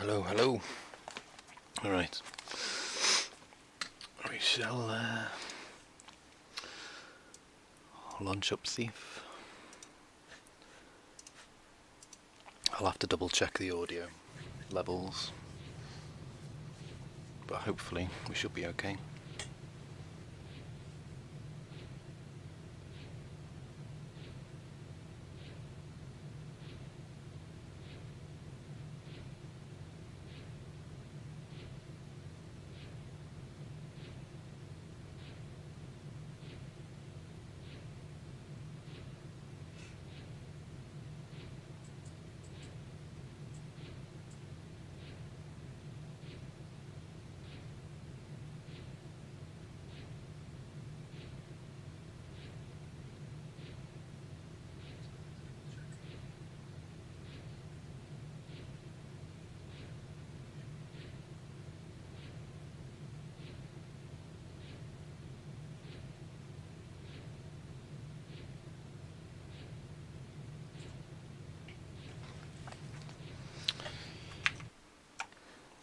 Hello, hello. Alright. We shall launch up Thief. I'll have to double check the audio levels, but hopefully we should be okay.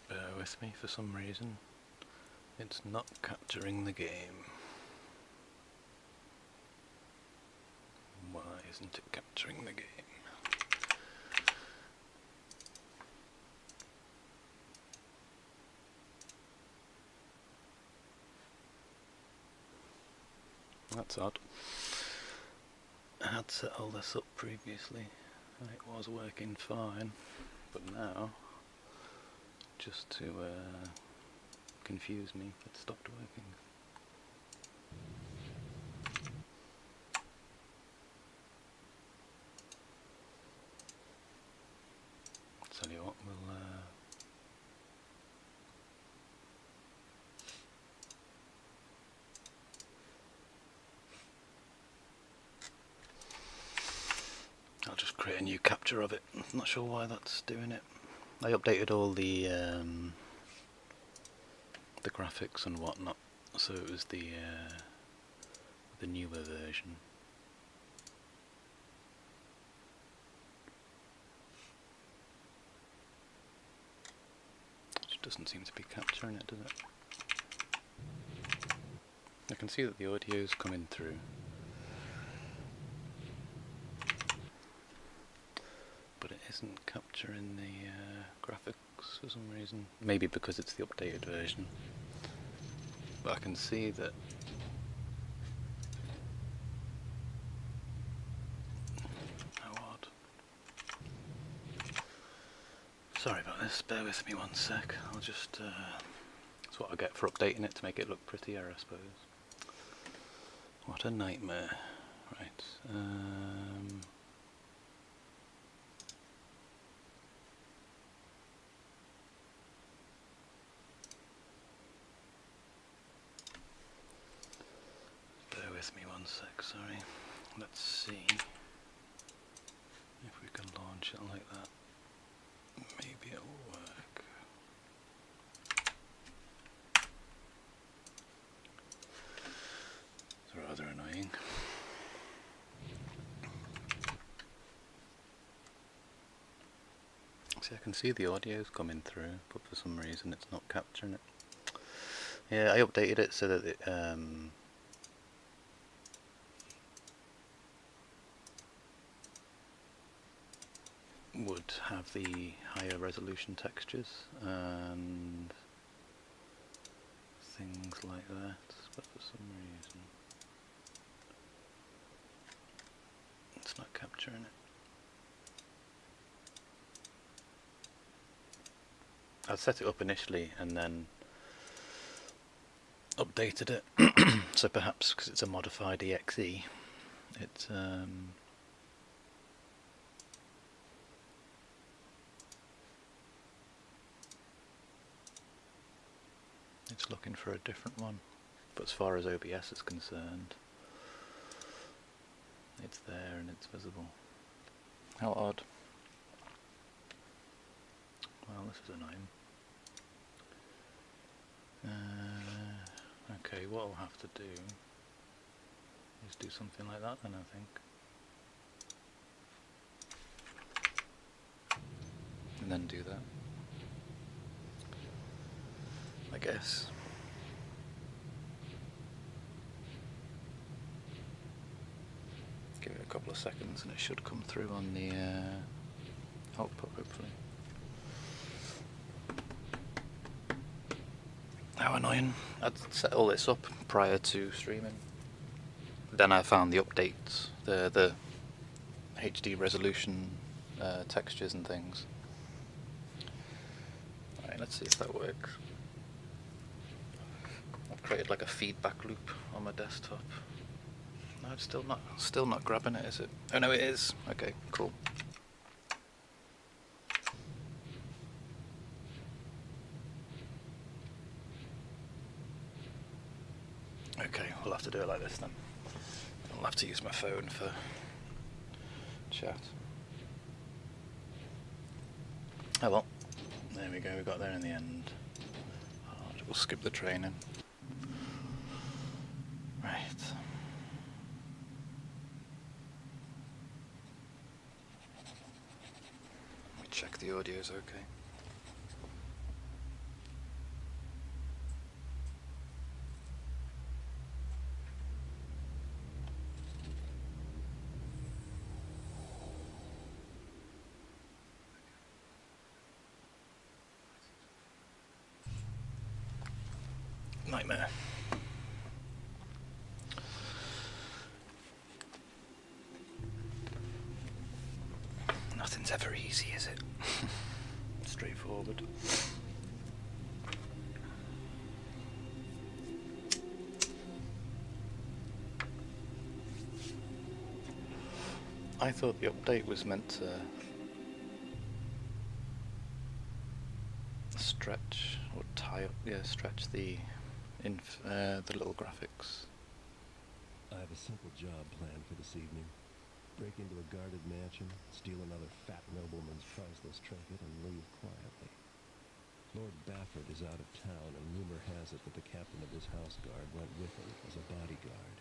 Bear with me, for some reason it's not capturing the game. Why isn't it capturing the game? That's odd. I had set all this up previously and it was working fine, but now, just to confuse me, it stopped working. Tell you what, we'll I'll just create a new capture of it. I'm not sure why that's doing it. I updated all the graphics and whatnot, so it was the newer version. Which doesn't seem to be capturing it, does it? I can see that the audio is coming through, but it isn't capturing the graphics for some reason. Maybe because it's the updated version. But I can see that how odd. Sorry about this, bear with me one sec. I'll just that's what I get for updating it, to make it look prettier, I suppose. What a nightmare. Right. Bear with me one sec, sorry. Let's see if we can launch it like that. Maybe it'll work. It's rather annoying. See, I can see the audio's coming through, but for some reason it's not capturing it. Yeah, I updated it so that it would have the higher resolution textures and things like that, but for some reason it's not capturing it. I set it up initially and then updated it, so perhaps because it's a modified exe, it's looking for a different one. But as far as OBS is concerned, it's there and it's visible. How odd. Well, this is annoying. Okay, what I'll have to do is do something like that then, I think. And then do that. I guess. Give it a couple of seconds and it should come through on the output, hopefully. How annoying. I'd set all this up prior to streaming. Then I found the updates, the HD resolution textures and things. Alright, let's see if that works. I've created like a feedback loop on my desktop. No, it's still not grabbing it, is it? Oh no, it is. Okay, cool. Okay, we'll have to do it like this then. I'll have to use my phone for chat. Oh well, there we go, we got there in the end. We'll skip the training. Right. Let me check the audio's okay. Nightmare. Nothing's ever easy, is it? Straightforward. I thought the update was meant to stretch or tie up, stretch the little graphics. I have a simple job planned for this evening. Break into a guarded mansion, steal another fat nobleman's priceless trinket, and leave quietly. Lord Bafford is out of town, and rumor has it that the captain of his house guard went with him as a bodyguard.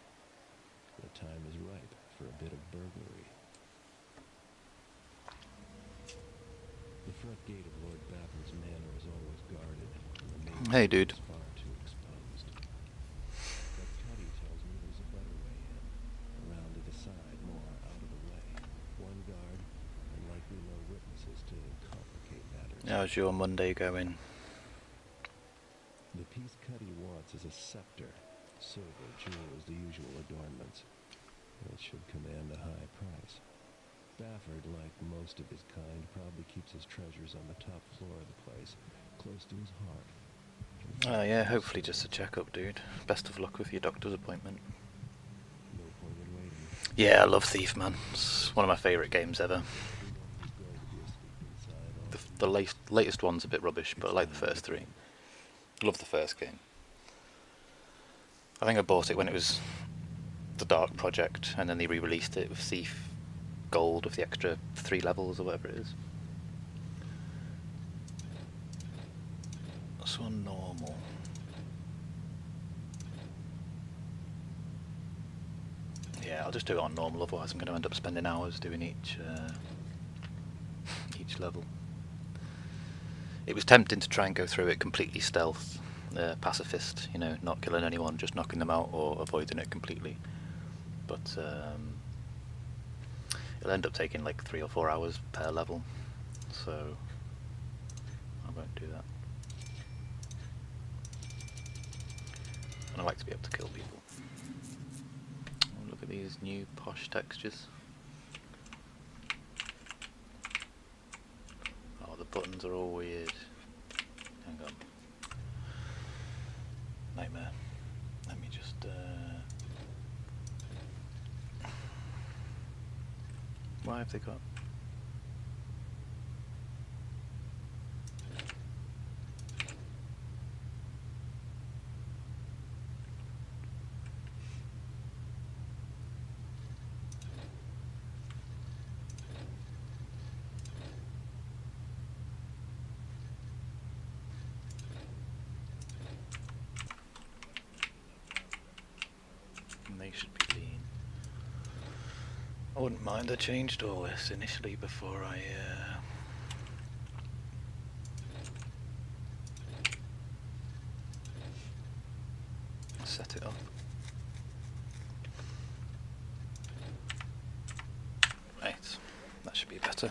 The time is ripe for a bit of burglary. The front gate of Lord Bafford's manor is always guarded, and the main Hey, dude. is far too exposed. But Cuddy tells me there's a better way in. Around to the side, more out of the way. One guard, and likely no witnesses to complicate matters. How's your Monday going? The piece Cuddy wants is a scepter. Silver, jewels, the usual adornments. It should command a high price. Bafford, like most of his kind, probably keeps his treasures on the top floor of the place, close to his heart. Yeah, hopefully just a checkup, dude. Best of luck with your doctor's appointment. No point in waiting. Yeah, I love Thief, man. It's one of my favourite games ever. The latest one's a bit rubbish, but I like the first three. Love the first game. I think I bought it when it was the Dark Project, and then they re-released it with Thief Gold with the extra 3 levels or whatever it is. So normal. Yeah, I'll just do it on normal, otherwise I'm going to end up spending hours doing each level. It was tempting to try and go through it completely stealth, pacifist, you know, not killing anyone, just knocking them out or avoiding it completely. But it'll end up taking like 3 or 4 hours per level, so I won't do that. And I like to be able to kill people. Oh, look at these new posh textures. Oh, the buttons are all weird. Hang on. Nightmare. Let me just why have they got... They should be lean. I wouldn't mind I changed all this initially before I be better.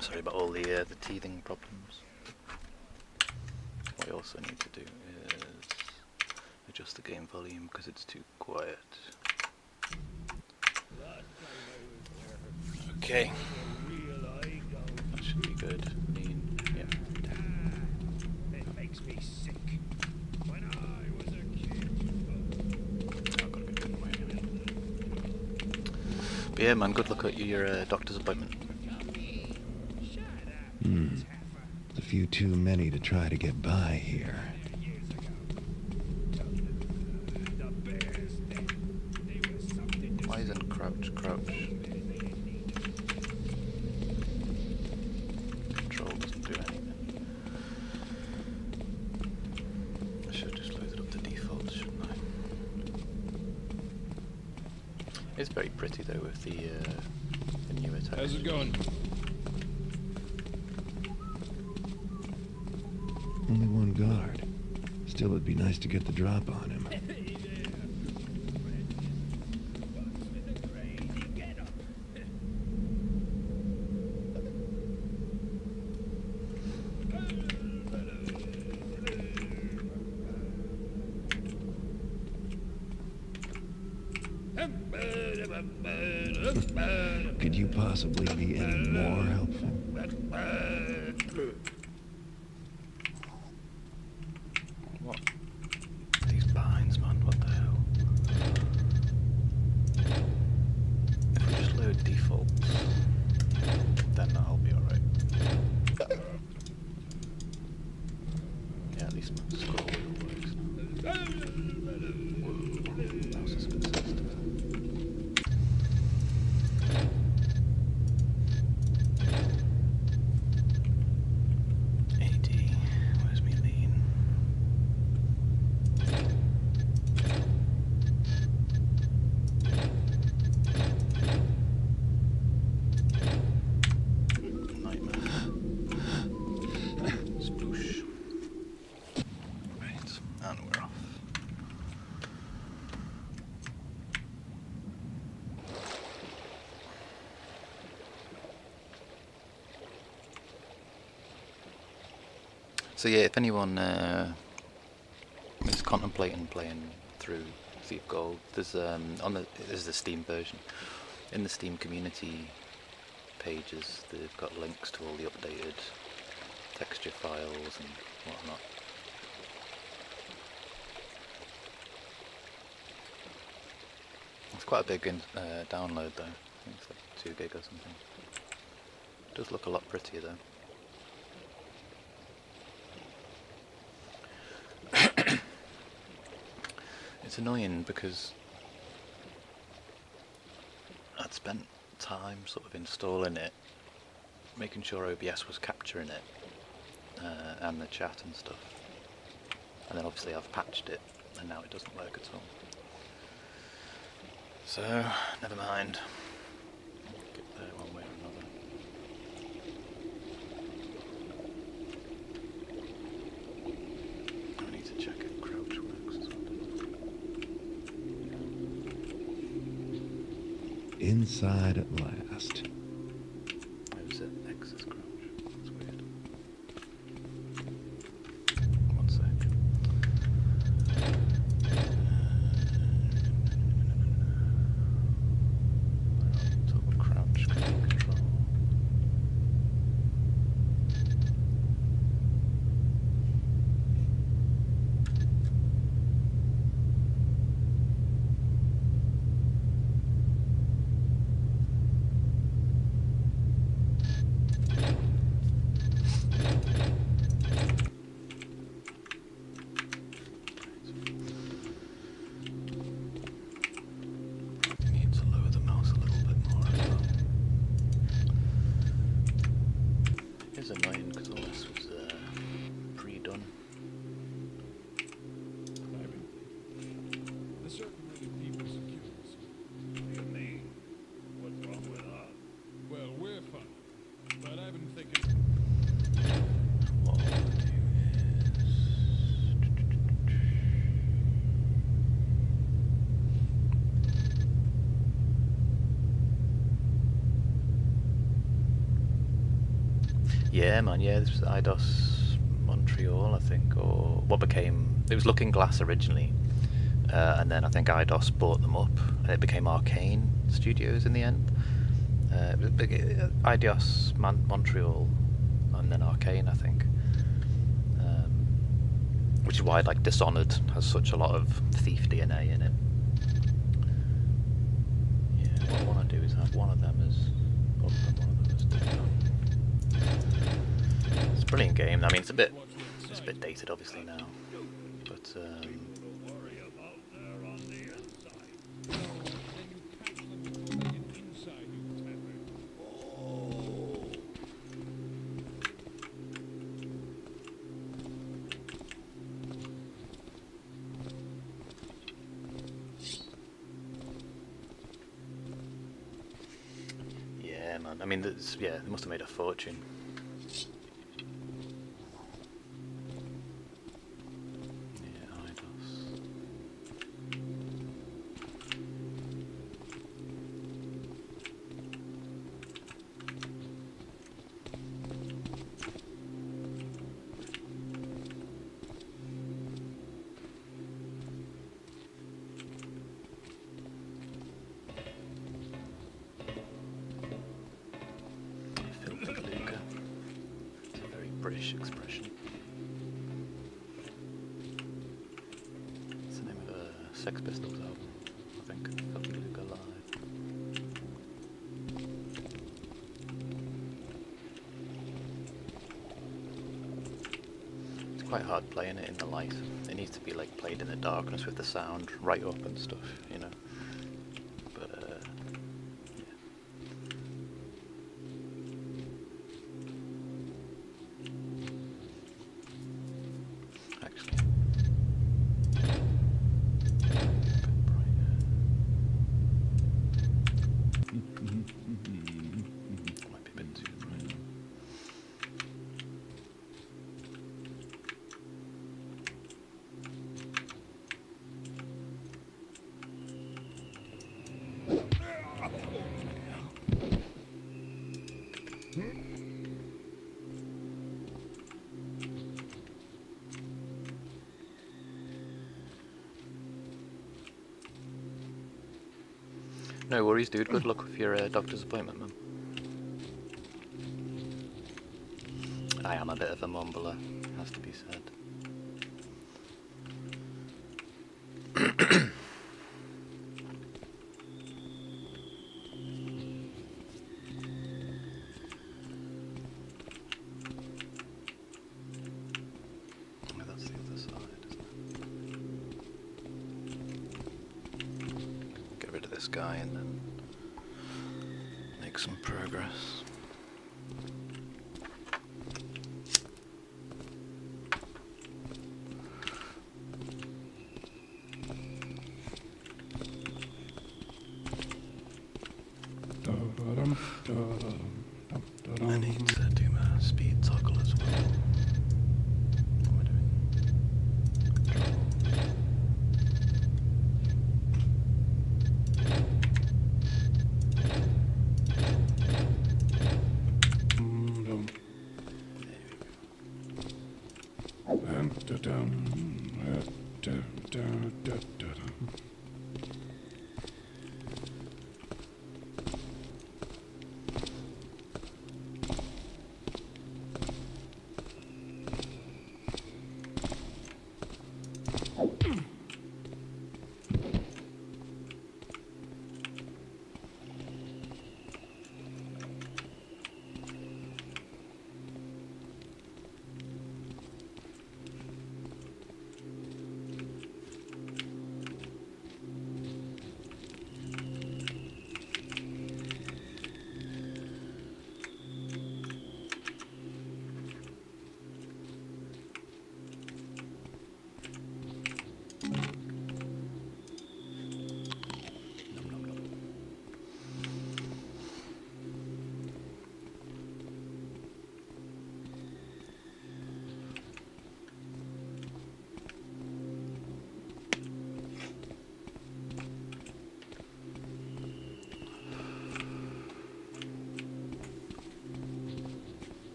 Sorry about all the teething problems. What I also need to do is adjust the game volume because it's too quiet. Okay. That should be good. Yeah. It makes me sick. When I was a kid. I've got to get away. But yeah, man, good luck at your doctor's appointment. A few too many to try to get by here. Why isn't crouch? Control doesn't do anything. I should just load it up to default, shouldn't I? It's very pretty though with the newer text. How's it going? Only one guard. Still, it'd be nice to get the drop on him. Could you possibly be any more helpful? What? These binds, man, what the hell? If we just load defaults, then that'll be alright. Yeah, at least my scroll wheel works now. Whoa, mouse is a bit sensitive. AD, where's me lean? Nightmare. Sploosh. Right, and we're off. So yeah, if anyone is contemplating playing through Thief Gold, there's there's the Steam version. In the Steam community pages, they've got links to all the updated texture files and whatnot. It's quite a big download though. I think it's like 2 gig or something. It does look a lot prettier though. It's annoying because I'd spent time sort of installing it, making sure OBS was capturing it, and the chat and stuff. And then obviously I've patched it, and now it doesn't work at all. So, never mind. Get there one way or another. I need to check if crouch works as well. Inside at last. Where is it? X is crouch. That's weird. One sec. Toggle crouch control. Yeah, man, yeah, this was Eidos Montreal, I think, or what became... It was Looking Glass originally, and then I think Eidos bought them up, and it became Arcane Studios in the end. It was Eidos Montreal, and then Arcane, I think. Which is why, like, Dishonored has such a lot of thief DNA in it. Yeah, what I want to do is have one of them as up and one of them as down. It's a brilliant game. I mean, it's a bit dated, obviously, now, but yeah, man. I mean, yeah, they must have made a fortune. British expression. It's the name of a Sex Pistols album, I think. Filthy Luca Live. It's quite hard playing it in the light. It needs to be like played in the darkness with the sound right up and stuff, you know. But no worries, dude. Good luck with your doctor's appointment, man. I am a bit of a mumbler, has to be said. That's the other side, isn't it? Get rid of this guy and then make some progress. I need to do my speed toggle as well. What am I doing?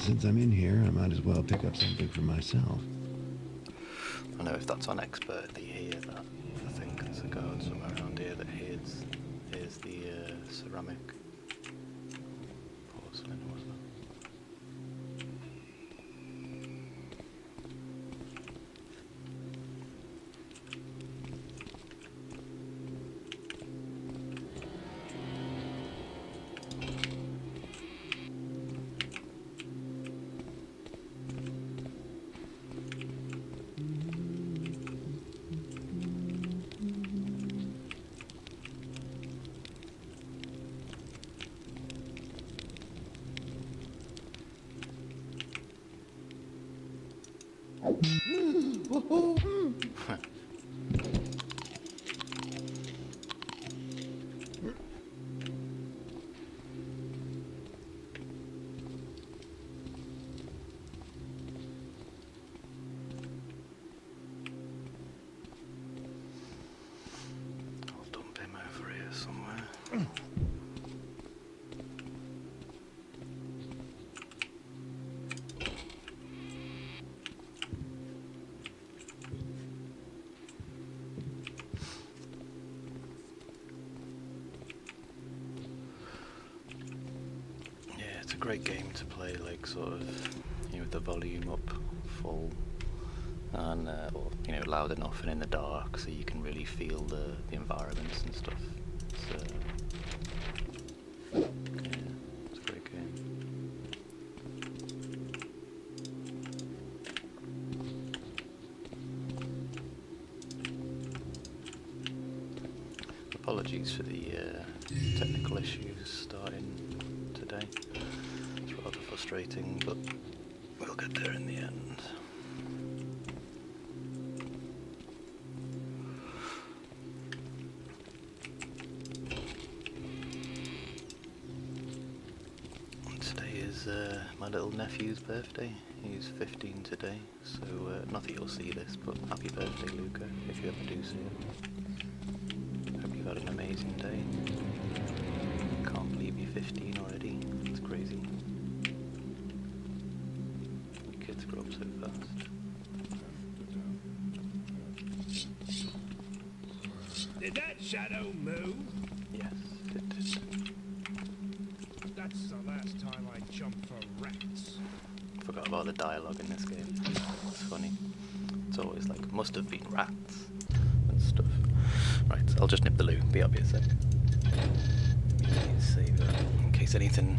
since I'm in here, I might as well pick up something for myself. I know if that's on expert, they hear that. I think there's a guard somewhere around here that hears the ceramic porcelain or whatever. I'll dump him over here somewhere. It's a great game to play, like sort of, with the volume up full and or loud enough and in the dark, so you can really feel the environments and stuff. It's a great game. Apologies for the technical issues starting today. It's rather frustrating, but we'll get there in the end. Today is my little nephew's birthday. He's 15 today, so not that you'll see this, but happy birthday, Luca, if you ever do see it. Hope you've had an amazing day. Can't believe you're 15 already. It's crazy. Kids grow up so fast. Did that shadow move? Yes, it did. That's the last time I jumped for rats. Forgot about the dialogue in this game. It's funny. It's always like, must have been rats and stuff. Right, I'll just nip the loo, be obvious then. Save it in case anything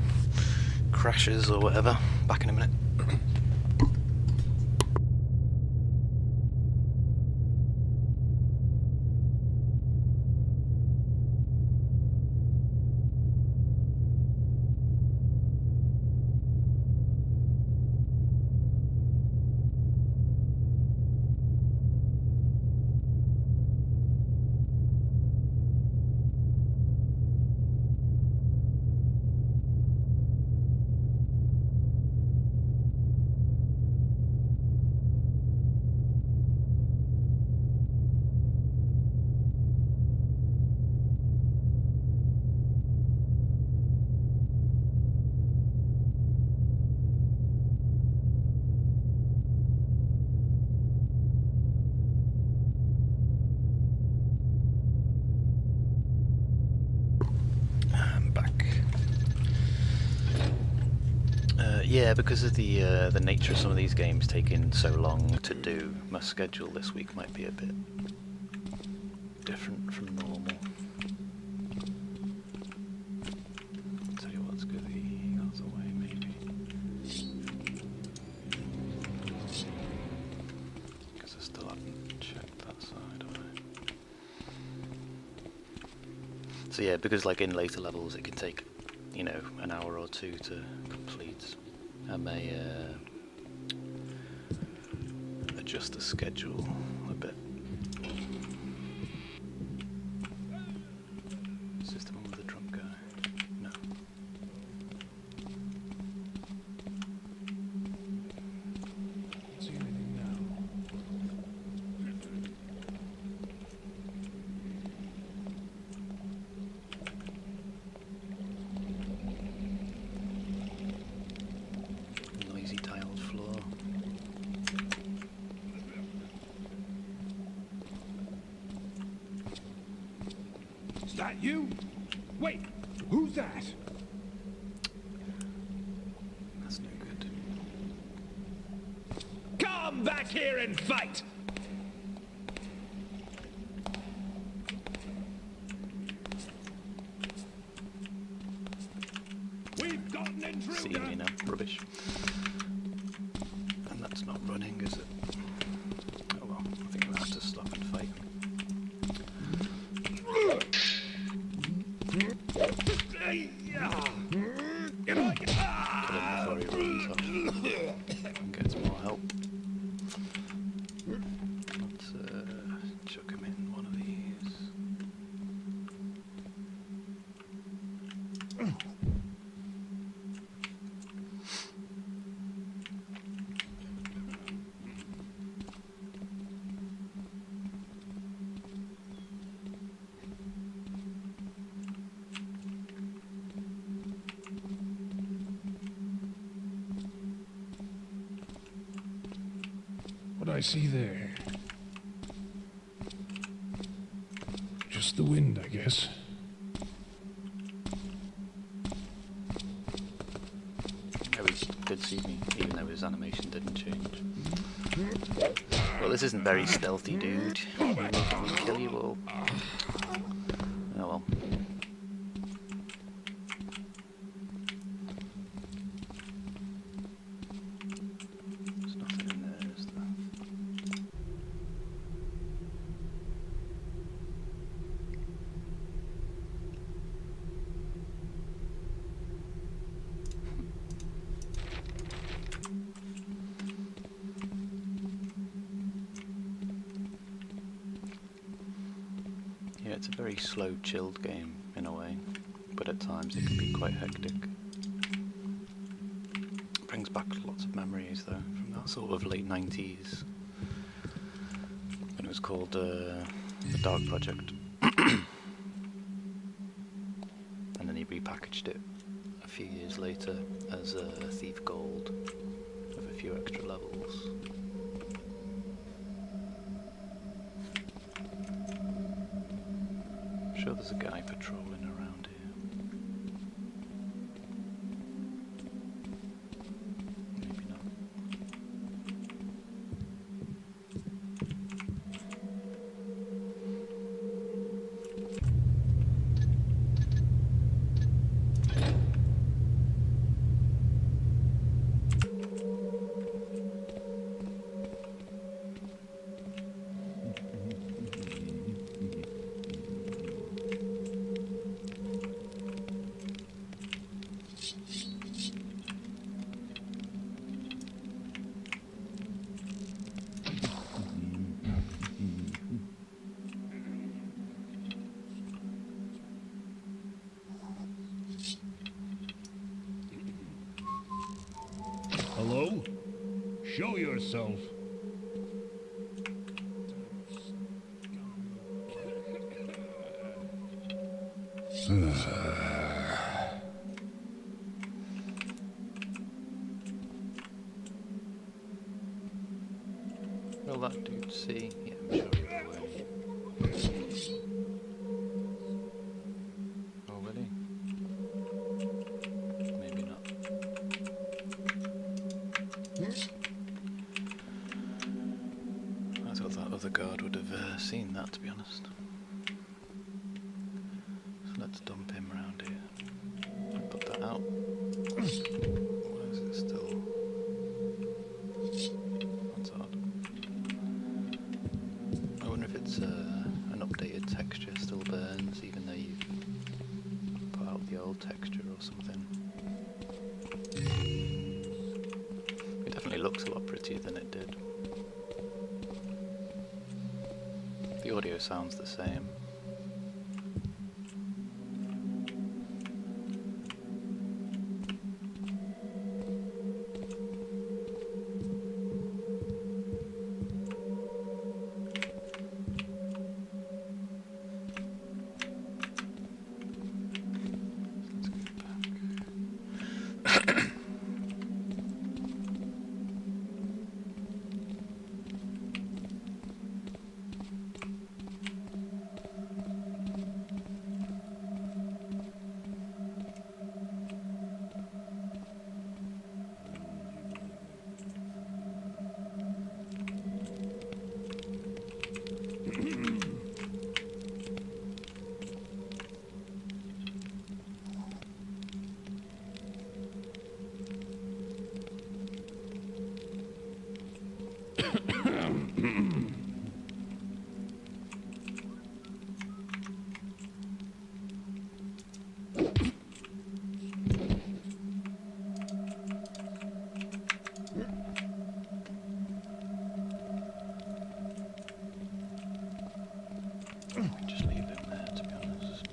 crashes or whatever. Back in a minute. Yeah, because of the nature of some of these games taking so long to do, my schedule this week might be a bit different from normal. I'll tell you what's good, he goes away maybe. Because I still haven't checked that side of it. So yeah, because like in later levels it can take, an hour or two to complete. I may adjust the schedule a bit. Is this the one with the drunk guy? No. See anything now? That you? Wait, who's that? That's no good. Come back here and fight! We've got an intruder! See me now, rubbish. And that's not running, is it? Oh well, I think we'll have to stop and fight. Kill him before he runs off and gets more help. Let's chuck him in one of these. What I see there? Just the wind, I guess. Oh, he did see me, even though his animation didn't change. Well, this isn't very stealthy, dude. You're making me kill you all. Oh well. There's nothing in there, is there? Yeah, it's a very slow, chilled game in a way, but at times it can be quite hectic. Brings back lots of memories though, from that sort of late 90s, when it was called The Dark Project. And then he repackaged it a few years later as Thief Gold, with a few extra levels. I'm sure there's a guy patrolling around here. Maybe not. Hello? Show yourself. Will that dude see? Yeah, I'm sure he will. Oh, will he? Maybe not. I thought that other guard would have seen that, to be honest. So let's dump him around here. Put that out. Why is it still? That's odd. I wonder if it's an updated texture still burns, even though you've put out the old texture or something. It definitely looks a lot prettier than it did. The audio sounds the same. Let's go back. Just leave him there, to be honest.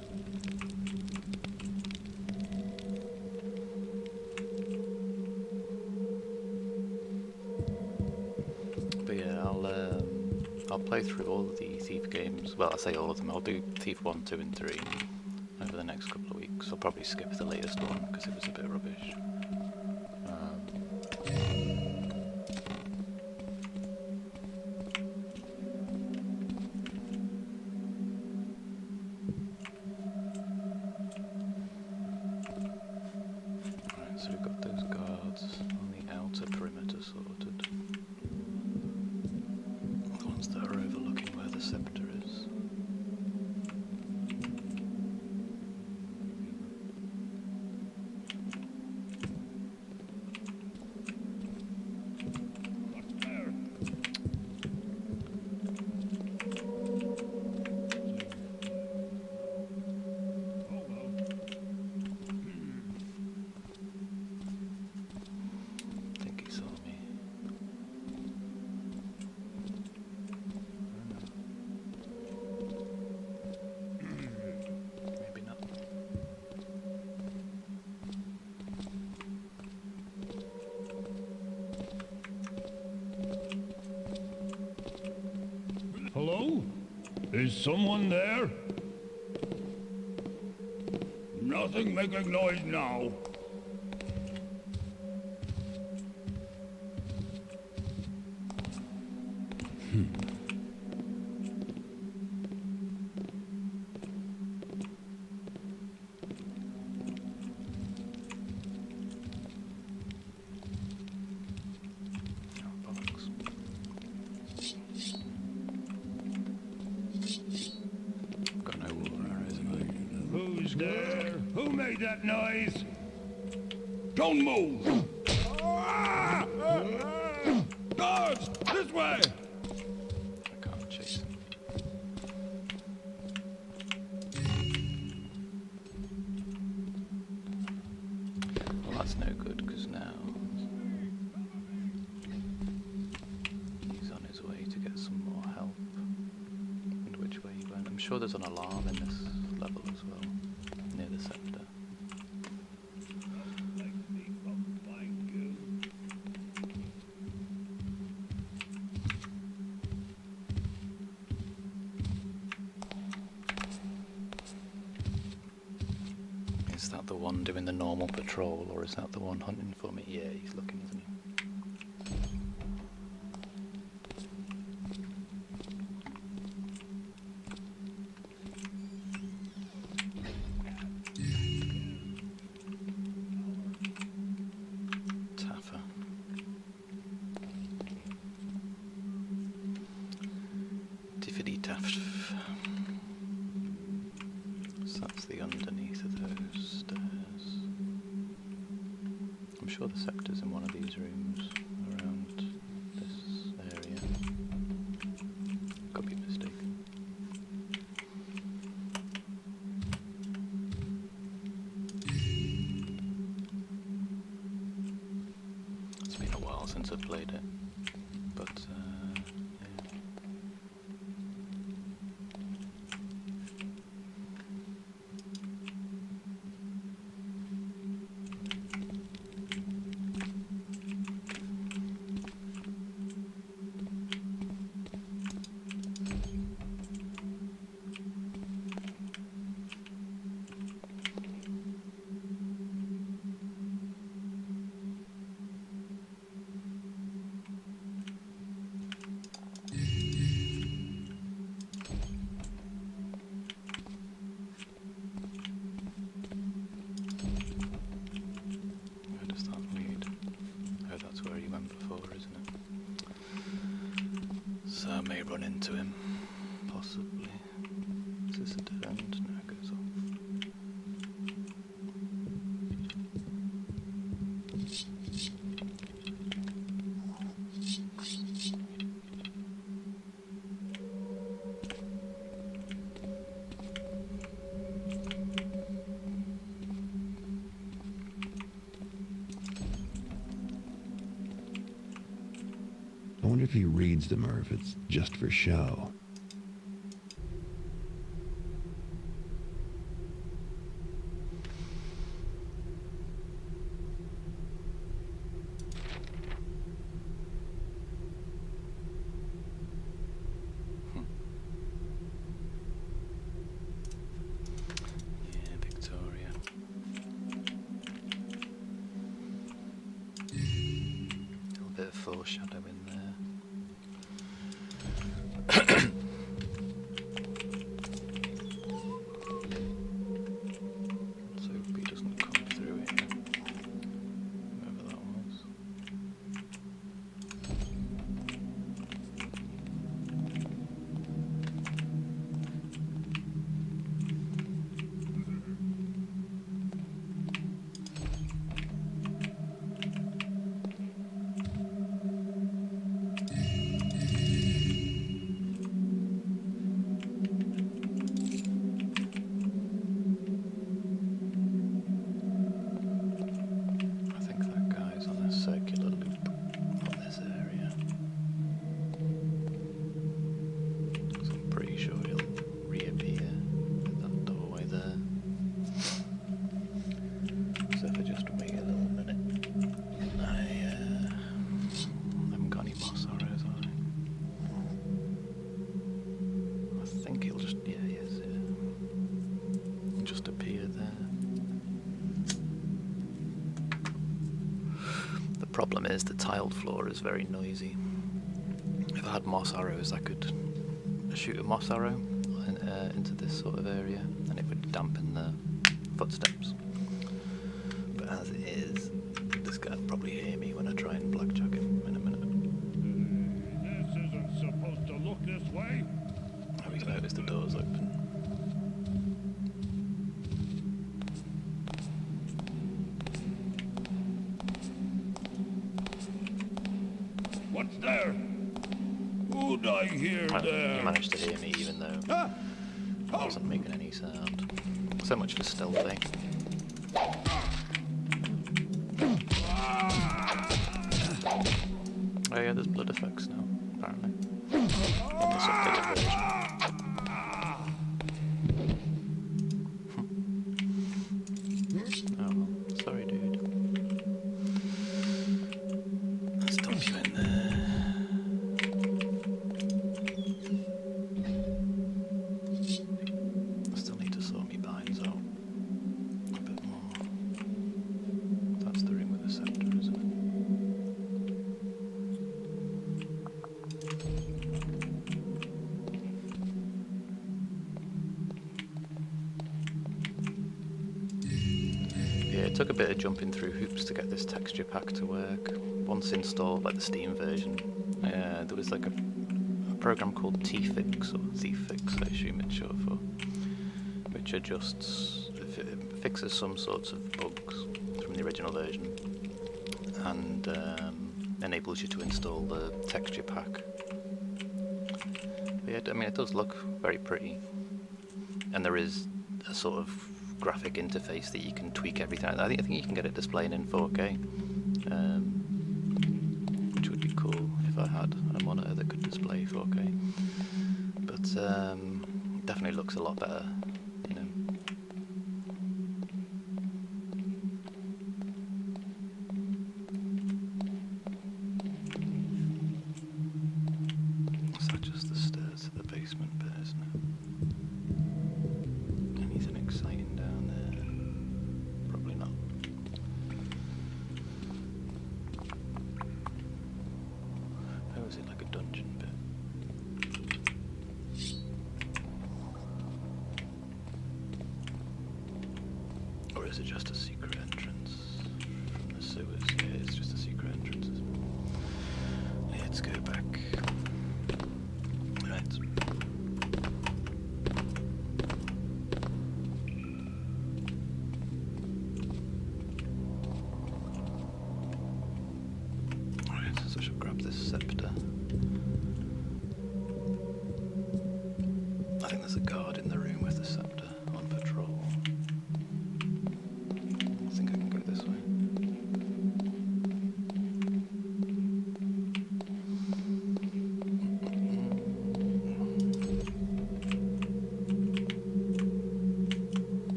But yeah, I'll play through all of the Thief games. Well, I say all of them. I'll do Thief 1, 2 and 3 over the next couple of weeks. I'll probably skip the latest one because it was a bit rubbish. Right, so we've got those guards on the outer perimeter sorted. The ones that are overlooking where the scepter is. I think he saw me. Maybe not. Hello? Is someone there? Nothing making noise now. Oh, bollocks. Got no water arrows, have I? Who's there? Who made that noise? Don't move! Guards! This way! I can't chase him. Well, that's no good, because now he's on his way to get some more help. And which way he went? I'm sure there's an alarm in this level as well, near the scepter. Is that the one doing the normal patrol, or is that the one hunting for me? Yeah, he's looking, isn't he? Taffer. Tiffany Taff. So that's the underneath of those stairs. I'm sure the scepter's in one of these rooms around this area. Could be mistaken. It's been a while since I've played it, but yeah. Where does that lead? Oh, that's where he went before, isn't it? So I may run into him, possibly. Is this a dead end? No, it goes off. I wonder if he reads them or if it's just for show. foreshadowing there. Let's hope he doesn't come through here. Whoever that was. I think that guy's on a circular loop on this area. So I'm pretty sure he'll reappear at that doorway there. So if I just wait a little minute. I haven't got any moss arrows, have I? I think he'll just, yeah, he is, yeah. He'll just appear there. The problem is the tiled floor is very noisy. If I had moss arrows, I could shoot a moss arrow into this sort of area, and it would dampen the footsteps. But as it is, this guy'll probably hear me when I try and blackjack him in a minute. This isn't supposed to look this way. Oh, he's noticed the door's open. What's there? Who'd I hear Well, there? he managed to hear me even though Ah! I wasn't making any sound. So much for stealthing. Oh yeah, there's blood effects now, apparently. On this updated version. Oh well, sorry dude. Let's dump you in there. I still need to sort me binds out a bit more. That's the room with the scepter, isn't it? Yeah, it took a bit of jumping through hoops to get this texture pack to work. Once installed, like the Steam version, there was like a program called T-Fix, or Z-Fix, I assume it's short for, which adjusts, fixes some sorts of bugs from the original version, and enables you to install the texture pack. But yeah, I mean, it does look very pretty, and there is a sort of graphic interface that you can tweak everything. I think you can get it displaying in 4K, which would be cool if I had a monitor that could display 4K. But definitely looks a lot better, you know. Is that just the stairs to the basement bit, isn't it? Anything exciting down there? Probably not. Oh, is it like a dungeon bit? Or is it just a secret entrance from the sewers? Yeah, it's just a secret entrance, isn't it? Let's go back. Right. Alright, so I should grab this scepter. I think there's a guard in the room with the scepter on patrol. I think I can go this way.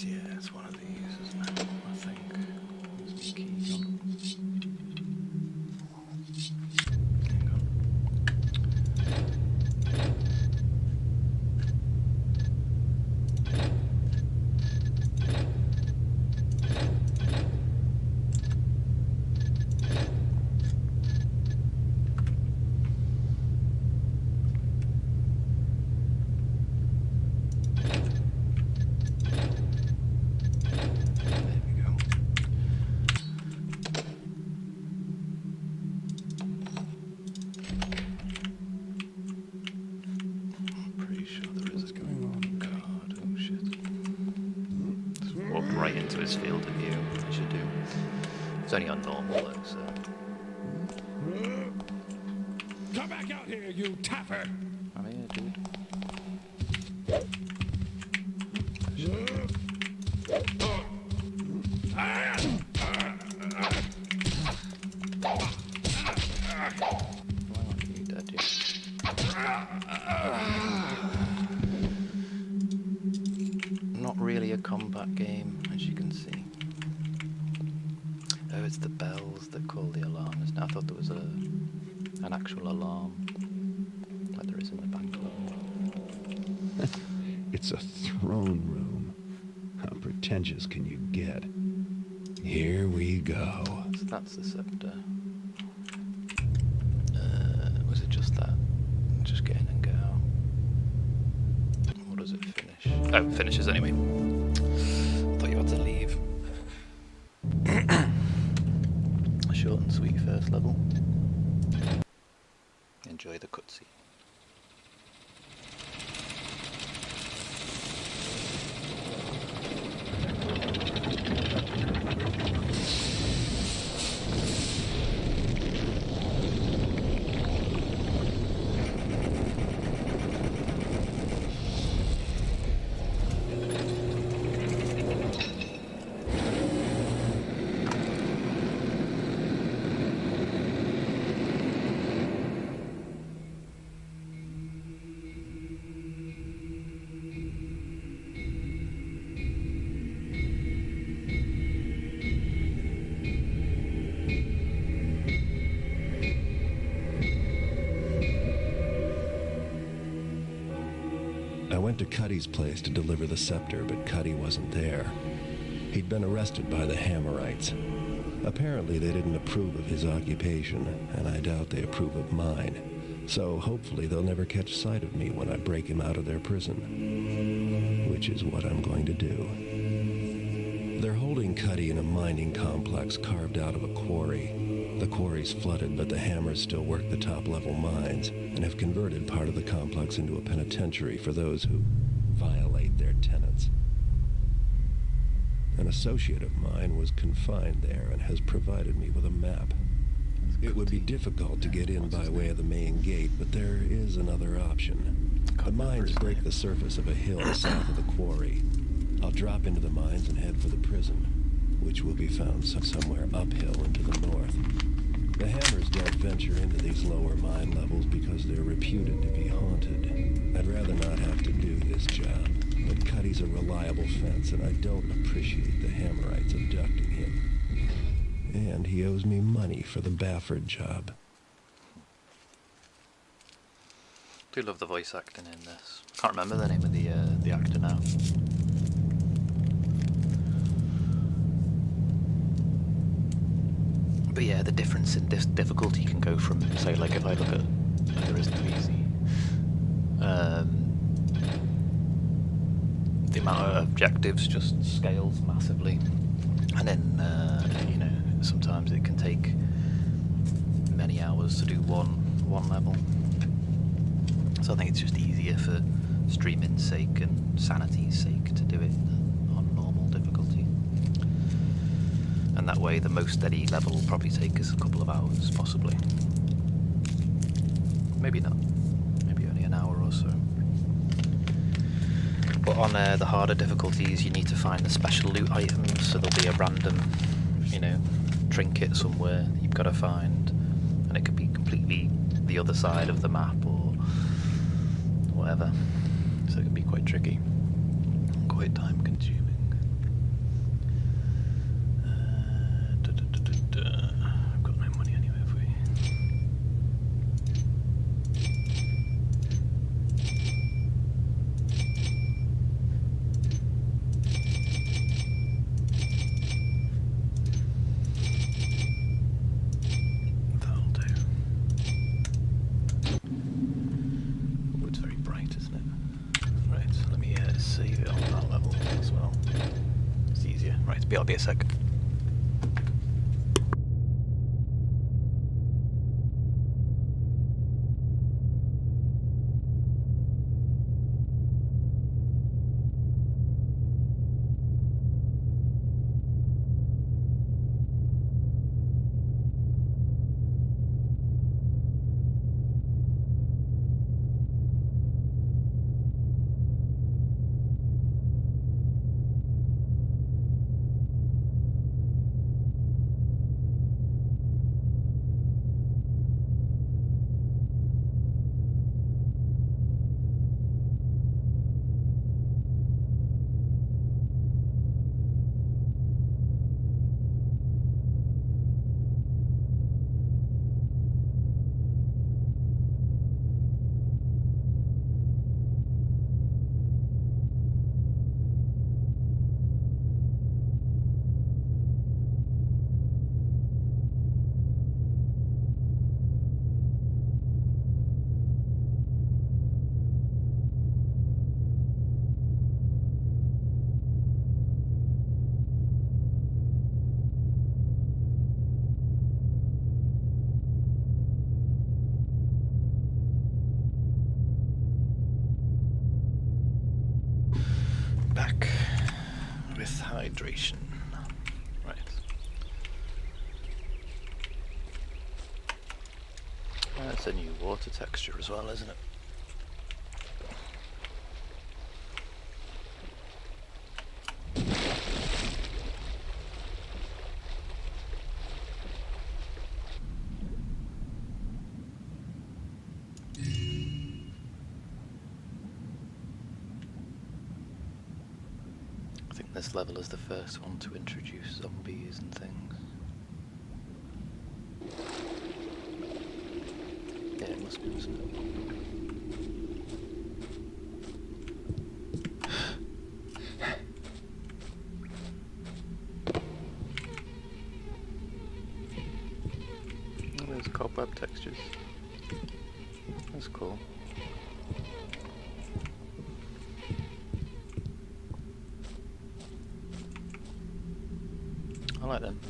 Yeah, it's one of these, isn't it? I think. There's my keys on. right into his field of view, as you do. It's only on normal though, so... Come back out here, you tapper! I'm here, dude. Why aren't you dead yet? Not really a combat game, as you can see. Oh, it's the bells that call the alarm. I thought there was an actual alarm, like there is in the bank alarm. It's a throne room. How pretentious can you get? Here we go. So that's the scepter. Was it just that? Just get in and get out. Or does it finish? Oh, it finishes anyway. Thought you had to leave. A short and sweet first level. Enjoy the cutscene. I went to Cuddy's place to deliver the scepter, but Cuddy wasn't there. He'd been arrested by the Hammerites. Apparently they didn't approve of his occupation, and I doubt they approve of mine. So hopefully they'll never catch sight of me when I break him out of their prison. Which is what I'm going to do. They're holding Cuddy in a mining complex carved out of a quarry. The quarry's flooded, but the Hammers still work the top-level mines and have converted part of the complex into a penitentiary for those who violate their tenets. An associate of mine was confined there and has provided me with a map. It would be difficult to get in by way of the main gate, but there is another option. The mines break the surface of a hill south of the quarry. I'll drop into the mines and head for the prison, which will be found somewhere uphill into the north. The Hammers don't venture into these lower mine levels because they're reputed to be haunted. I'd rather not have to do this job, but Cuddy's a reliable fence, and I don't appreciate the Hammerites abducting him. And he owes me money for the Bafford job. I do love the voice acting in this. I can't remember the name of the actor now. But yeah, the difference in difficulty can go from, say, like if I look at there is no easy, the amount of objectives just scales massively, and then you know, sometimes it can take many hours to do one level. So I think it's just easier for streaming's sake and sanity's sake to do it on normal difficulty. And that way the most steady level will probably take us a couple of hours, possibly. Maybe not. Maybe only an hour or so. But on the harder difficulties you need to find the special loot items, so there'll be a random, you know, trinket somewhere that you've got to find. And it could be completely the other side of the map or whatever. So it can be quite tricky. Quite time consuming. I've got no money anyway for you. That'll do. Oh, it's very bright, isn't it? Right, let me save it on that level as well. It's easier. Right, I'll be a sec. with hydration. Right. That's a new water texture as well, isn't it? I think this level is the first one to introduce zombies and things. Yeah, it must be, isn't it? Oh, there's cobweb textures. That's cool. I like them.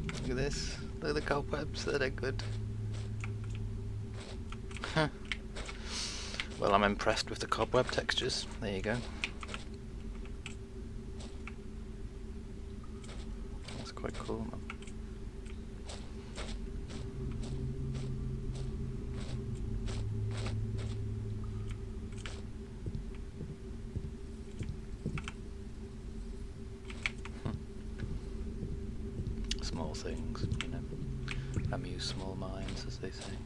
Look at this. Look at the cobwebs. They're good. Well, I'm impressed with the cobweb textures. There you go. That's quite cool, man. Small things, you know. Amuse small minds, as they say.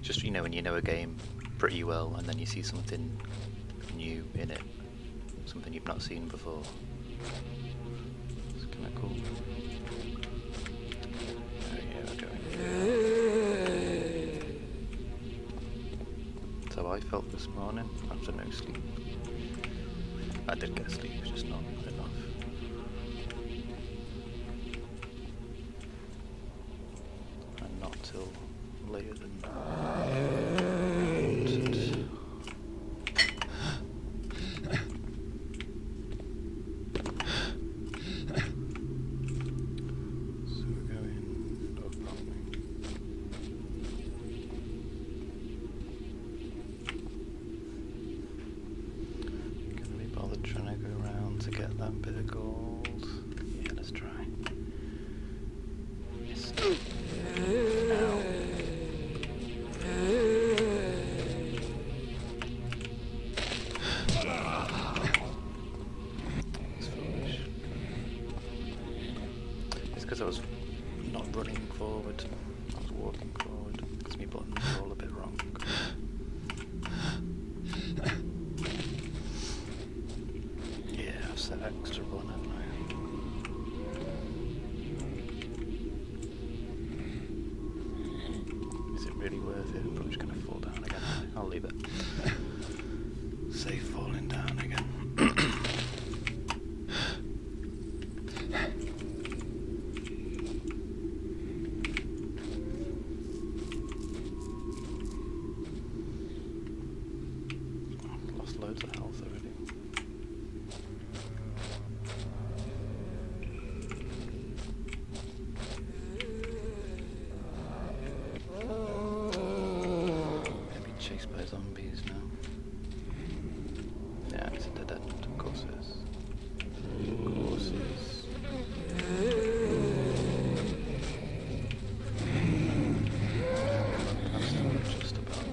Just, you know, when you know a game pretty well and then you see something new in it, something you've not seen before. It's kind of cool. Oh yeah, we're going. That's how I felt this morning after no sleep. I did get sleep, just not enough. And not till later than that bit of gold. Yeah, let's try. Yes. Ow. That's foolish. It's because I was not running forward. I was walking forward because my buttons were all a bit wrong. That extra one, haven't I? Is it really worth it? I'm probably just going to fall down again. I'll leave it. Safe falling down again. Lost loads of health already. Chased by zombies now. Yeah, it's a dead end, of course it is. Of course it is. That's not just about.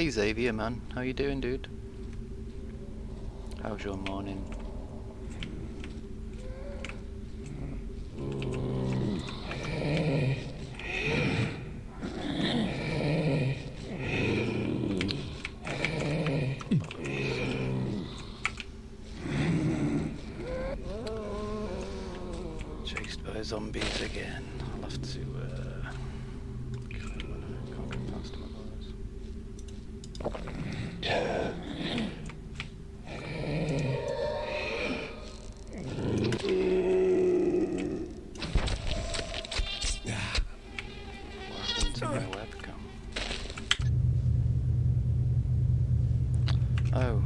Hey Xavier, man. How you doing, dude? How's your morning? Chased by zombies again. I'll have to can't get past them otherwise. What happened to my webcam? Oh.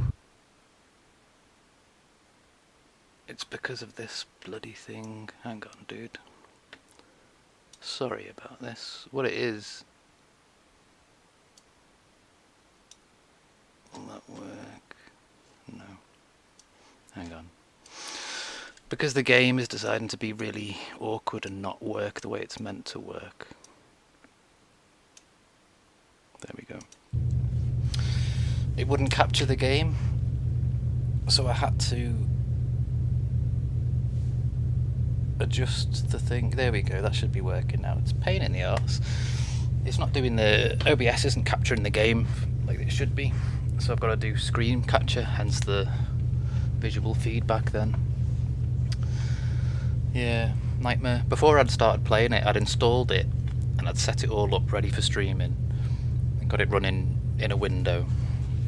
It's because of this bloody thing. Hang on, dude. Sorry about this. What it is... Will that work? No. Hang on. Because the game is deciding to be really awkward and not work the way it's meant to work. There we go. It wouldn't capture the game, so I had to adjust the thing. There we go, that should be working now. It's a pain in the arse. It's not doing the... OBS isn't capturing the game like it should be, so I've got to do screen capture, hence the visual feedback then. Yeah, nightmare. Before I'd started playing it, I'd installed it and I'd set it all up ready for streaming and got it running in a window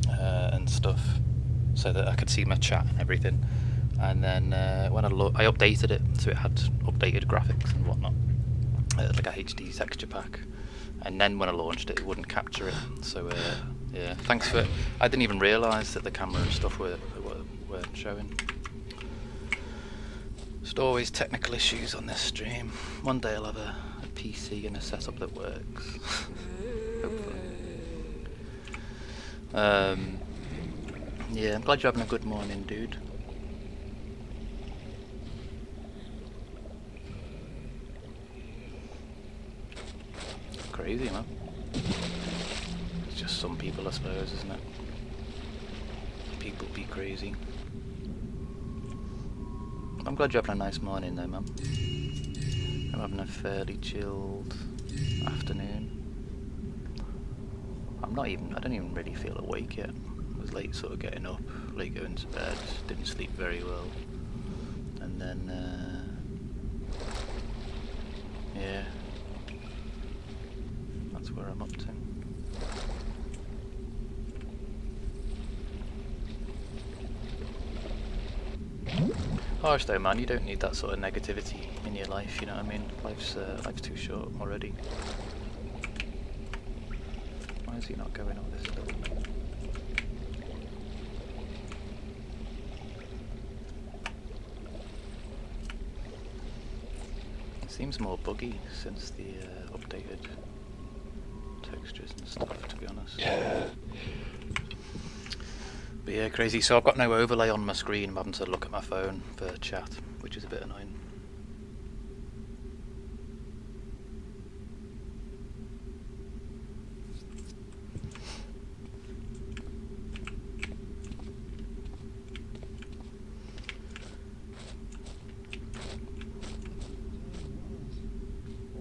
and stuff so that I could see my chat and everything. And then when I updated it, so it had updated graphics and whatnot, like a HD texture pack. And then when I launched it, it wouldn't capture it. So yeah, thanks for... I didn't even realise that the camera and stuff weren't showing. Just always technical issues on this stream. One day I'll have a PC and a setup that works. Hopefully. Yeah, I'm glad you're having a good morning, dude. Crazy, man. It's just some people, I suppose, isn't it? People be crazy. I'm glad you're having a nice morning though, man. I'm having a fairly chilled afternoon. I don't even really feel awake yet. I was late sort of getting up, late going to bed, didn't sleep very well. And then, yeah. That's where I'm up to. Harsh though, man, you don't need that sort of negativity in your life, you know what I mean? Life's too short already. Why is he not going up this hill? It seems more buggy since the updated textures and stuff, to be honest. But yeah, crazy. So I've got no overlay on my screen. I'm having to look at my phone for chat, which is a bit annoying.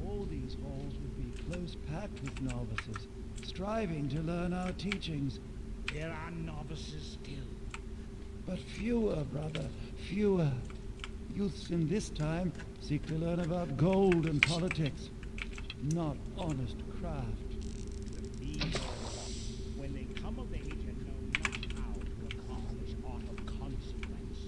All these halls would be close packed with novices, striving to learn our teachings. There are novices still. But fewer, brother, fewer. Youths in this time seek to learn about gold and politics, not honest craft. These, when they come of age and know not how to accomplish aught of consequence.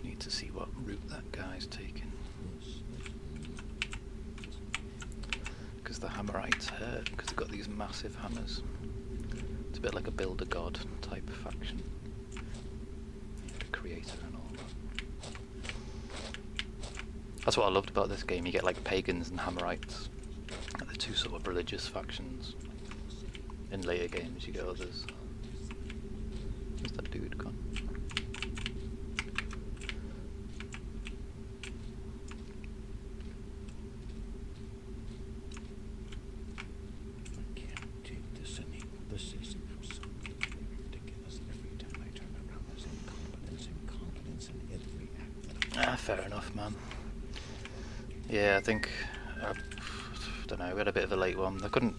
Need to see what route that guy's taking. Because the Hammerites hurt, because they've got these massive hammers. It's a bit like a Builder God type of faction. The creator and all that. That's what I loved about this game. You get like pagans and Hammerites, the two sort of religious factions. In later games you get others. Where's that dude gone? I can't take this anymore. This is absolutely ridiculous. Every time I turn around, there's incompetence in every act that I Fair enough, man. Yeah, I think I don't know. We had a bit of a late one. I couldn't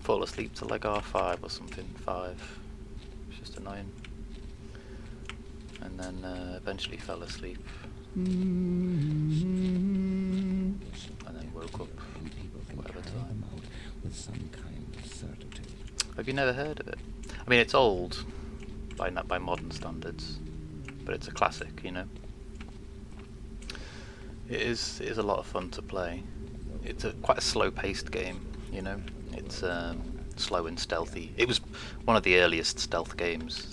fall asleep till like R5 or something. 5. It's just annoying. And then eventually fell asleep. And then woke up whatever time. with some kind of certitude. Have you never heard of it? I mean, it's old by modern standards, but it's a classic, you know. It is a lot of fun to play. It's quite a slow-paced game, you know. It's slow and stealthy. It was one of the earliest stealth games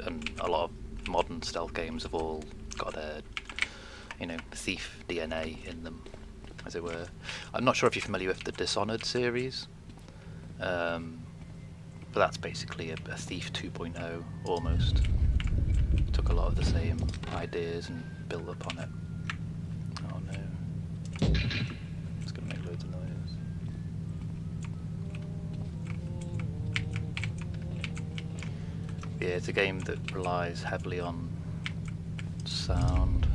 and a lot of modern stealth games have all got their, you know, thief DNA in them, as it were. I'm not sure if you're familiar with the Dishonored series, but that's basically a Thief 2.0 almost. Took a lot of the same ideas and built up on it. Oh no. It's gonna make loads of noise. Yeah, it's a game that relies heavily on sound,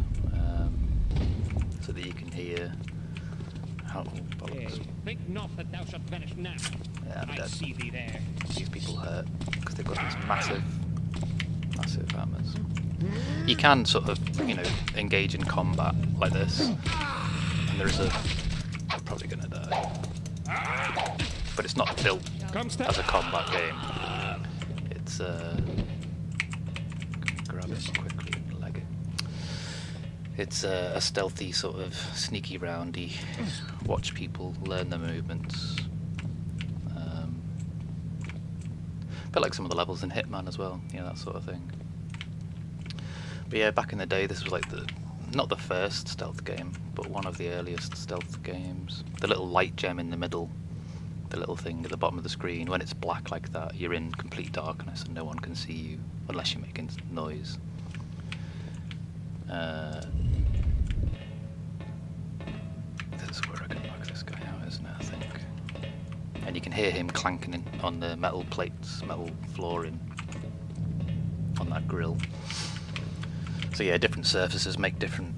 so that you can hear how... bollocks. Think not that thou shalt vanish now. Yeah, I'm I dead. see thee there. These people hurt because they've got these massive hammers. You can sort of, you know, engage in combat like this, and there's a... I'm probably gonna die. But it's not built as a combat game. It's grab it quickly and leg it. It's a stealthy sort of sneaky roundy, watch people, learn their movements. A bit like some of the levels in Hitman as well, you know, that sort of thing. But yeah, back in the day this was like not the first stealth game, but one of the earliest stealth games. The little light gem in the middle, the little thing at the bottom of the screen, when it's black like that, you're in complete darkness and no one can see you unless you're making noise. This is where I can knock this guy out, isn't it, I think. And you can hear him clanking on the metal plates, metal flooring on that grill. So yeah, different surfaces make different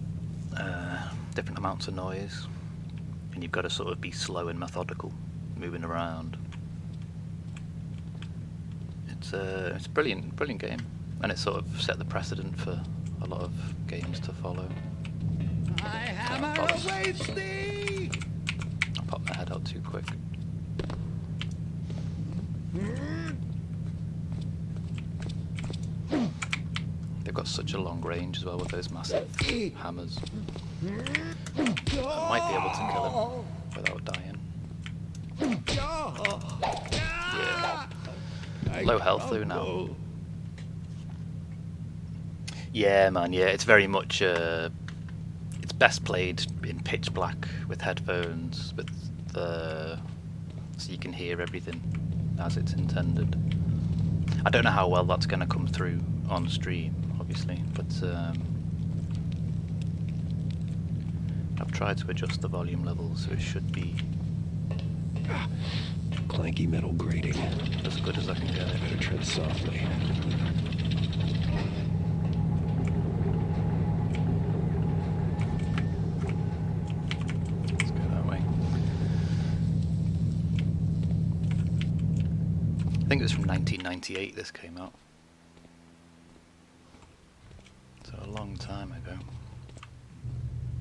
amounts of noise, and you've got to sort of be slow and methodical, moving around. It's a brilliant game, and it sort of set the precedent for a lot of games to follow. My hammer awaits thee! I popped my head out too quick. They've got such a long range as well with those massive hammers. I might be able to kill him without dying. Yeah. Low health though now. Yeah, man, yeah, it's very much, it's best played in pitch black with headphones, so you can hear everything as it's intended. I don't know how well that's going to come through on stream, obviously, but I've tried to adjust the volume level so it should be Clanky metal grating. as good as I can get it. Better tread softly. Let's go that way. I think it was from 1998 this came out. So a long time ago.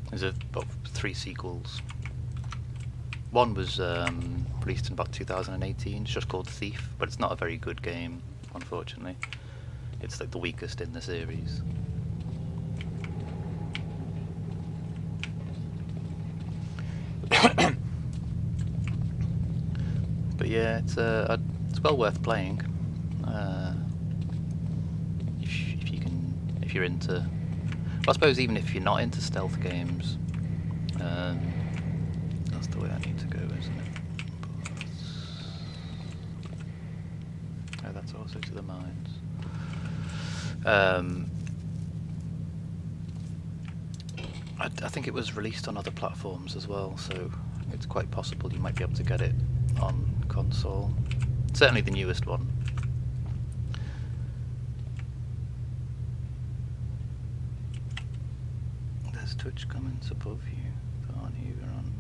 There's about 3 sequels. One was released in about 2018, it's just called Thief, but it's not a very good game, unfortunately. It's like the weakest in the series. But yeah, it's well worth playing. If you're into, well, I suppose even if you're not into stealth games, That's the way I need to go, isn't it? Oh, that's also to the mines. I think it was released on other platforms as well, so it's quite possible you might be able to get it on console. Certainly the newest one. There's Twitch comments above you that aren't even on.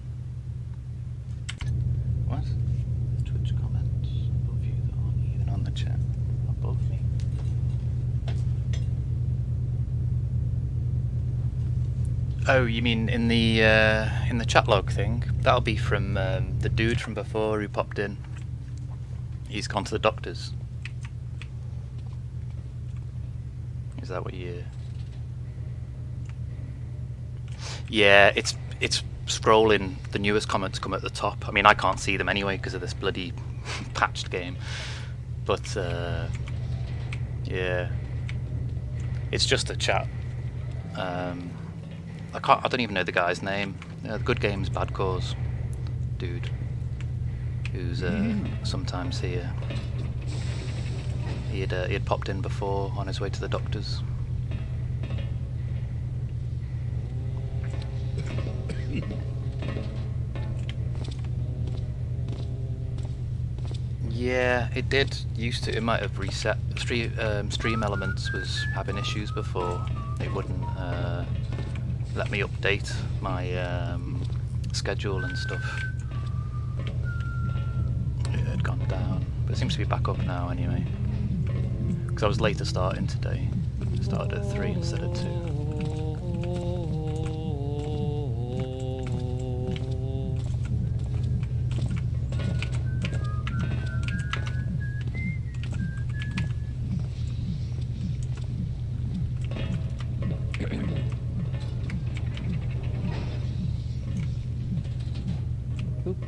What? Twitch comments above you that aren't even on the chat above me. Oh, you mean in the chat log thing? That'll be from the dude from before who popped in. He's gone to the doctors. Is that what you? Yeah, it's scrolling. The newest comments come at the top. I mean, I can't see them anyway because of this bloody patched game. But yeah, it's just a chat. I don't even know the guy's name. The Good Games Bad Cause dude, who's sometimes here. He had popped in before on his way to the doctors. Yeah, it did used to. It might have reset. Stream Elements was having issues before. It wouldn't let me update my schedule and stuff. It had gone down, but it seems to be back up now anyway. Because I was later starting today. I started at 3 instead of 2.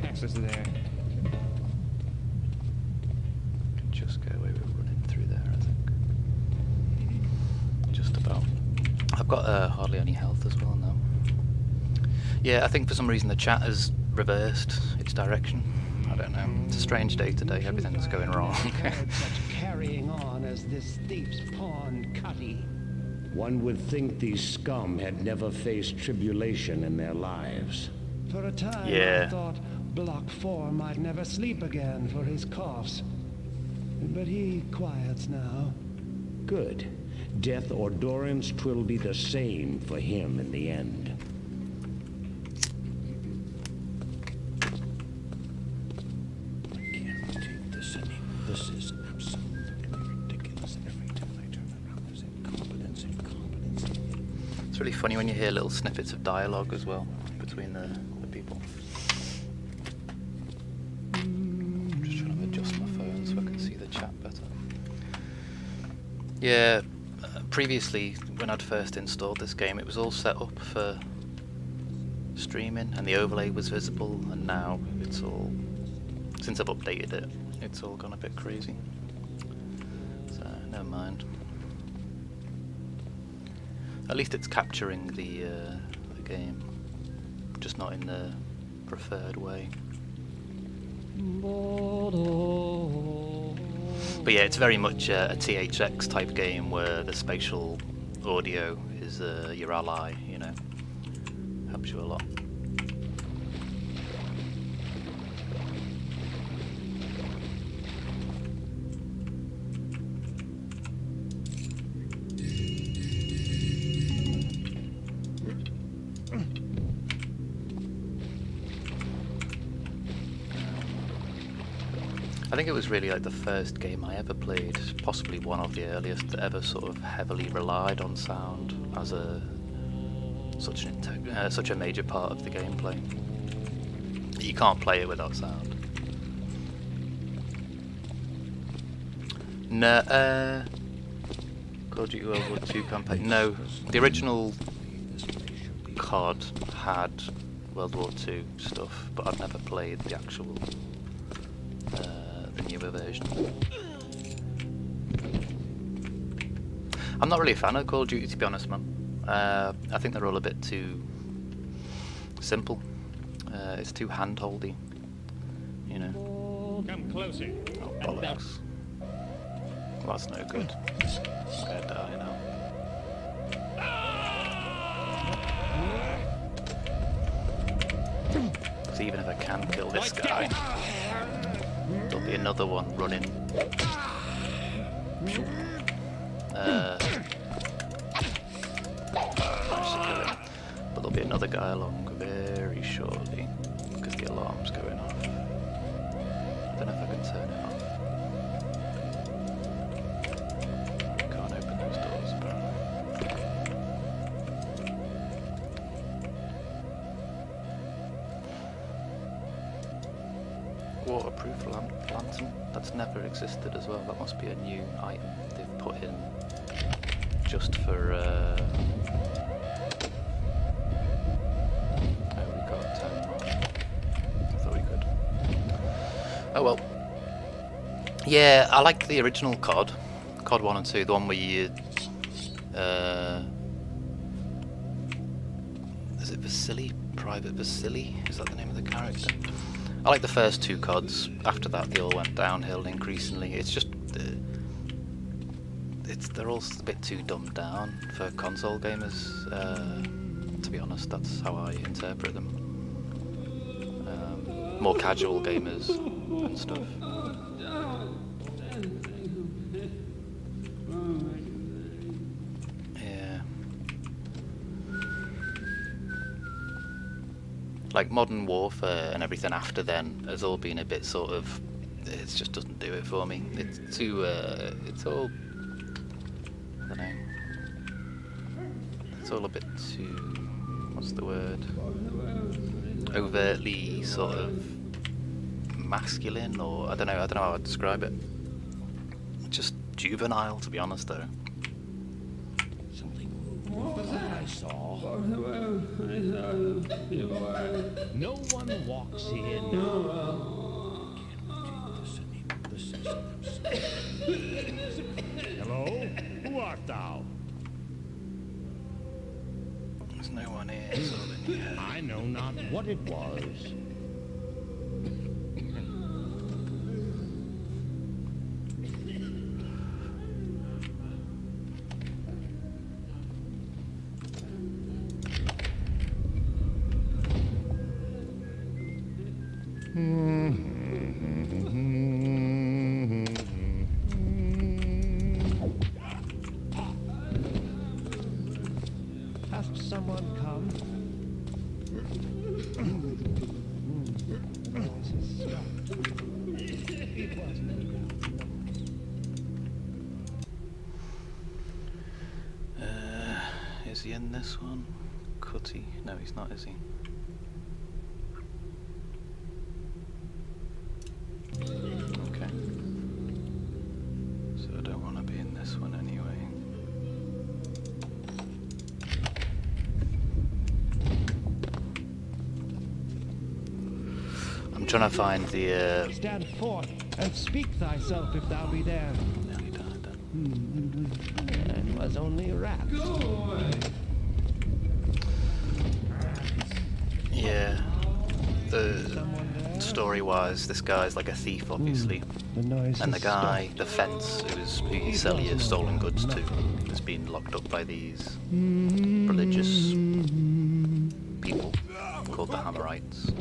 Access there. Can just go away with running through there, I think. Just about. I've got hardly any health as well now. Yeah, I think for some reason the chat has reversed its direction. I don't know. It's a strange day today. Everything's going wrong. Such carrying on as this thief's pawn, Cutty. One would think these scum had never faced tribulation in their lives. For a time, Yeah. I thought Block 4 might never sleep again for his coughs. But he quiets now. Good. Death or durance 'twill be the same for him in the end. I can't take this anymore. This is absolutely ridiculous. Every time I turn around, there's incompetence. It's really funny when you hear little snippets of dialogue as well between the people. I'm just trying to adjust my phone so I can see the chat better. Yeah, previously when I'd first installed this game it was all set up for streaming and the overlay was visible, and now it's all, since I've updated it, it's all gone a bit crazy. So never mind. At least it's capturing the game, just not in the preferred way. But yeah, it's very much a THX type game where the spatial audio is your ally, you know. Helps you a lot. I think it was really like the first game I ever played, possibly one of the earliest that ever sort of heavily relied on sound as such a major part of the gameplay. You can't play it without sound. No, Call of Duty World War II campaign. No, the original COD had World War II stuff, but I've never played the actual the newer version. I'm not really a fan of Call of Duty, to be honest, man. I think they're all a bit too simple. It's too hand-holdy, you know. Come closer. Oh, bollocks. Well, that's no good. I'm gonna die now. So even if I can kill this guy, there'll be another one running. Managed to kill him. But there'll be another guy along very shortly, because the alarm's going off. I don't know if I can turn it off. Can't open those doors, apparently. Waterproof lantern? That's never existed as well. That must be a new item they've put in just for oh, we got 10 more. I thought we could. Oh well. Yeah, I like the original COD. COD 1 and 2, the one where you is it Vasily? Private Vasily? Is that the name of the character? I like the first 2 CODs. After that, they all went downhill increasingly. It's just they're all a bit too dumbed down for console gamers. To be honest, that's how I interpret them. More casual gamers and stuff. Yeah. Like Modern Warfare and everything after then has all been a bit sort of, it just doesn't do it for me. It's too, it's all, I don't know, it's all a bit too, what's the word, overtly sort of masculine, or I don't know how I'd describe it. Just juvenile, to be honest though. I saw. No one walks here now. Hello? Who art thou? There's no one here, so then yeah. I know not what it was. Has someone come? Is he in this one? Cutty? No, he's not, is he? Okay. So I don't want to be in this one anyway. I'm trying to find the Stand forth and speak thyself if thou be there. nearly died then. It was only a rat. Yeah. The story-wise, this guy's like a thief, obviously. The noise And the has guy, the fence, who you sell your stolen goods to, has been locked up by these religious people called the Hammerites.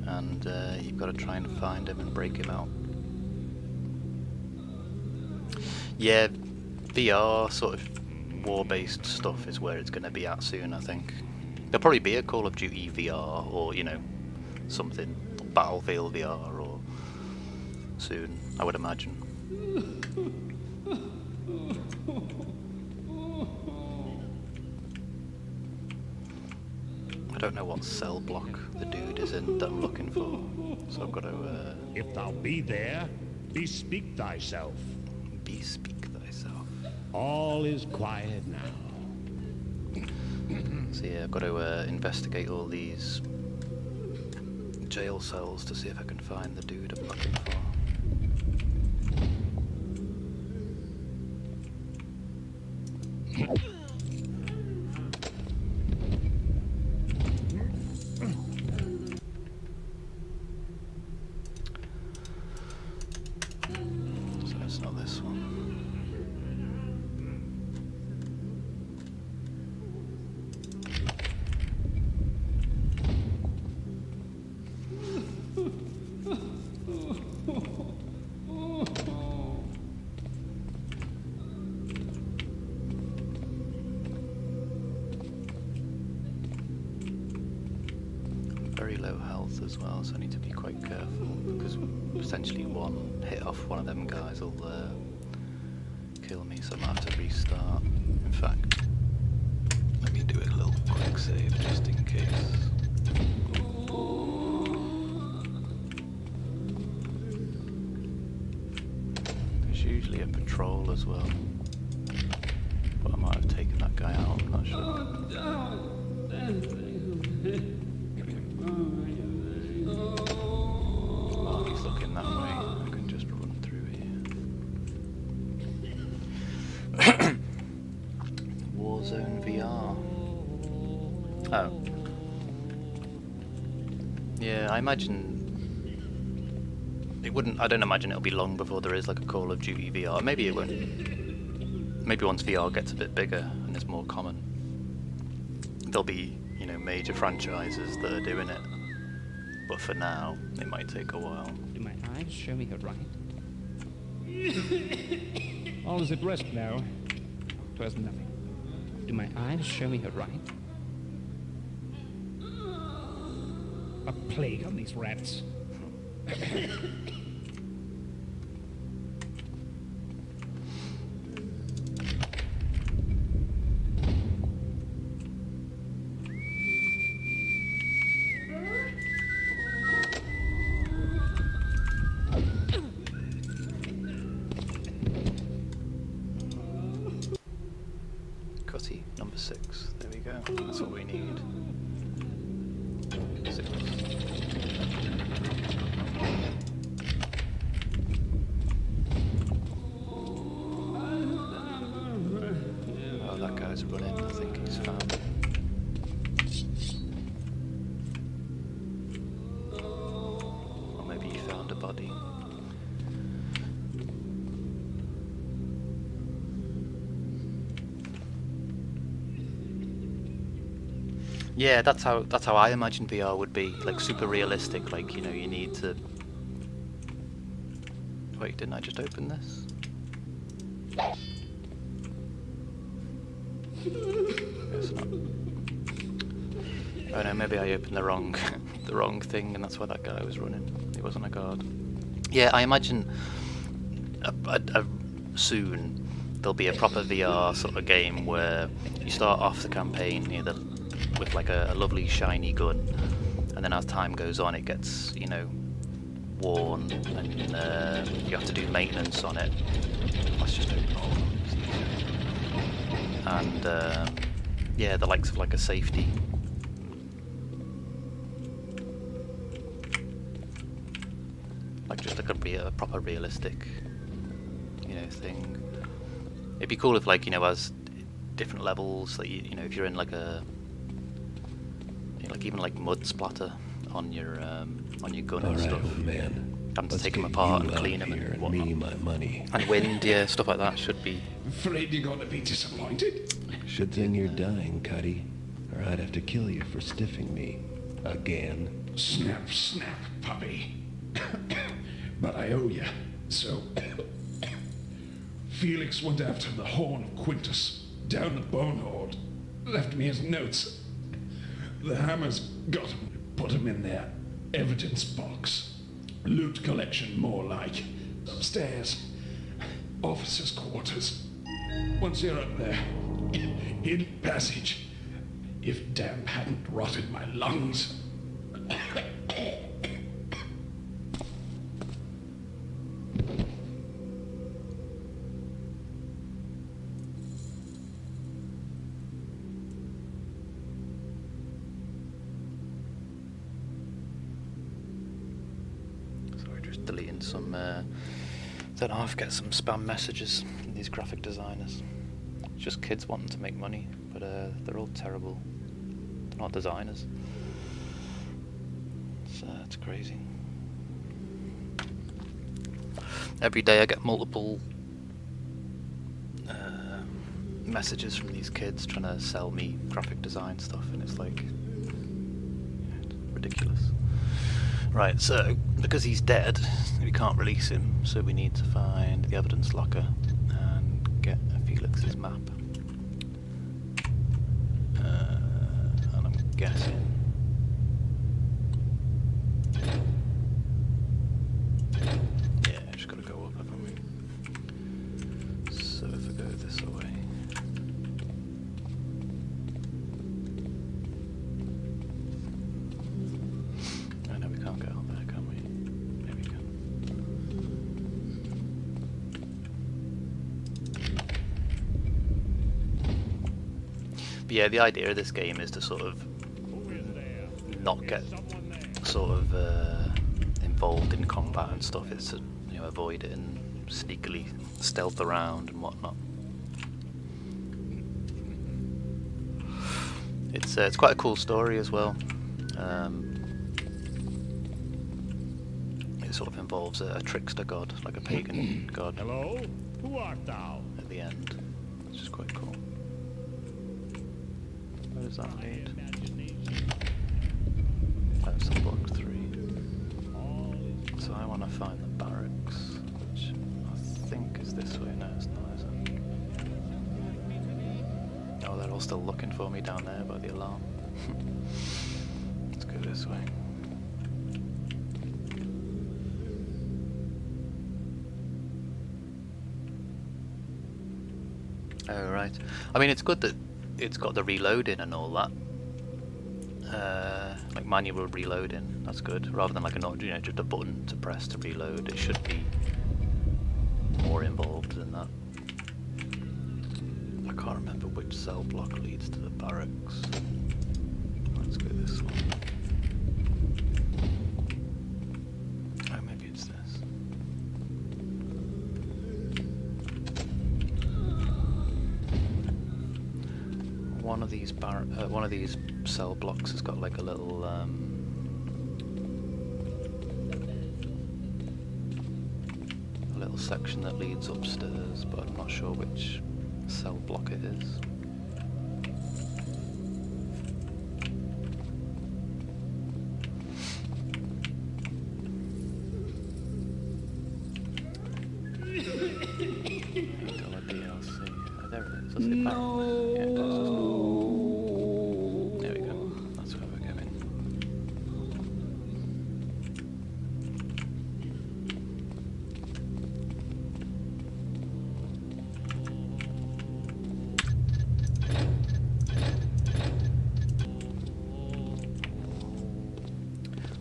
And you've got to try and find him and break him out. Yeah, VR, sort of war-based stuff is where it's going to be at soon, I think. There'll probably be a Call of Duty VR, or, you know, something, Battlefield VR, or soon, I would imagine. I don't know what cell block the dude is in that I'm looking for, so I've got to If thou be there, bespeak thyself. bespeak thyself. All is quiet now. So yeah, I've got to investigate all these jail cells to see if I can find the dude I'm looking for. this one. Very low health as well, so I need to be quite careful, because essentially one hit off one of them guys will kill me, so I might have to restart. In fact, let me do a little quick save just in case. There's usually a patrol as well, but I might have taken that guy out, I'm not sure. While he's looking that way, I can just run through here. Warzone VR. Oh. Yeah, I imagine it wouldn't. I don't imagine it'll be long before there is like a Call of Duty VR. Maybe it won't. Maybe once VR gets a bit bigger and is more common, there'll be, you know, major franchises that are doing it. But for now, it might take a while. Do my eyes show me the right? All is at rest now. 'Twas nothing. Do my eyes show me the right? A plague on these rats. Cutty, number 6. There we go. That's what we need. 6. Oh, that guy's running. I think he's found it. Or maybe he found a body. Yeah, that's how I imagine VR would be, like super realistic. Like, you know, you need to. Wait, didn't I just open this? Guess not. Oh no, maybe I opened the wrong thing, and that's why that guy was running. He wasn't a guard. Yeah, I imagine soon there'll be a proper VR sort of game where you start off the campaign, you know, with like a lovely shiny gun, and then as time goes on it gets, you know, worn, and you have to do maintenance on it. Let's just open all of them. And yeah, the likes of like a safety. Like just like a proper realistic, you know, thing. It'd be cool if, like, you know, as different levels, like, you know, if you're in like a, like even like mud splatter on your gun and stuff. Old man. Having to take them apart and clean them and whatnot. Me my money. And wind, yeah, stuff like that should be. Afraid you're gonna be disappointed? Good thing you're dying, Cuddy, or I'd have to kill you for stiffing me. Again. Snap, snap, puppy. But I owe you, so... Felix went after the Horn of Quintus, down the Bone Horde. Left me his notes. The Hammers got him, put him in their evidence box. Loot collection, more like. Upstairs. Officers' quarters. Once you're up there, hidden passage. If damp hadn't rotted my lungs. Deleting some, don't know if I get some spam messages from these graphic designers. It's just kids wanting to make money, but they're all terrible. They're not designers. It's crazy. Every day I get multiple messages from these kids trying to sell me graphic design stuff, and it's like ridiculous. Right, so because he's dead, we can't release him, so we need to find the evidence locker and get Felix's map. And I'm guessing just gotta go up, haven't we? So if I go this way. I know we can't get up there, can we? Maybe we can. But yeah, the idea of this game is to sort of not get sort of involved in combat and stuff. It's to, you know, avoid it and sneakily stealth around and whatnot. It's quite a cool story as well. It sort of involves a trickster god, like a pagan god. Hello? Who art thou? At the end, which is quite cool. Where does that lead? That's on block 3. So I want to find the barracks, which I think is this way. No, it's not, is it? Oh, they're all still looking for me down there by the alarm. Let's go this way. Oh, right. I mean, it's good that it's got the reloading and all that. Like manual reloading, that's good. Rather than like a not, you know, just a button to press to reload. It should be more involved than that. I can't remember which cell block leads to the barracks. Let's go this one. Oh, maybe it's this. One of these cell blocks has got like a little section that leads upstairs, but I'm not sure which cell block it is. DLC. Oh, there it is. Does it barracks? Yeah, it does, doesn't it? There we go. That's where we're going.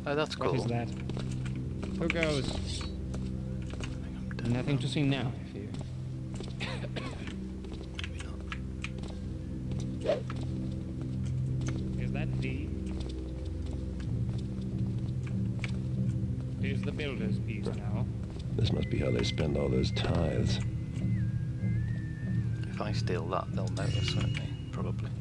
Oh, that's cool. What is that? Who goes? Nothing to see now, I fear. Is that D? Here's the builder's piece now. This must be how they spend all those tithes. If I steal that, they'll notice, won't they? Probably.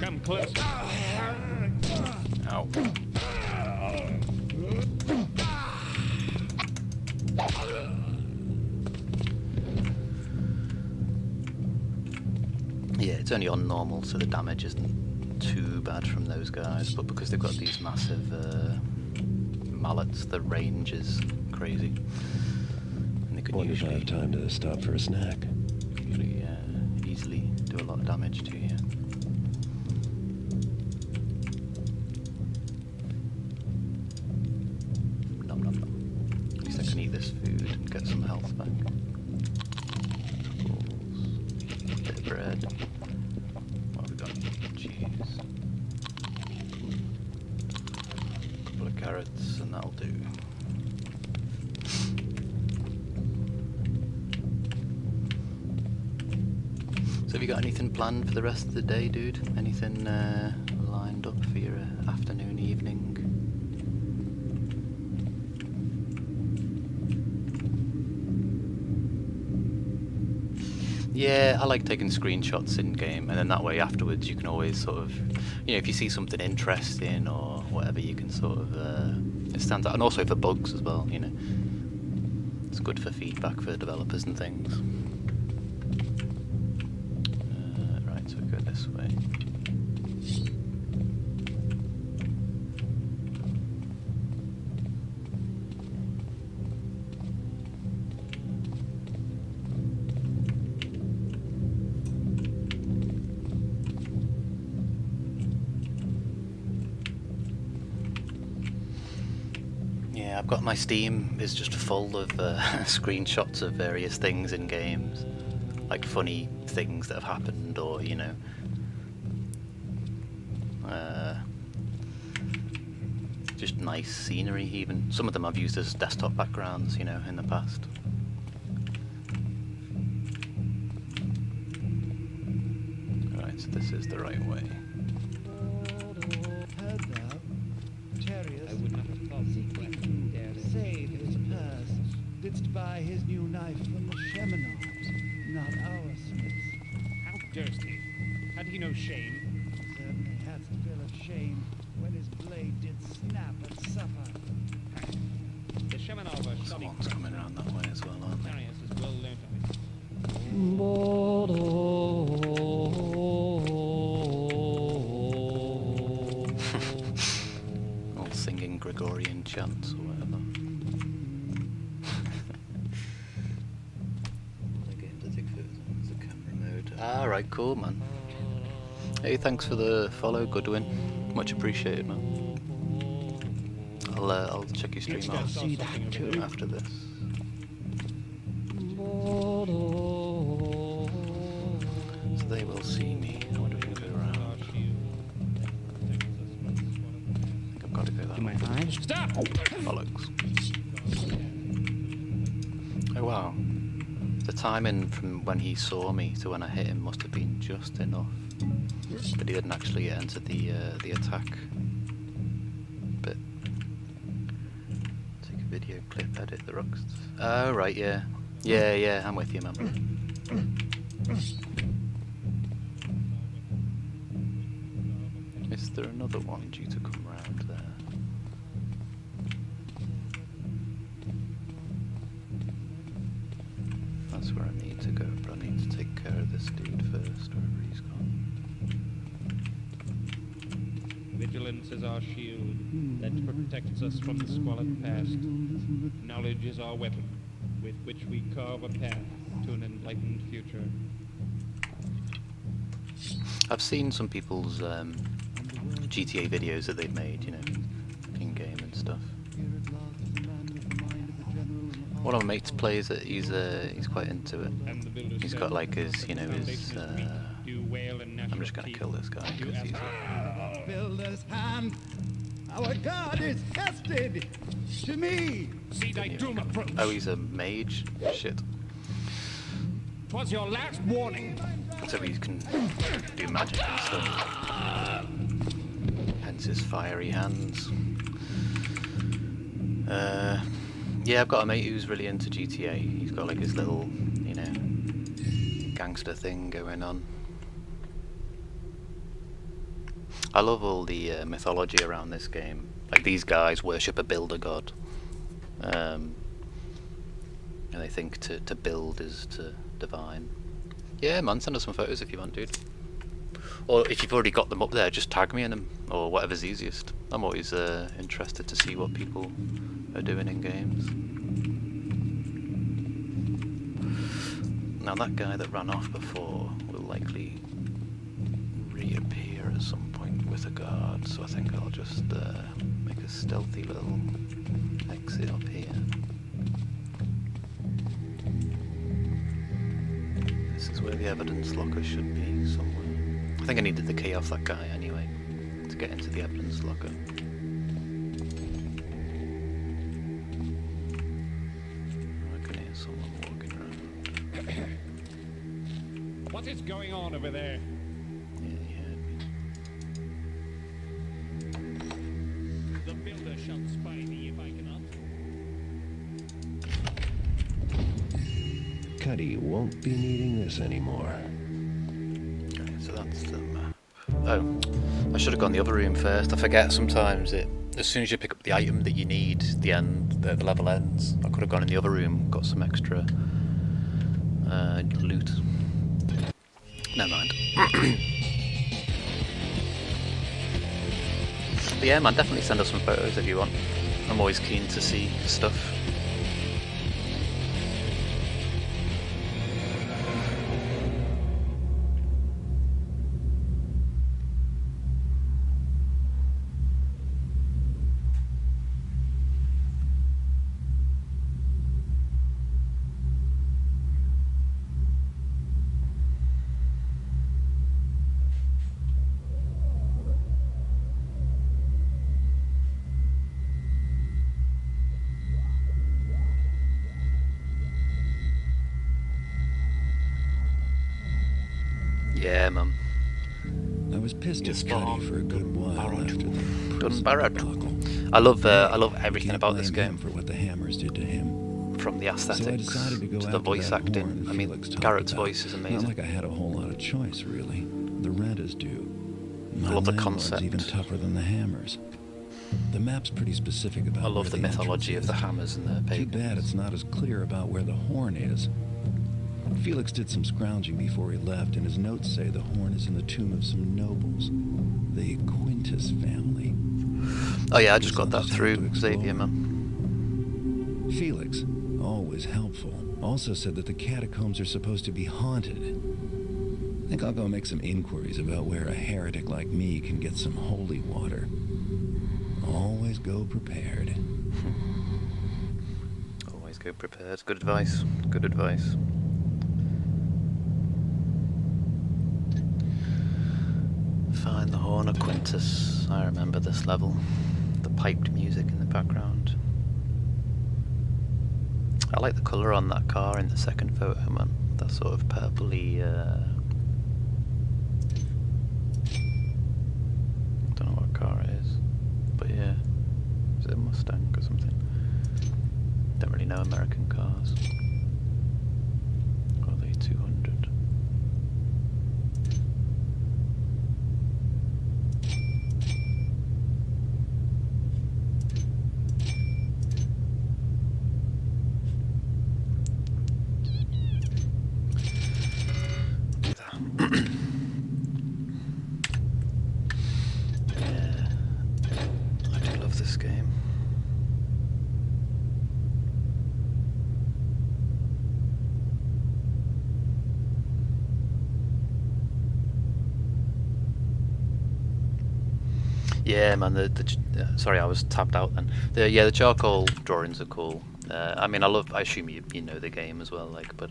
Come close. Ow. Yeah, it's only on normal, so the damage isn't too bad from those guys, but because they've got these massive mallets, the range is crazy. And they could Wonder if I usually, have time to stop for a snack. easily do a lot of damage to you. Nom nom nom. At least I can eat this food and get some health back. Apples, bit of bread. What have we got? Cheese. A couple of carrots, and that'll do. So have you got anything planned for the rest of the day, dude? Anything lined up for your afternoon, evening? Yeah, I like taking screenshots in game, and then that way afterwards you can always sort of, you know, if you see something interesting or whatever, you can sort of, it stands out, and also for bugs as well, you know. It's good for feedback for developers and things. Right, so we go this way. Yeah, I've got my Steam is just full of screenshots of various things in games, like funny things that have happened, or you know, just nice scenery. Even some of them I've used as desktop backgrounds, you know, in the past. Right, so this is the right way. Heard thou? Terrius, I would not have thought seeking to save his purse, didst buy his new knife from the Sheminars, not our smiths. How durst he? Had he no shame? Certainly hadst feel of shame when his blade did snap and suffer. The Sheminar were shoddy Someone's craftsmen. coming around that way as well, aren't they? Darius is well learnt of it. All singing Gregorian chants or whatever. The camera mode. Alright, cool, man. Hey, thanks for the follow, Goodwin. Much appreciated, man. I'll check your stream out See that too. after this. So they will see me. I wonder if we can go around. I think I've got to go that Do my way. eyes? Stop! Bollocks. Oh wow. The timing from when he saw me to when I hit him must have been just enough. But he didn't actually enter the attack bit. Take a video clip, edit the rocks. Oh right, yeah. Yeah, I'm with you, man. Is there another one due to come round there? That's where I need to go, but I need to take care of this dude first, wherever he's gone. Vigilance is our shield that protects us from the squalid past. Knowledge is our weapon, with which we carve a path to an enlightened future. I've seen some people's GTA videos that they've made, you know, in game and stuff. One of my mates plays it. He's quite into it. And the builder He's said, got like his, you know, his. do wail in I'm natural just gonna teeth. kill this guy Do because he's. Builder's hand, our God is tested. To me, See thy doom approach. Oh, he's a mage. Shit. 'Twas your last warning. So he can do magic and stuff. Hence his fiery hands. Yeah, I've got a mate who's really into GTA. He's got like his little, you know, gangster thing going on. I love all the mythology around this game. Like these guys worship a builder god. And they think to build is to divine. Yeah, man, send us some photos if you want, dude. Or if you've already got them up there, just tag me in them, or whatever's easiest. I'm always interested to see what people are doing in games. Now that guy that ran off before will likely reappear at some point with a guard, so I think I'll just make a stealthy little exit up here. This is where the evidence locker should be, somewhere. I think I needed the key off that guy anyway, to get into the evidence locker. What is going on over there? Yeah, he heard me. The builder shall spy me if I cannot. Cuddy won't be needing this anymore. Okay, so that's the map. Oh, I should have gone the other room first. I forget sometimes it. As soon as you pick up the item that you need, the level ends. I could have gone in the other room, got some extra loot. Never mind. But yeah, man, definitely send us some photos if you want. I'm always keen to see stuff. Yeah, man. I was pissed at Cuddy for a good while after the prison Barrett. debacle. I love everything Can't about this blame game. him for what the Hammers did to him. From the So I aesthetics decided to go to after the voice that acting. horn I mean, Felix talked Garrett's about. voice is Not amazing. like I had a whole lot of choice, really. The rent is due. I love the landlord's concept. even tougher than the Hammers. The map's pretty specific about I love where the entrance mythology of is. the Hammers and the Too pagans. bad it's not as clear about where the horn is. Felix did some scrounging before he left, and his notes say the horn is in the tomb of some nobles, the Quintus family. Oh yeah, I just Guess got I'll that just have through to explore. Xavier, man. Felix, always helpful, also said that the catacombs are supposed to be haunted. I think I'll go make some inquiries about where a heretic like me can get some holy water. Always go prepared. Always go prepared. Good advice. Good advice. Find the Horn of Quintus. I remember this level. The piped music in the background. I like the colour on that car in the second photo, man. That sort of purpley. Don't know what car it is, but yeah, is it a Mustang or something? Don't really know American cars. Or are they 200? Yeah, I do love this game. Yeah, man. Sorry, I was tapped out then. The charcoal drawings are cool. I mean, I assume you know the game as well, like, but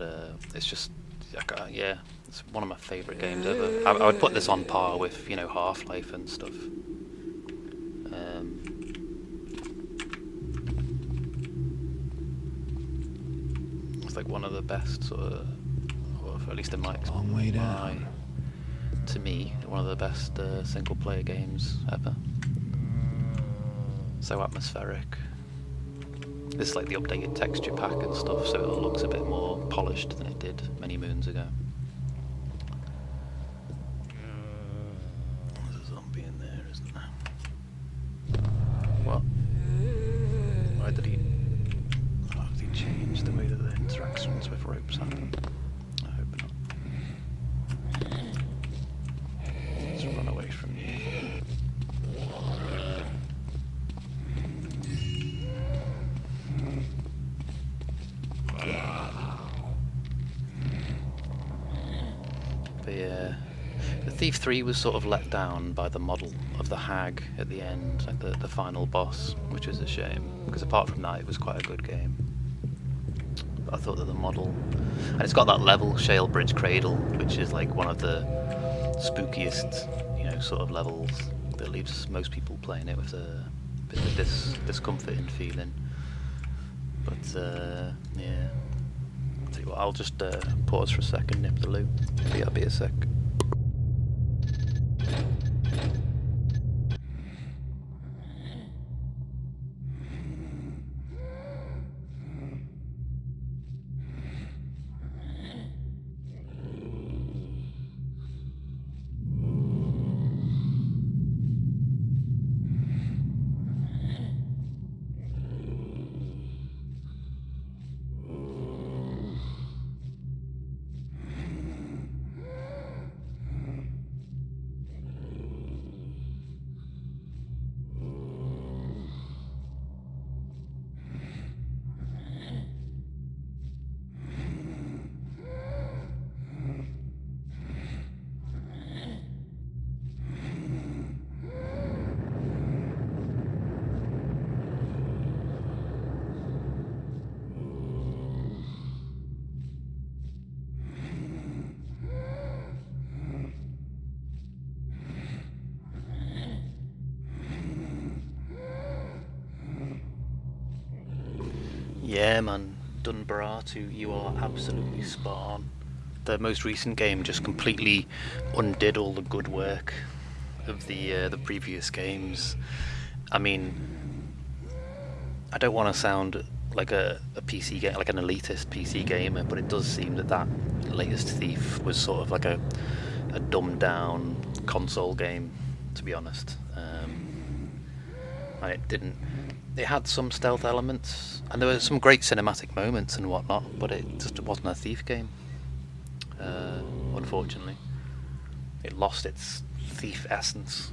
it's just, yeah, it's one of my favourite games ever. I would put this on par with, you know, Half-Life and stuff. It's like one of the best sort of, or at least in my experience. Long way down. To me, one of the best single-player games ever. So atmospheric. This is like the updated texture pack and stuff, so it looks a bit more polished than it did many moons ago. There's a zombie in there, isn't there? What? Why did he... Oh, did he change the way that the interactions with ropes happen? I hope not. Let's run away from you. But yeah, the Thief 3 was sort of let down by the model of the hag at the end, like the final boss, which is a shame, because apart from that it was quite a good game. But I thought that the model, and it's got that level, Shale Bridge Cradle, which is like one of the spookiest, you know, sort of levels that leaves most people playing it with a bit of a discomforting feeling. But yeah, Tell you what, I'll just pause for a second, nip the loo. Yeah, I'll be a sec. Yeah, man, Dunbaratu, you are absolutely spot on. The most recent game just completely undid all the good work of the previous games. I mean, I don't want to sound like a PC game, like an elitist PC gamer, but it does seem that latest Thief was sort of like a dumbed down console game, to be honest. And it had some stealth elements, and there were some great cinematic moments and whatnot, but it just wasn't a Thief game. Unfortunately, it lost its Thief essence.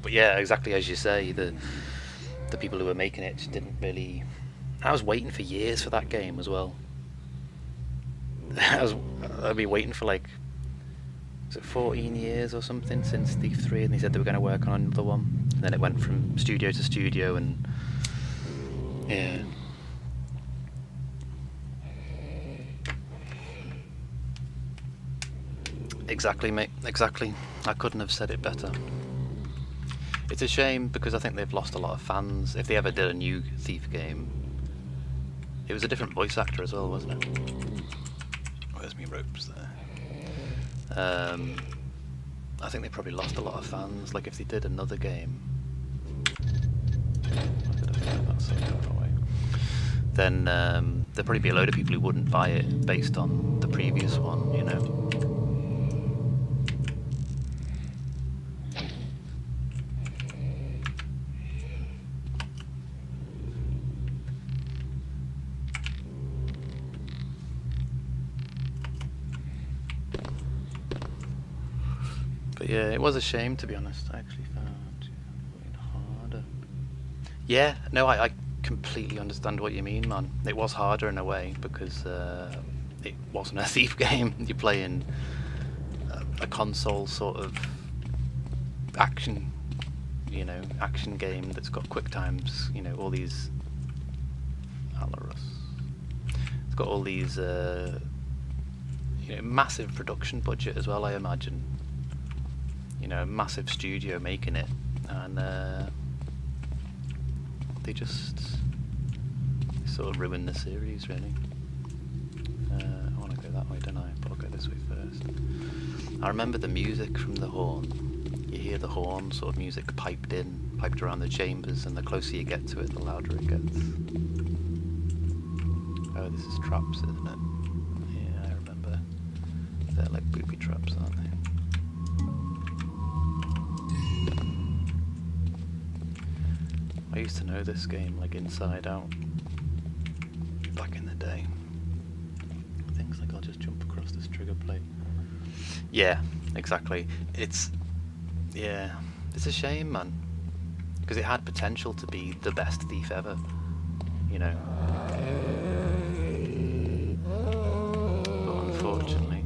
But yeah, exactly as you say, the people who were making it just didn't really. I was waiting for years for that game as well. I've been waiting for like, was it 14 years or something since Thief 3, and they said they were going to work on another one, and then it went from studio to studio, and yeah. Exactly, mate. Exactly. I couldn't have said it better. It's a shame because I think they've lost a lot of fans. If they ever did a new Thief game, it was a different voice actor as well, wasn't it? Where's me ropes there? I think they probably lost a lot of fans. Like if they did another game, then there'd probably be a load of people who wouldn't buy it based on the previous one, you know. But yeah, it was a shame, to be honest. I actually found it harder. Yeah, no, I completely understand what you mean, man. It was harder in a way because it wasn't a Thief game. You're playing a console sort of action, action game that's got quick times. All these. Alarus. It's got all these massive production budget as well, I imagine. A massive studio making it, and they just sort of ruined the series, really. I want to go that way, don't I? But I'll go this way first. I remember the music from the horn. You hear the horn sort of music piped around the chambers, and the closer you get to it, the louder it gets. Oh, this is traps, isn't it? Yeah, I remember. They're like booby traps, aren't they? I used to know this game like inside out back in the day. Things like I'll just jump across this trigger plate. Yeah, exactly. It's a shame, man, because it had potential to be the best Thief ever. But unfortunately,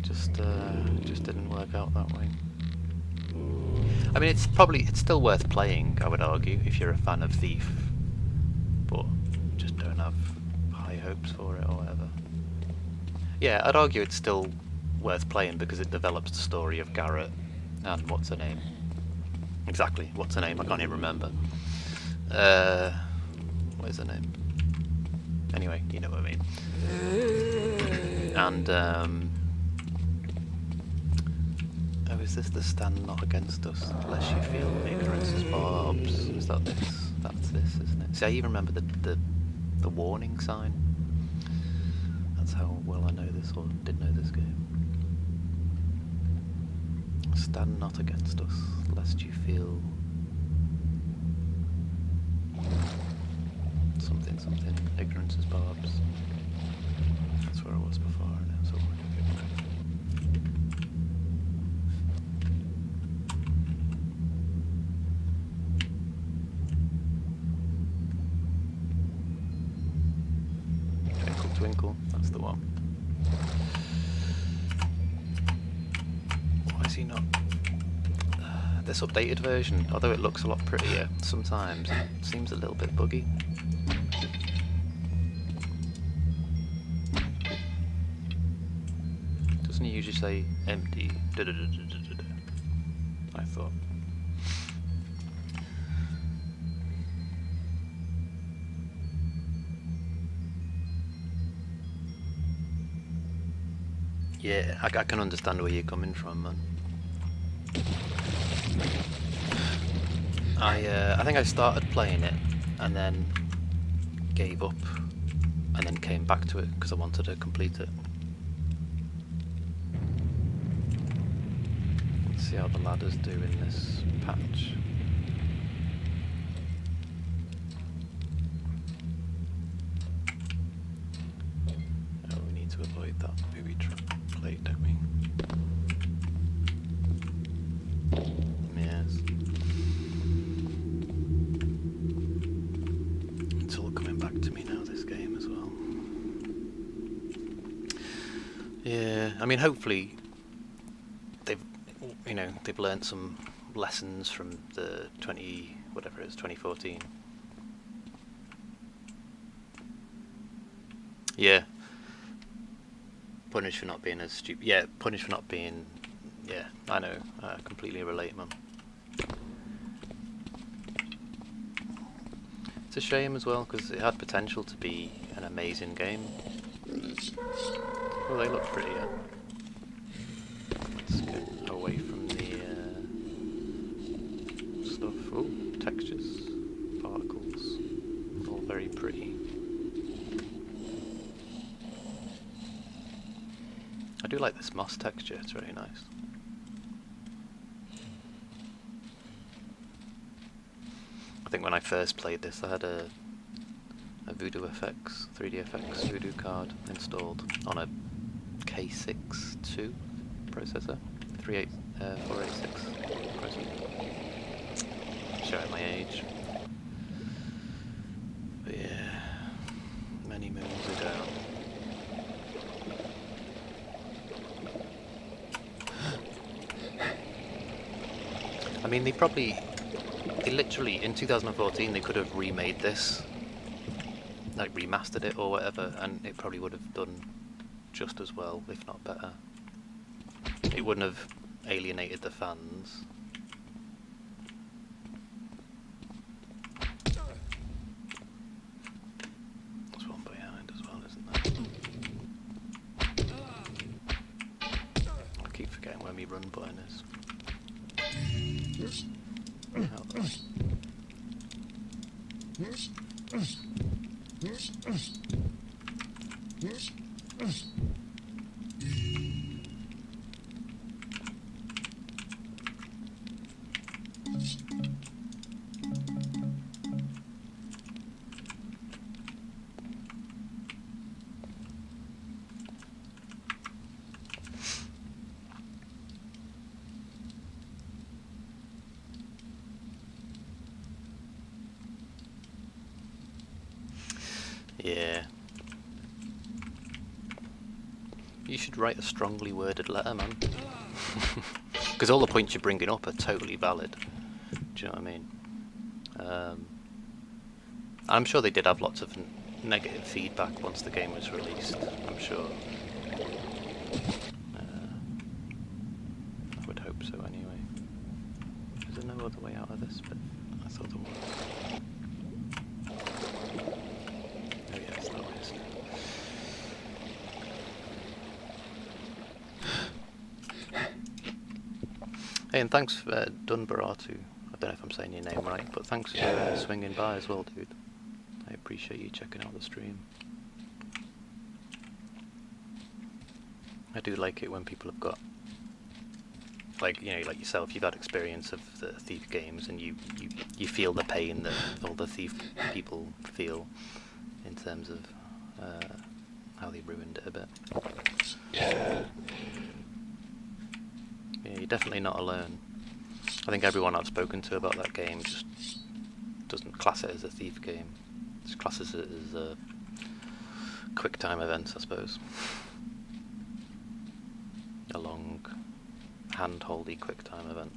just didn't work out that way. I mean, it's still worth playing, I would argue, if you're a fan of Thief, but just don't have high hopes for it or whatever. Yeah, I'd argue it's still worth playing because it develops the story of Garrett and what's her name? Exactly, what's her name? I can't even remember. Where's her name? Anyway, you know what I mean. And oh, is this the stand not against us, lest you feel ignorance is Bob's? Is that this? That's this, isn't it? See, I even remember the warning sign. That's how well I know this, or did know this game. Stand not against us, lest you feel something, ignorance is Bob's. That's where I was before, and it's all Twinkle, twinkle, that's the one. Why is he not? This updated version, although it looks a lot prettier, sometimes it seems a little bit buggy. Doesn't he usually say empty? I thought. Yeah, I can understand where you're coming from, man. I think I started playing it and then gave up and then came back to it because I wanted to complete it. Let's see how the ladders do in this patch. Oh, we need to avoid that booby trap plate, don't we? Yes. It's all coming back to me now, this game as well. Yeah, I mean, hopefully they've learnt some lessons from the 2014. Yeah. Punished for not being as stupid. Yeah, punished for not being. Yeah, I know. I completely relate, man. It's a shame as well because it had potential to be an amazing game. Well, they look pretty. Yeah. Let's get away from the stuff. Oh, textures, particles, all very pretty. I do like this moss texture, it's really nice. I think when I first played this I had a Voodoo FX, 3DFX Voodoo card installed on a K6-2 processor, 486 processor. Showing my age. But yeah, many moons ago. I mean, they literally, in 2014, they could have remade this, like remastered it or whatever, and it probably would have done just as well, if not better. It wouldn't have alienated the fans. There's one behind as well, isn't there? I keep forgetting where my run button is. Yeah. You should write a strongly worded letter, man. Because all the points you're bringing up are totally valid. Do you know what I mean? I'm sure they did have lots of negative feedback once the game was released. I'm sure. I would hope so anyway. Is there no other way out of this bit? I thought there was. Oh yes, that way. Hey, and thanks for Dunbaratu. I don't know if I'm saying your name right, but thanks for swinging by as well, dude. I appreciate you checking out the stream. I do like it when people have got, like, you know, like yourself, you've had experience of the Thief games, and you feel the pain that all the Thief people feel in terms of how they ruined it a bit. Yeah, you're definitely not alone. I think everyone I've spoken to about that game just doesn't class it as a Thief game. Just classes it as a quick time event, I suppose. A long, hand-holdy quick time event.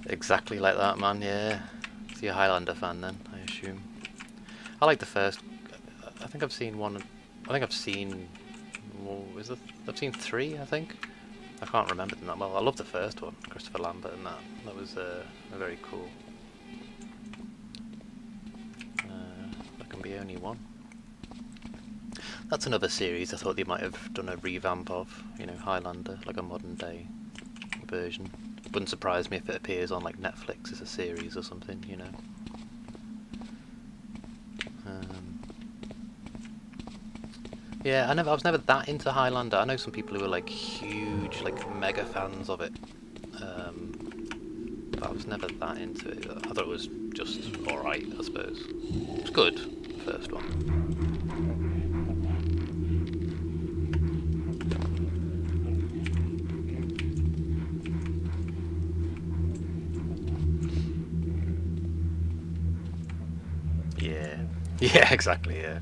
Exactly like that, man, yeah. So you're a Highlander fan then, I assume. I like the first. I think I've seen one. I think I've seen. I've seen 3, I think. I can't remember them that well. I love the first one, Christopher Lambert, and that. That was very cool. There can be only one. That's another series I thought they might have done a revamp of. You know, Highlander, like a modern day version. Wouldn't surprise me if it appears on like Netflix as a series or something, you know. Yeah, I was never that into Highlander. I know some people who are like huge, like mega fans of it, but I was never that into it. I thought it was just alright, I suppose. It was good, the first one. Yeah, exactly, yeah.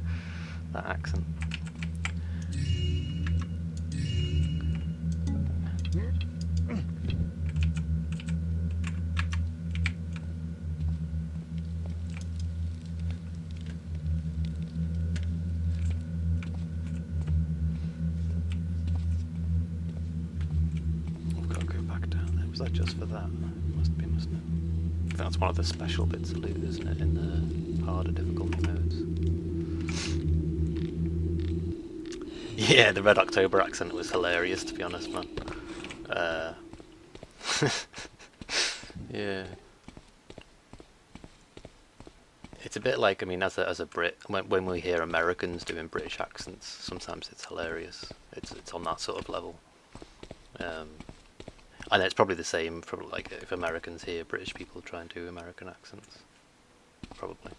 That accent. I've got to go back down there. Was that just for that? Must be, mustn't it? I think that's one of the special bits of loot, isn't it, in the harder difficulty modes. Yeah, the Red October accent was hilarious, to be honest, man. Yeah. It's a bit like, I mean, as a Brit, when we hear Americans doing British accents, sometimes it's hilarious. It's on that sort of level. And it's probably the same for, like, if Americans hear British people try and do American accents. Probably.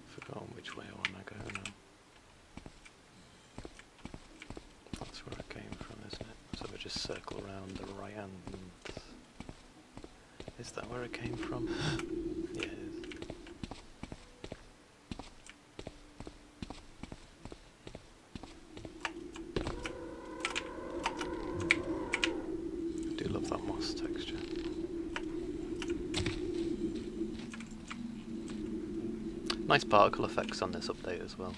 Forgotten which way I want to go now. That's where I came from, isn't it? So we just circle around the right hand. Is that where it came from? Yeah, it is. I do love that moss texture. Nice particle effects on this update as well.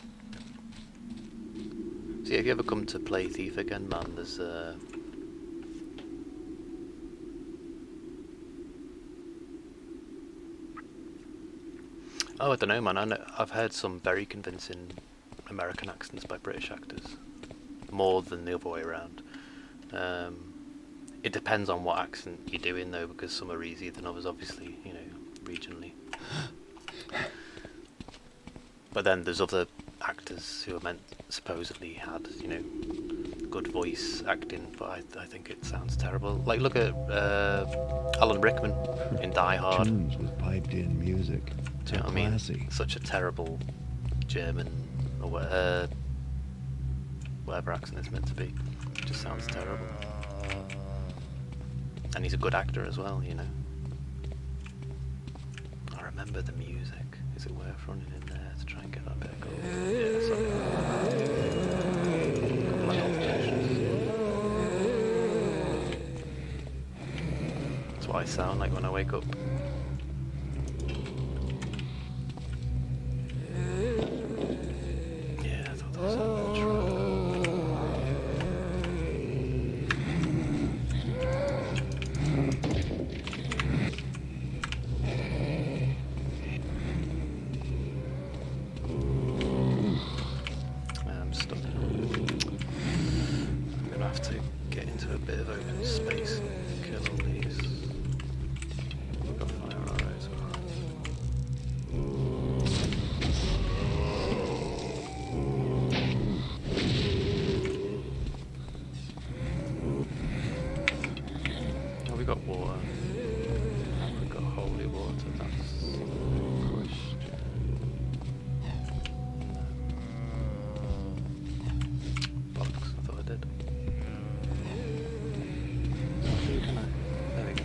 So yeah, if you ever come to play Thief again, man, there's oh, I don't know, man. I've heard some very convincing American accents by British actors, more than the other way around. It depends on what accent you're doing, though, because some are easier than others, obviously, you know, regionally. But then there's other actors who are supposedly had, you know, good voice acting, but I think it sounds terrible. Like, look at Alan Rickman in Die Hard. Tunes with piped in music. Do you know what I mean? Classy. Such a terrible German or whatever accent it's meant to be. It just sounds terrible. And he's a good actor as well, you know. I remember the music. Is it worth running in there to try and get that bit of gold? Yeah, what I sound like when I wake up. Yeah, I thought that was a I'm stuck. I'm gonna have to get into a bit of open space and kill all these. Got fire arrows. Oh, we got water. We got holy water. That's a question. Bollocks, I thought I did. There we go.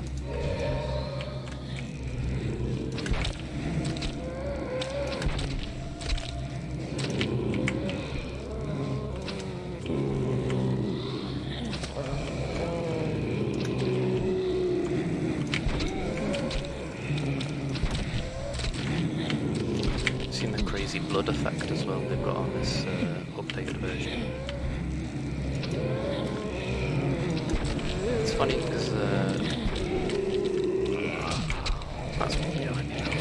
Seen the crazy blood effect as well they've got on this updated version. It's funny because that's what behind me now.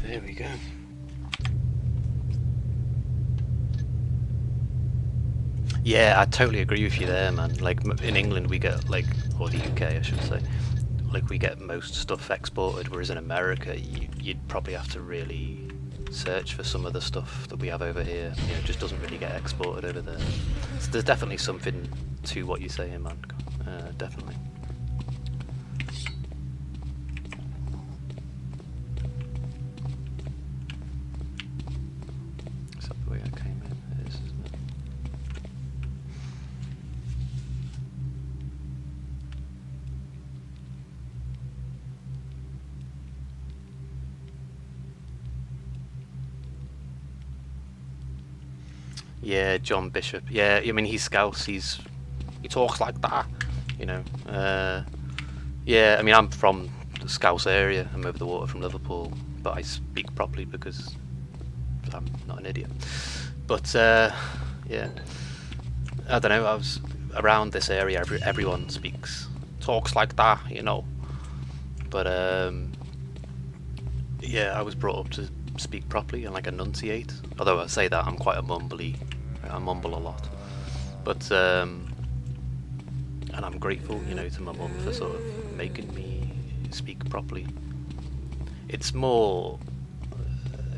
There we go. Yeah, I totally agree with you there, man. Like in England, we get like, or the UK, I should say, like we get most stuff exported, whereas in America, you'd probably have to really search for some of the stuff that we have over here. You know, it just doesn't really get exported over there. So there's definitely something to what you're saying, man. Definitely. Is that the way I came in? It is, isn't it? Yeah, John Bishop. Yeah, I mean he's Scouse. He talks like that, you know. Yeah, I mean I'm from the Scouse area. I'm over the water from Liverpool, but I speak properly because I'm not an idiot. But yeah, I don't know. I was around this area. Everyone talks like that, you know. But yeah, I was brought up to speak properly and like enunciate. Although I say that I'm quite a mumbly. I mumble a lot. But and I'm grateful, you know, to my mum for sort of making me speak properly. It's more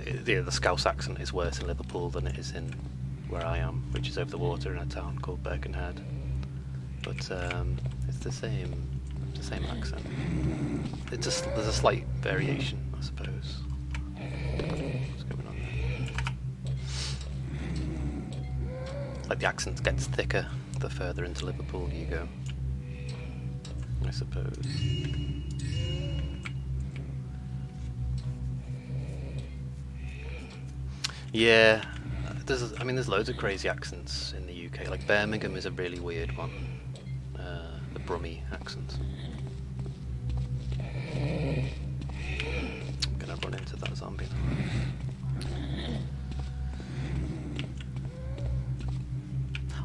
the Scouse accent is worse in Liverpool than it is in where I am, which is over the water in a town called Birkenhead. But it's the same accent. It's just there's a slight variation, I suppose. What's going on there? Like the accent gets thicker the further into Liverpool you go, I suppose. Yeah, there's loads of crazy accents in the UK. Like Birmingham is a really weird one. The Brummie accent. I'm gonna run into that zombie now.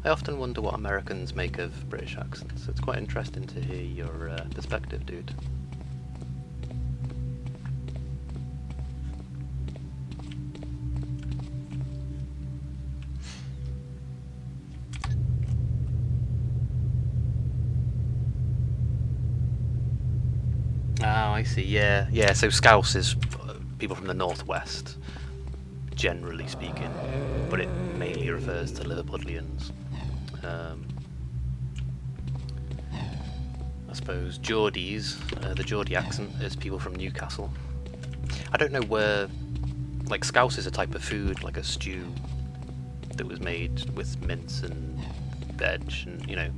I often wonder what Americans make of British accents. It's quite interesting to hear your perspective, dude. Oh, I see. Yeah. So Scouse is people from the northwest, generally speaking, but it mainly refers to Liverpudlians. I suppose Geordies, the Geordie accent is people from Newcastle. I don't know where, like, scouse is a type of food, like a stew that was made with mince and veg and, you know,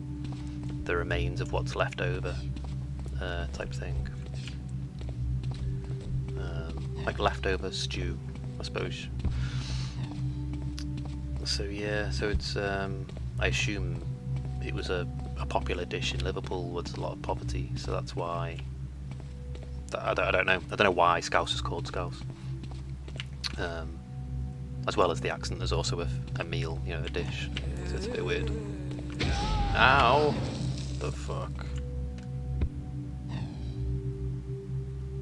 the remains of what's left over, type thing. Like leftover stew, I suppose. So yeah, so it's, I assume it was a popular dish in Liverpool with a lot of poverty, so that's why. I don't know why scouse is called scouse. As well as the accent, there's also a meal, you know, a dish. So it's a bit weird. Ow! The fuck?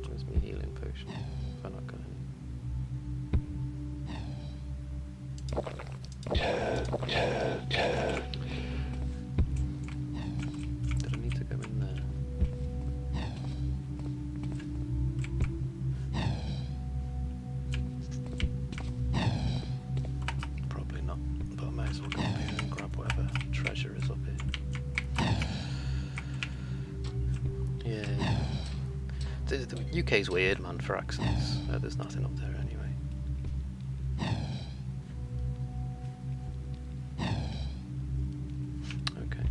Where's my healing potion? If I not got any. Did I need to go in there? Probably not, but I might as well go up here and grab whatever treasure is up here. Yeah. The UK's weird, man, for accents. There's nothing up there anyway. Okay.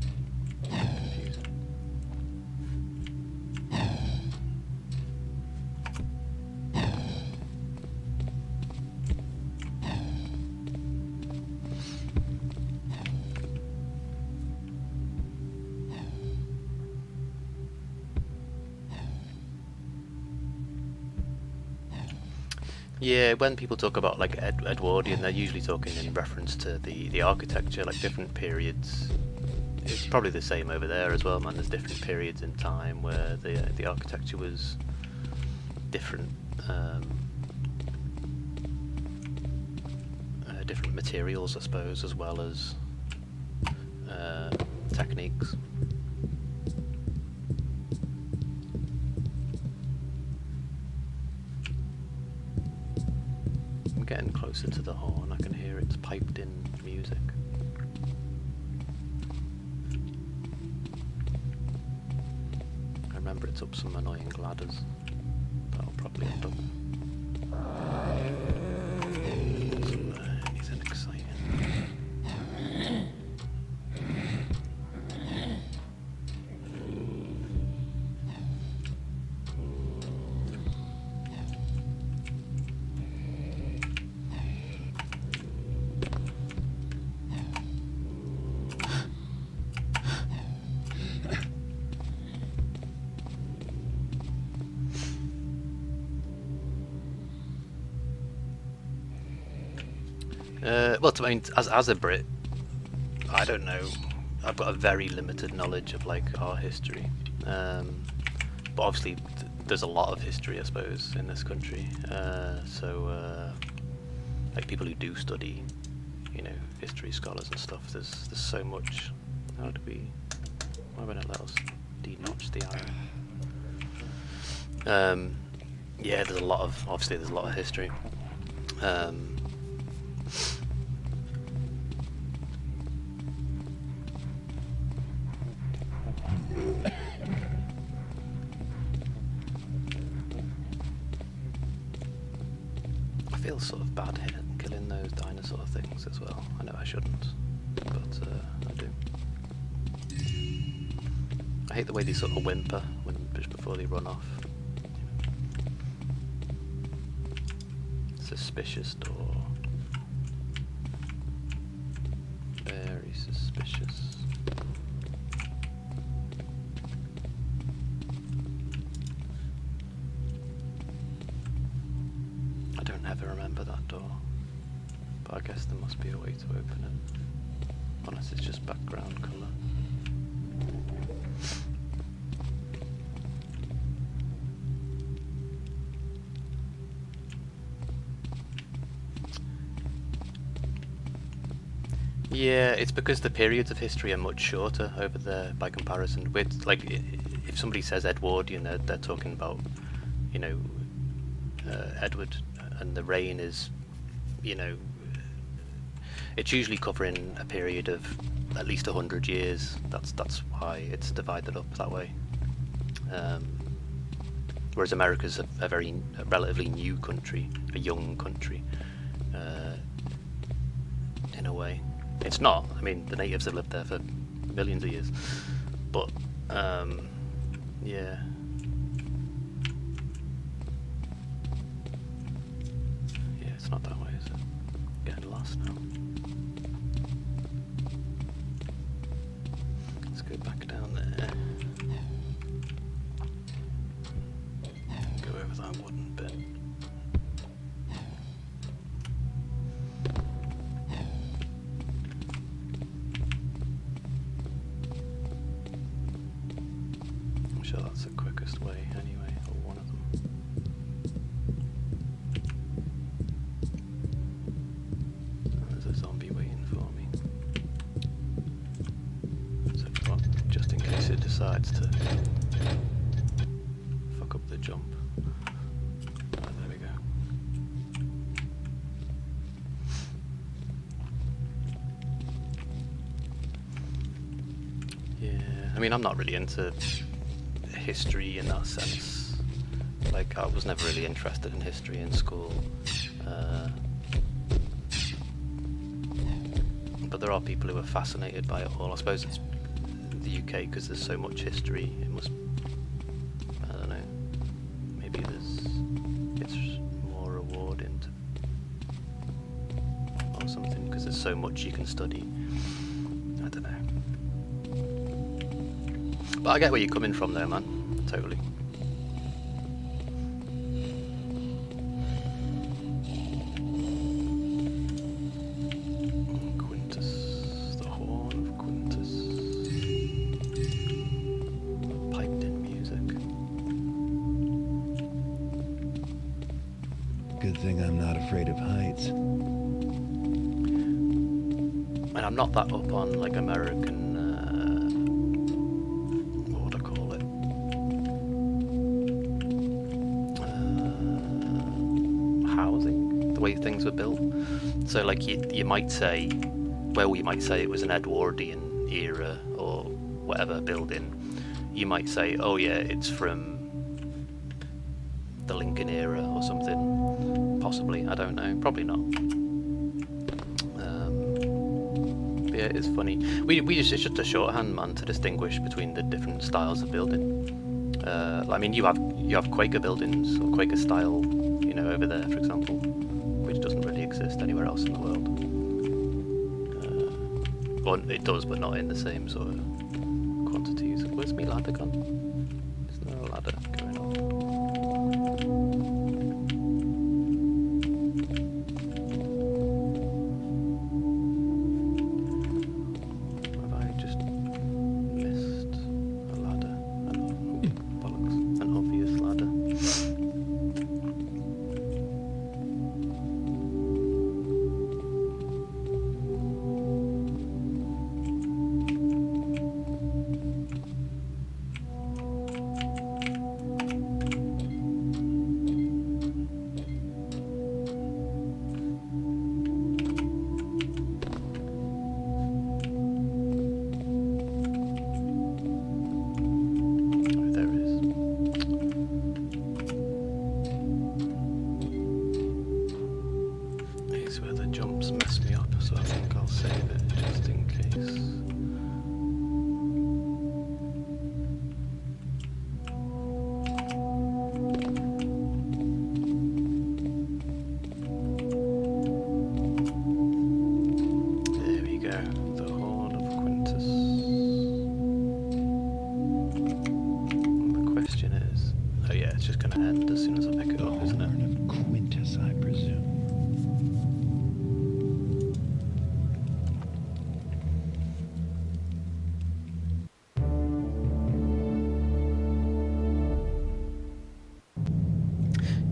Confusing. Yeah, when people talk about like Edwardian, they're usually talking in reference to the architecture, like different periods. It's probably the same over there as well, man. There's different periods in time where the architecture was different, different materials, I suppose, as well as techniques. Getting closer to the horn, I can hear its piped in music. I remember it's up some annoying ladders that I'll probably end up. Anything exciting. Well, I mean, as a Brit, I don't know. I've got a very limited knowledge of like our history, but obviously there's a lot of history, I suppose, in this country. Like people who do study, you know, history scholars and stuff. There's so much. How do we? Why won't it let us denotch the iron? Yeah, there's a lot of history. I feel sort of bad here killing those dinosaur things as well. I know I shouldn't, but I do. I hate the way they sort of whimper just before they run off. Suspicious door. Very suspicious. I don't ever remember that door, but I guess there must be a way to open it, unless it's just background colour. Yeah, it's because the periods of history are much shorter over there by comparison. With like, if somebody says Edwardian, they're talking about, you know, Edward, and the reign is, you know, it's usually covering a period of at least 100 years. That's why it's divided up that way. whereas America's a relatively new country, a young country, in a way. It's not. I mean, the natives have lived there for millions of years, but yeah. Yeah, it's not that way, is it? Getting lost now. Let's go back down there. Go over that wooden bit. I'm sure that's the quickest way anyway, or one of them. There's a zombie waiting for me. So what, just in case it decides to fuck up the jump. Right, there we go. Yeah, I mean, I'm not really into history in that sense. Like, I was never really interested in history in school. But there are people who are fascinated by it all. I suppose it's the UK because there's so much history. It must, I don't know, maybe it's more rewarding or something because there's so much you can study. I don't know. But I get where you're coming from there, man. Totally. Quintus, the horn of Quintus. Piped in music. Good thing I'm not afraid of heights. And I'm not that up on like American things were built. So like you might say, well, you might say it was an Edwardian era or whatever building. You might say, oh yeah, it's from the Lincoln era or something. Possibly, I don't know. Probably not. But yeah, it's funny. It's just a shorthand, man, to distinguish between the different styles of building. I mean, you have Quaker buildings or Quaker style, you know, over there, for example, which doesn't really exist anywhere else in the world. Well, it does, but not in the same sort of quantities. Where's me ladder gone? Is there a ladder going on? Have I just missed a ladder? Bollocks. An obvious ladder.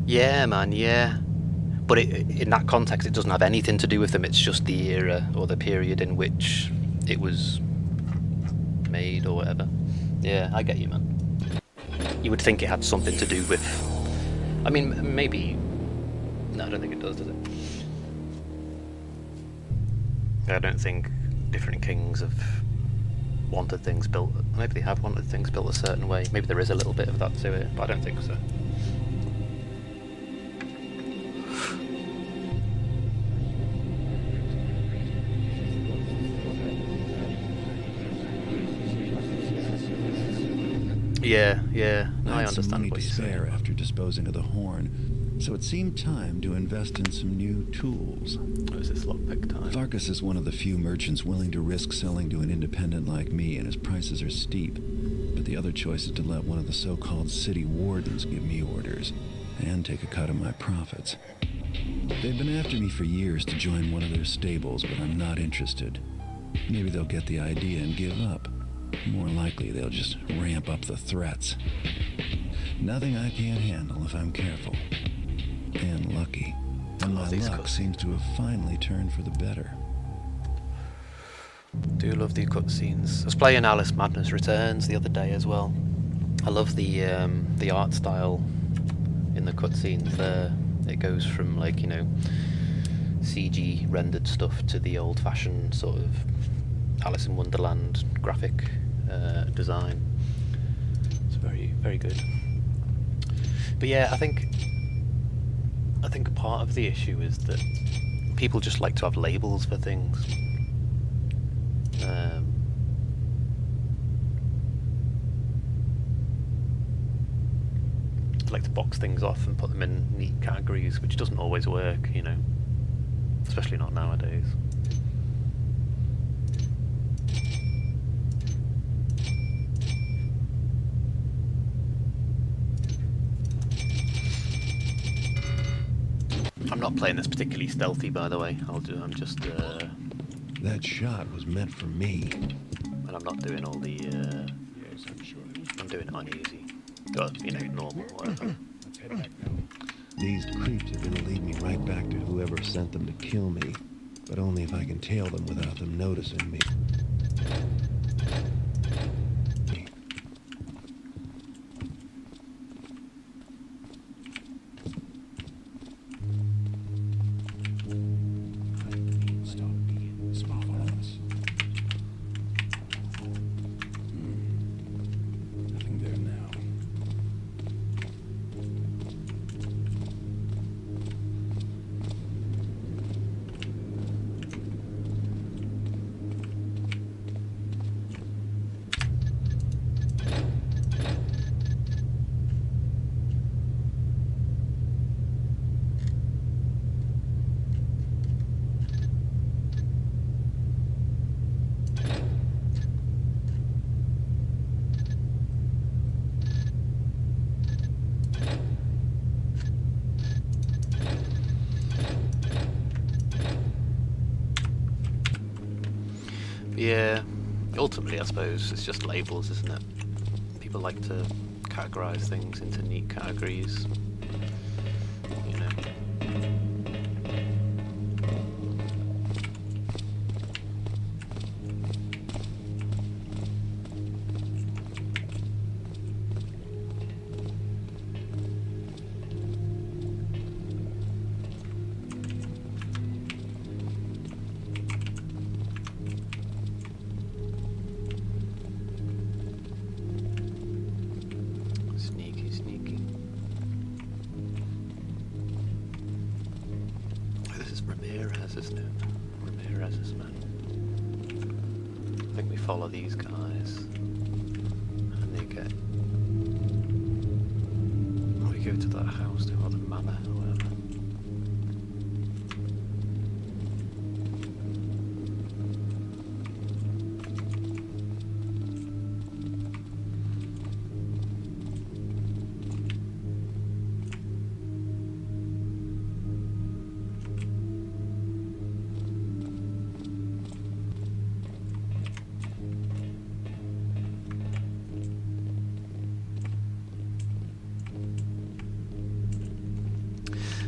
Yeah, man, yeah. But in that context, it doesn't have anything to do with them. It's just the era or the period in which it was made or whatever. Yeah, I get you, man. You would think it had something to do with... I mean, maybe... No, I don't think it does it? I don't think different kings have wanted things built... Maybe they have wanted things built a certain way. Maybe there is a little bit of that to it, but I don't think so. Yeah, yeah. No, I had some money understand what to you're spare saying. after disposing of the horn, so it seemed time to invest in some new tools. Oh, is this lockpick time? Tharkus is one of the few merchants willing to risk selling to an independent like me, and his prices are steep. But the other choice is to let one of the so-called city wardens give me orders, and take a cut of my profits. They've been after me for years to join one of their stables, but I'm not interested. Maybe they'll get the idea and give up. More likely, they'll just ramp up the threats. Nothing I can't handle if I'm careful. And lucky. And my these luck seems to have finally turned for the better. Do love the cutscenes. I was playing Alice Madness Returns the other day as well. I love the art style in the cutscenes there. It goes from, like, you know, CG rendered stuff to the old-fashioned sort of Alice in Wonderland graphic design. It's very, very good. But yeah, I think part of the issue is that people just like to have labels for things. Like to box things off and put them in neat categories, which doesn't always work, you know, especially not nowadays. I'm not playing this particularly stealthy, by the way. I'm just That shot was meant for me. and I'm not doing all the Yes, I'm sure it was. I'm doing it on easy. Or, you know, normal, whatever. Let's head back now. These creeps are gonna lead me right back to whoever sent them to kill me. But only if I can tail them without them noticing me. Stop being smart for us. Nothing there now. Yeah, ultimately, I suppose it's just labels, isn't it? People like to categorize things into neat categories, you know. Sneaky, sneaky. Oh, this is Ramirez, isn't it? Ramirez's man. I think we follow these guys. And they get... Oh, we go to that house, or the manor, or whatever.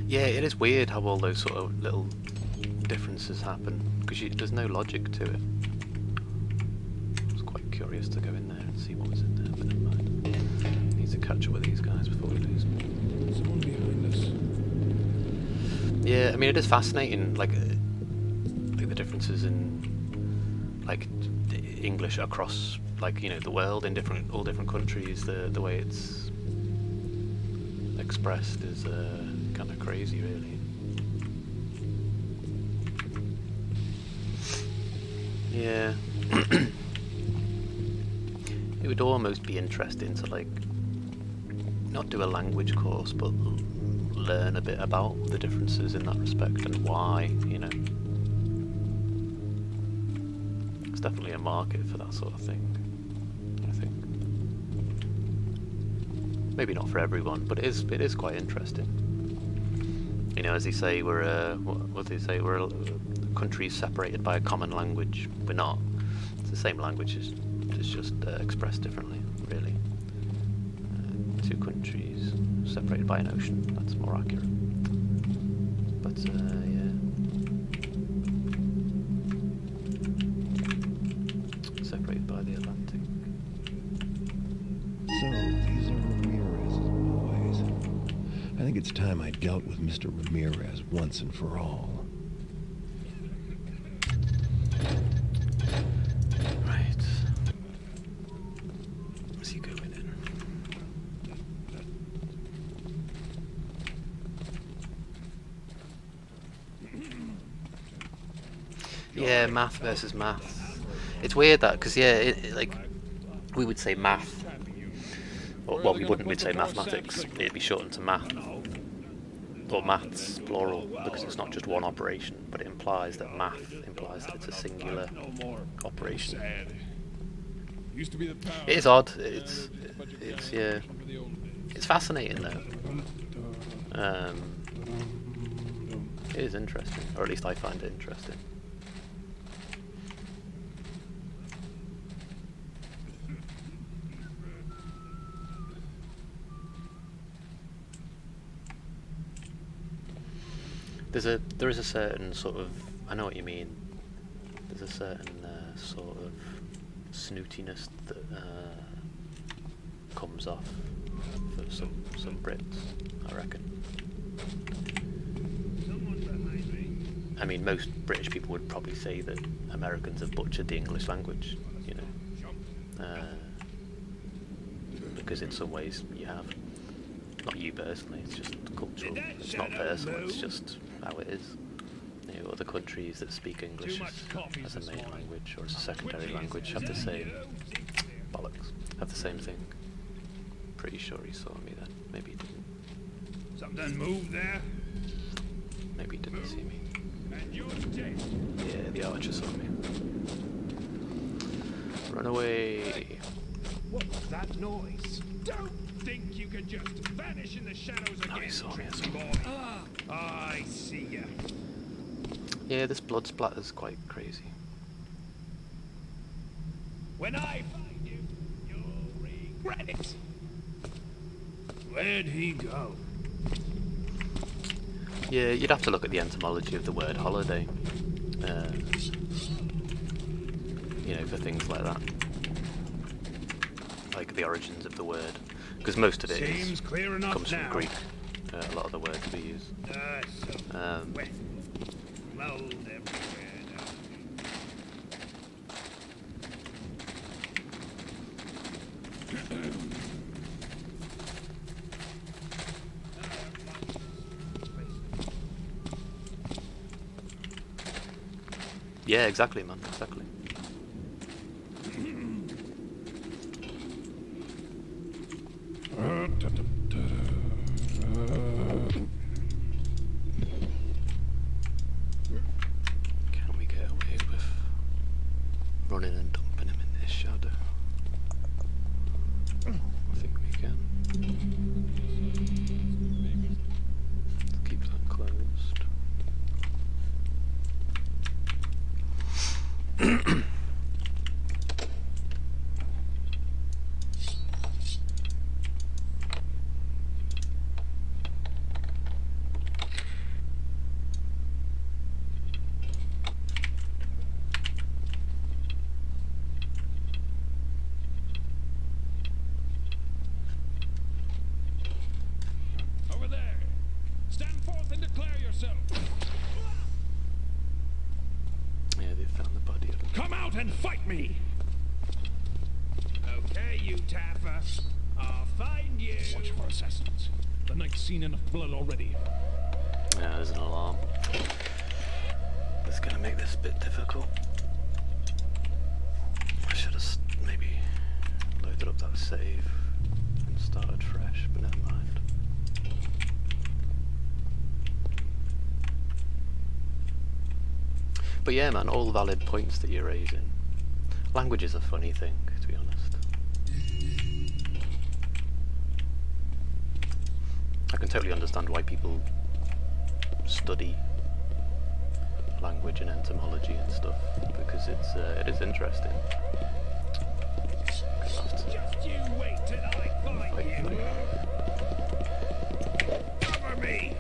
Yeah, it is weird how all those sort of little differences happen, because there's no logic to it. I was quite curious to go in there and see what was in there, but never mind. Need to catch up with these guys before we lose them. Someone behind us. Yeah, I mean, it is fascinating, like the differences in, like, English across, like, you know, the world in all different countries. The way it's expressed is kind of crazy, really. Yeah. It would almost be interesting to like not do a language course, but learn a bit about the differences in that respect and why, you know. There's definitely a market for that sort of thing, I think. Maybe not for everyone, but it is quite interesting. You know, as they say, what do they say? We're countries separated by a common language. We're not. It's the same language, it's just expressed differently, really. Two countries separated by an ocean. That's more accurate. But yeah, separated by the Atlantic. So, these are Ramirez's boys. I think it's time I dealt with Mr. Ramirez once and for all. Right. Where's he going in? Yeah, math versus math. It's weird that, because yeah, like, we would say math. Well, we wouldn't, we'd say mathematics. It'd be shortened to math. Or maths, plural, because it's not just one operation, but it implies that math implies that it's a singular operation. It is odd. It's yeah. It's fascinating though. It is interesting, or at least I find it interesting. There is a certain sort of, I know what you mean. There's a certain sort of snootiness that comes off for some Brits, I reckon. I mean, most British people would probably say that Americans have butchered the English language, you know, because in some ways you have. Not you personally, it's just cultural. It's not personal, it's just how it is. You know, other countries that speak English as a main language or as a secondary language have the same bollocks, have the same thing. Pretty sure he saw me then. Maybe he didn't. Something moved there? Maybe he didn't see me. Yeah, the archer saw me. Run away. What was that noise? Don't think you can just vanish in the shadows again. Oh, he saw me as well. I see ya. Yeah, this blood splatter's quite crazy. When I find you, you'll regret it. Where'd he go? Yeah, you'd have to look at the etymology of the word holiday. You know, for things like that. Like the origins of the word. Because most of it comes from Greek. A lot of the words we use. Wet. Mold everywhere now. Yeah, exactly, man. Exactly. Can we get away with running and dumping him in this shadow? I think we can. Let's keep that closed. Over there. Stand forth and declare yourself. Yeah, they found the body of him. Come out and fight me. Okay, you Taffer. I'll find you. Watch for assassins. The night's seen enough blood already. Yeah, there's an alarm. That's gonna make this a bit difficult. I should have maybe loaded opened up that save and started fresh, but never mind. But yeah, man, all valid points that you're raising. Language is a funny thing, to be honest. I can totally understand why people study language and entomology and stuff, because it is interesting. Just you wait till I find you. Cover me.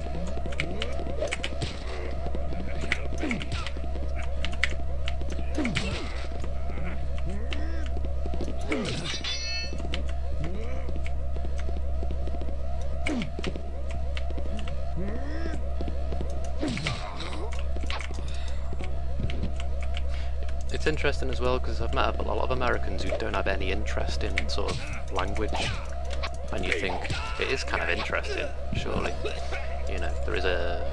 It's interesting as well because I've met a lot of Americans who don't have any interest in sort of language, and you think it is kind of interesting, surely. You know, there is a...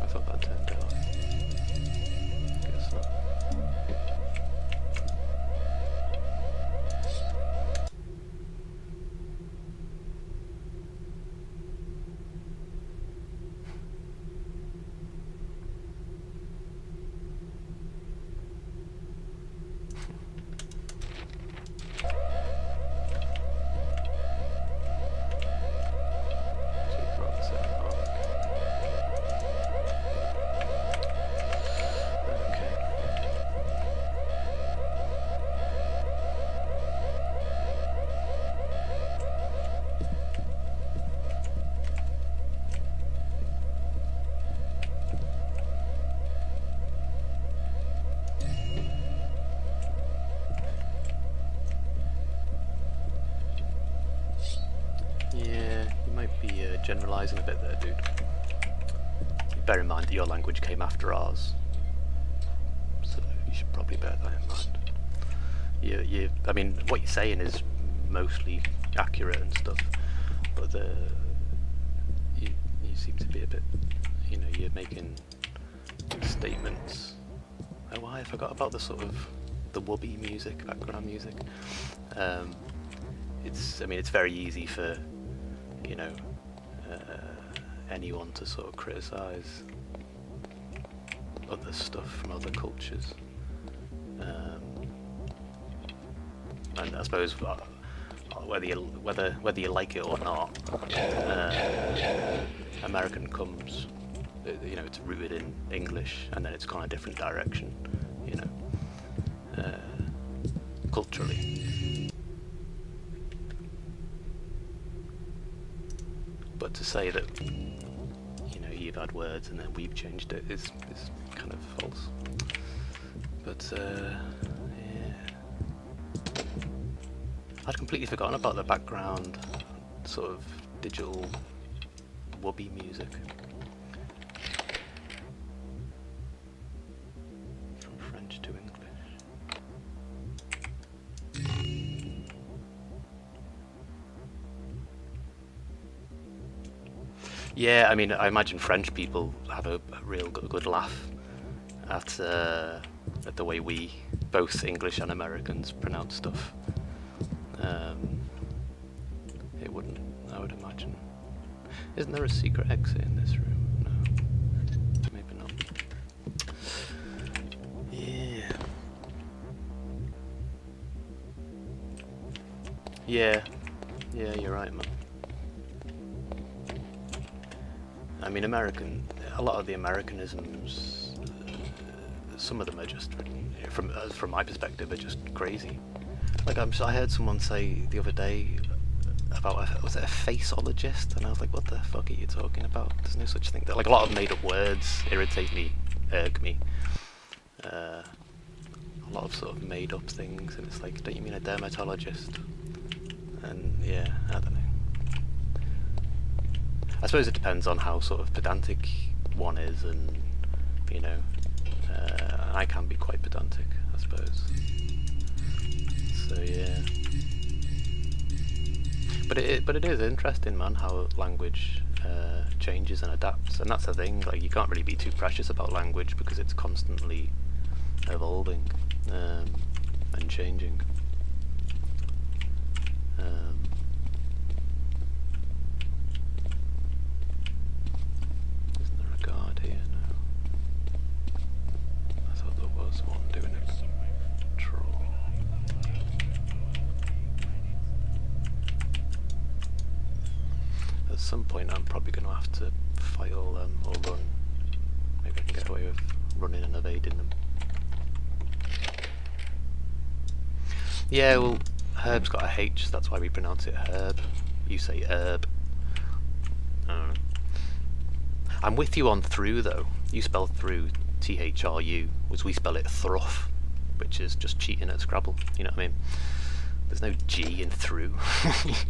I thought that turned out. Guess not. Generalising a bit there, dude. Bear in mind that your language came after ours, so you should probably bear that in mind. I mean, what you're saying is mostly accurate and stuff, but you seem to be a bit, you know, you're making statements. Oh, I forgot about the sort of the wubby music, background music. I mean, it's very easy for, you know, anyone to sort of criticise other stuff from other cultures, and I suppose whether you like it or not, American comes, you know, it's rooted in English, and then it's gone a different direction, you know, culturally. But to say that, you know, you've had words and then we've changed it is kind of false. But yeah, I'd completely forgotten about the background sort of digital wubby music from French to English. Yeah, I mean, I imagine French people have a real good laugh at the way we, both English and Americans, pronounce stuff. It wouldn't, I would imagine. Isn't there a secret exit in this room? No, maybe not. Yeah. Yeah, you're right, man. I mean, a lot of the Americanisms, some of them are just, from my perspective, are just crazy. Like, I heard someone say the other day about, was it a faceologist? And I was like, what the fuck are you talking about? There's no such thing. Like, a lot of made-up words irritate me, irk me. A lot of sort of made-up things, and it's like, don't you mean a dermatologist? And yeah, I don't know. I suppose it depends on how sort of pedantic one is, and, you know, I can be quite pedantic, I suppose. So yeah. But it is interesting, man, how language changes and adapts, and that's the thing. Like, you can't really be too precious about language because it's constantly evolving and changing. Isn't there a guard here? No. I thought there was one doing a patrol. At some point I'm probably going to have to fight all them or run. Maybe I can get away with running and evading them. Yeah, well, Herb's got a H, so that's why we pronounce it Herb. You say Herb. I'm with you on through, though. You spell through T-H-R-U, whereas we spell it thruff, which is just cheating at Scrabble, you know what I mean? There's no G in through,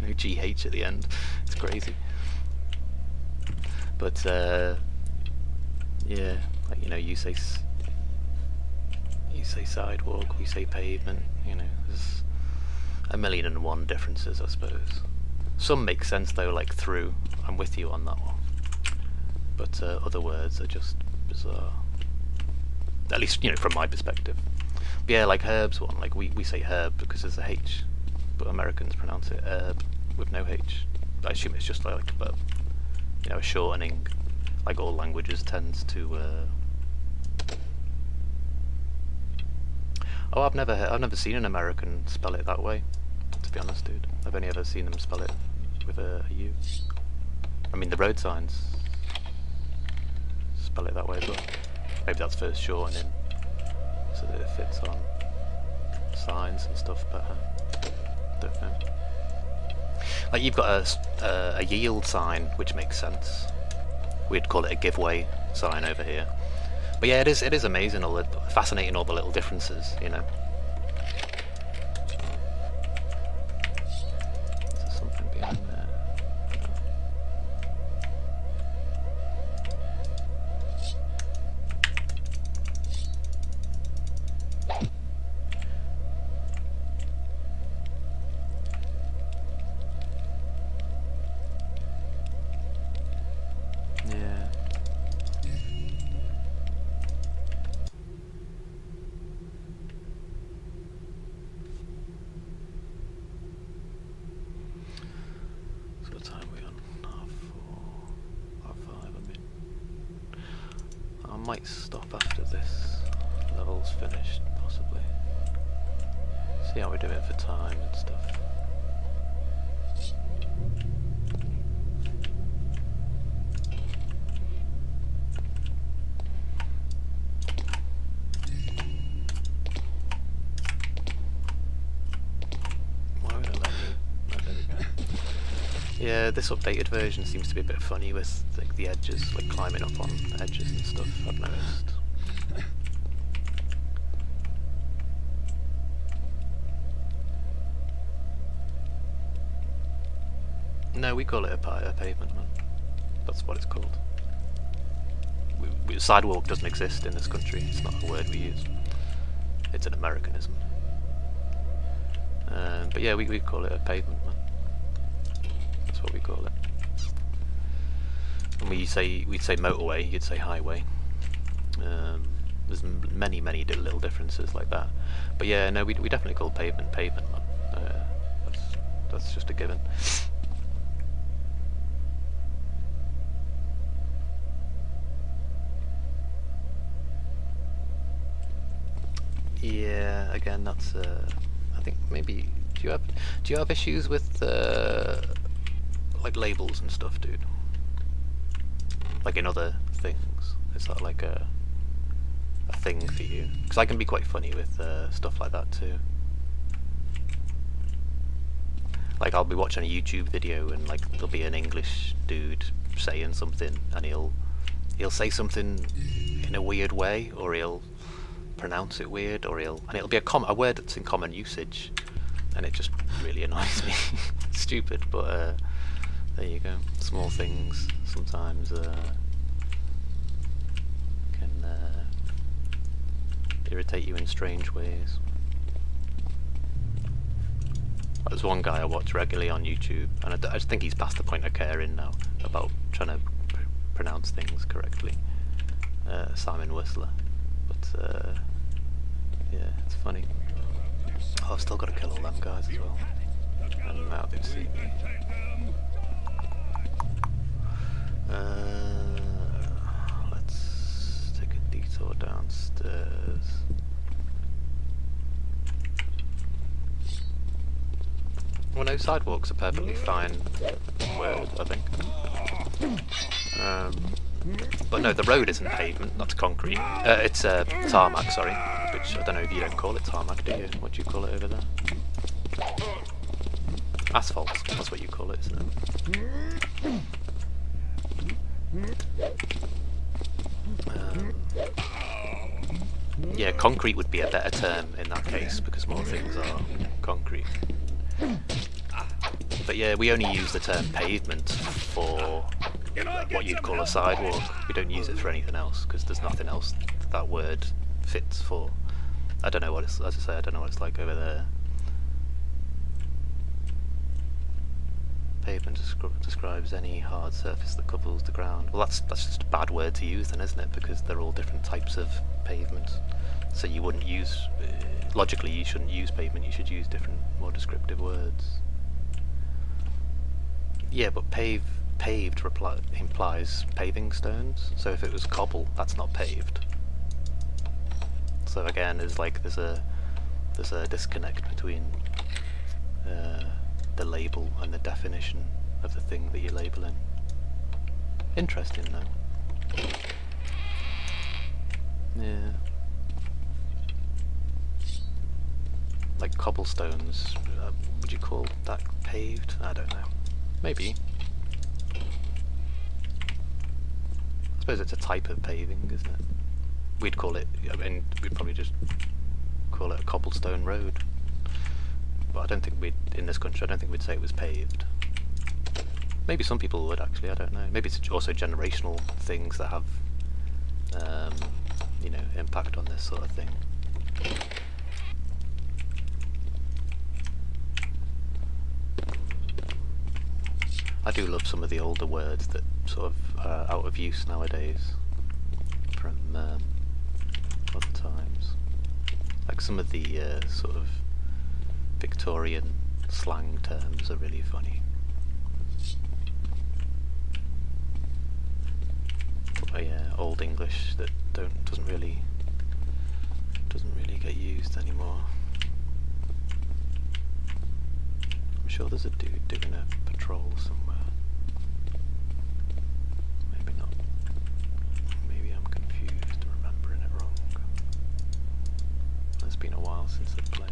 no G-H at the end. It's crazy. But, yeah, like, you know, you say sidewalk, we say pavement, you know, there's a million and one differences, I suppose. Some make sense though, like through. I'm with you on that one. But other words are just bizarre. At least, you know, from my perspective. But yeah, like Herb's one, like we say herb because there's a H, but Americans pronounce it herb with no H. I assume it's just like, but you know, a shortening, like all languages tends to. Oh, I've never seen an American spell it that way. To be honest, dude, I've only ever seen them spell it with a U. I mean, the road signs spell it that way as well. Maybe that's first shortening, so that it fits on signs and stuff. But don't know. Like you've got a yield sign, which makes sense. We'd call it a giveaway sign over here. But yeah, it is amazing, fascinating all the little differences, you know. Is there something behind there? Yeah. So what time are we on? 4:30, 5:30, I mean. I might stop after this level's finished, possibly. See how we're doing for time and stuff. Yeah, this updated version seems to be a bit funny with like the edges, like climbing up on edges and stuff, I've noticed. No, we call it a pavement, man. That's what it's called. Sidewalk doesn't exist in this country, it's not a word we use. It's an Americanism. But yeah, we call it a pavement, man. That's what we call it. And we'd say motorway, you'd say highway. There's many little differences like that. But yeah, no, we definitely call pavement, man. That's just a given. Yeah, again, that's I think maybe do you have issues with like labels and stuff, dude? Like in other things, is that like a thing for you? Because I can be quite funny with stuff like that too. Like I'll be watching a YouTube video and like there'll be an English dude saying something and he'll say something in a weird way, or he'll pronounce it weird, or it'll be a word that's in common usage, and it just really annoys me. Stupid, but there you go. Small things sometimes can irritate you in strange ways. There's one guy I watch regularly on YouTube, and I just think he's past the point of caring now. about trying to pronounce things correctly. Simon Whistler, but yeah, it's funny. Oh, I've still got to kill all them guys as well. And now they've seen me. Let's take a detour downstairs. Well, no, sidewalks are perfectly fine word, I think. But no, the road isn't pavement, that's concrete. It's tarmac, sorry. Which, I don't know if you don't call it tarmac, do you? What do you call it over there? Asphalt, that's what you call it, isn't it? Yeah, concrete would be a better term in that case, because more things are concrete. But yeah, we only use the term pavement for what you'd call a sidewalk. We don't use it for anything else, because there's nothing else that word fits for. I don't know what it's, as I say, I don't know what it's like over there. Pavement describes any hard surface that covers the ground. Well, that's just a bad word to use then, isn't it? Because they're all different types of pavement. So you wouldn't use, logically you shouldn't use pavement, you should use different, more descriptive words. Yeah, but paved implies paving stones, so if it was cobble, that's not paved. So again, there's a disconnect between the label and the definition of the thing that you're labeling. Interesting though. Yeah. Like cobblestones, would you call that paved? I don't know. Maybe. I suppose it's a type of paving, isn't it? We'd call it, I mean, we'd probably just call it a cobblestone road. But I don't think we'd, in this country, I don't think we'd say it was paved. Maybe some people would actually, I don't know. Maybe it's also generational things that have, you know, impact on this sort of thing. I do love some of the older words that sort of are out of use nowadays from other times. Like some of the sort of Victorian slang terms are really funny. Oh yeah, Old English that doesn't really get used anymore. I'm sure there's a dude doing a patrol somewhere. Maybe not. Maybe I'm confused and remembering it wrong. It's been a while since I've played.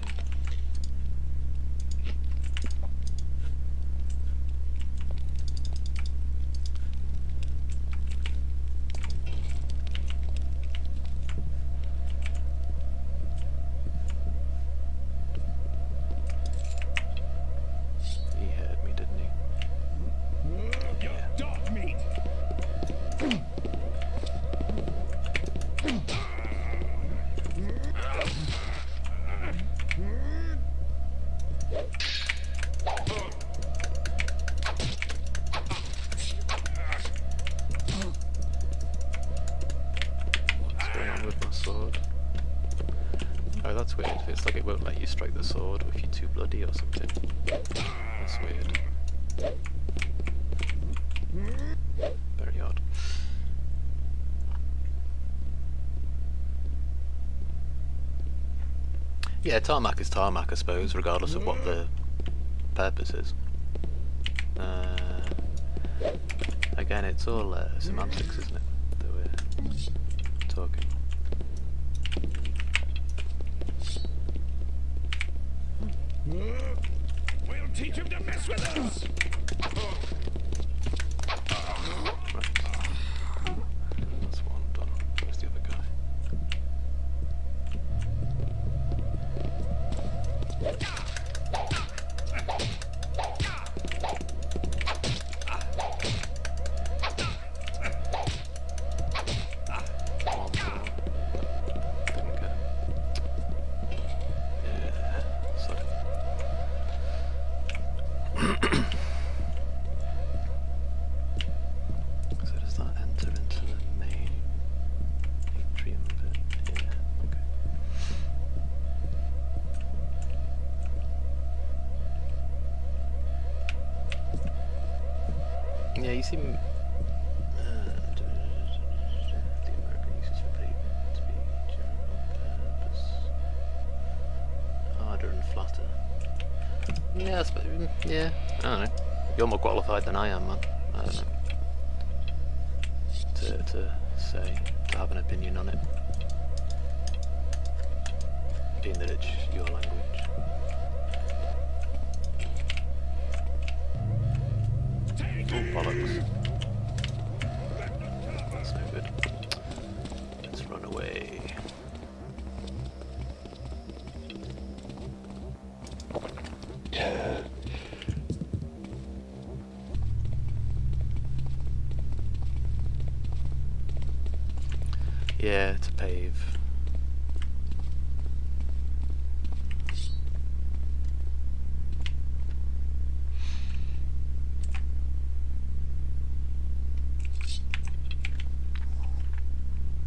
It's like it won't let you strike the sword if you're too bloody or something. That's weird. Very odd. Yeah, tarmac is tarmac, I suppose, regardless of what the purpose is. Again, it's all semantics, isn't it, that we're talking. We'll teach him to mess with us! Right. That's one done. Where's the other guy? One more. Didn't get him. Yeah, sorry. Yeah, you seem. The American uses for pavement to be general purpose. Harder and flatter. Yeah, yeah, I don't know. You're more qualified than I am, man. I don't know. To say, to have an opinion on it. Being that it's your language. Oh, bollocks. That's no good. Let's run away. Yeah, to pave.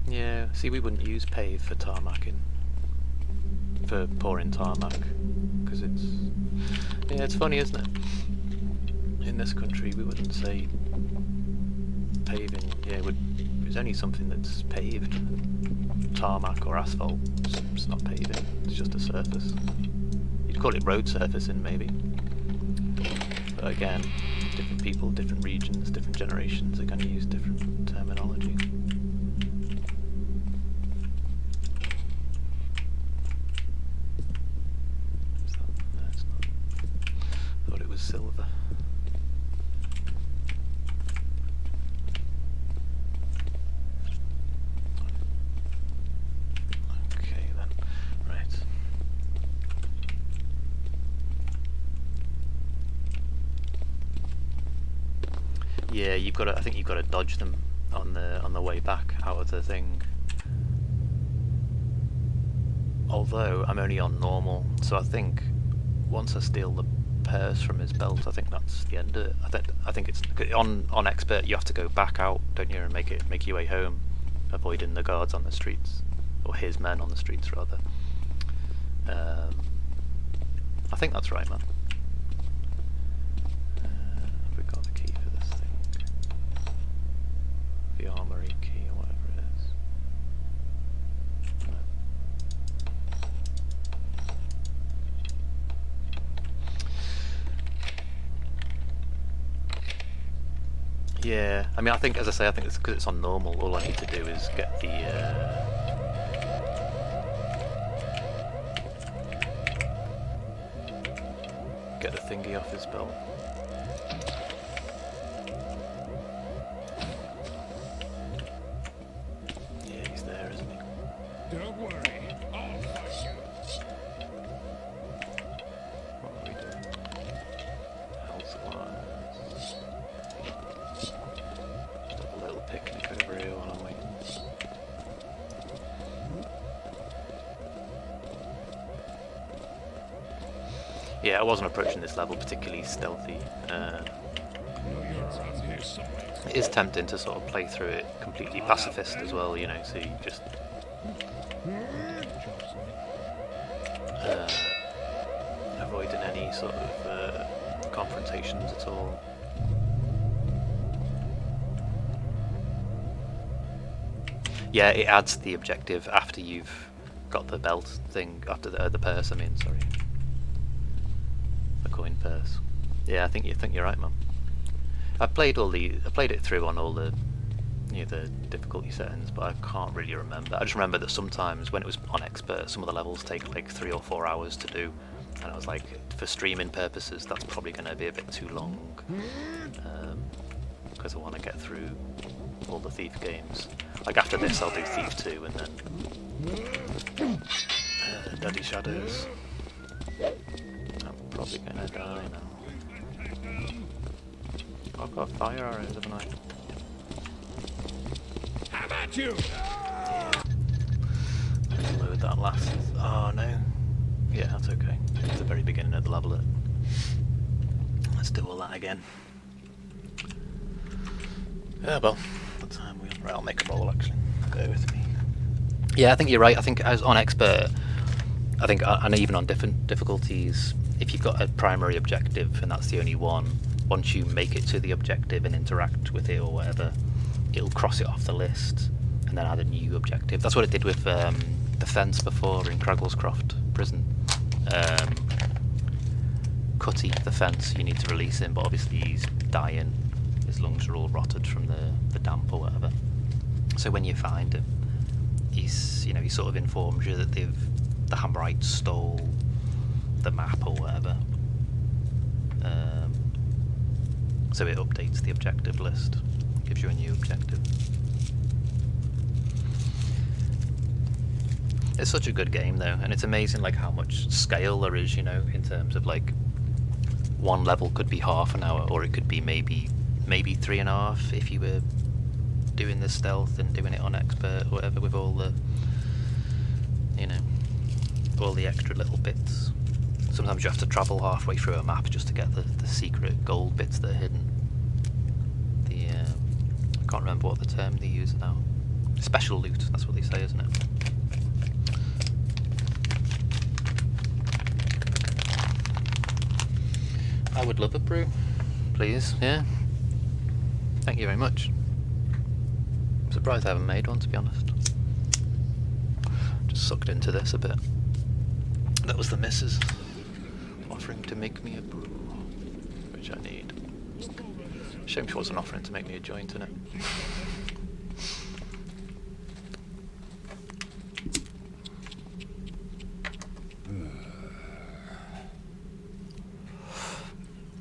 Yeah, see, we wouldn't use pave for tarmacking, for pouring tarmac, because it's, yeah, it's funny, isn't it? In this country, we wouldn't say paving. Yeah, it's only something that's paved. Tarmac or asphalt, it's not paving. It's just a surface. You'd call it road surfacing, maybe. But again, different people, different regions, different generations are going to use different terminology. No, it's not. I thought it was silver. Okay then, right. Yeah, you've got to. I think you've got to dodge them on the way back out of the thing. Although I'm only on normal, so I think once I steal the purse from his belt, I think that's the end of it. I think it's on expert. You have to go back out, don't you, and make your way home, avoiding the guards on the streets, or his men on the streets rather. I think that's right, man. Have we got the key for this thing? The armory key or whatever it is. No. Yeah, I mean, I think, as I say, I think it's because it's on normal. All I need to do is get the thingy off his belt. Yeah, he's there, isn't he? Don't worry, I'll fight you. What are we doing? Health wise. Just have a little picnic over here while I'm waiting. Yeah, I wasn't approaching this level particularly stealthy. It is tempting to sort of play through it completely pacifist as well, you know, so you just avoiding any sort of confrontations at all. Yeah, it adds the objective after you've got the belt thing, after the purse, I mean, sorry. The coin purse. Yeah, I think you're right, Mum. I played it through on all the, you know, the difficulty settings, but I can't really remember. I just remember that sometimes when it was on expert, some of the levels take like 3 or 4 hours to do, and I was like, for streaming purposes, that's probably going to be a bit too long, because I want to get through all the Thief games. Like after this, I'll do Thief 2 and then Deadly Shadows. I'm probably gonna die now. I've got fire arrows, haven't I? How about you? Let's load that last. Oh no. Yeah, that's okay. It's the very beginning of the level. Let's do all that again. Yeah, well, what time we on? Right, I'll make a roll actually. Bear with me. Yeah, I think you're right. I think as on expert, I think, and even on different difficulties, if you've got a primary objective and that's the only one, once you make it to the objective and interact with it or whatever, it'll cross it off the list and then add a new objective. That's what it did with the fence before in Cragglescroft Prison. Cutty, the fence, you need to release him, but obviously he's dying. His lungs are all rotted from the damp or whatever. So when you find him, he's, you know, he sort of informs you that the Hammerites stole the map or whatever. So it updates the objective list, gives you a new objective. It's such a good game though, and it's amazing like how much scale there is, you know, in terms of like one level could be half an hour, or it could be maybe 3.5 if you were doing the stealth and doing it on expert or whatever, with all the, you know, all the extra little bits. Sometimes you have to travel halfway through a map just to get the secret gold bits that are hidden. I can't remember what the term they use now. Special loot, that's what they say, isn't it? I would love a brew, please, yeah. Thank you very much. I'm surprised I haven't made one, to be honest. Just sucked into this a bit. That was the missus offering to make me a brew, which I need. Shame she wasn't offering to make me a joint in it.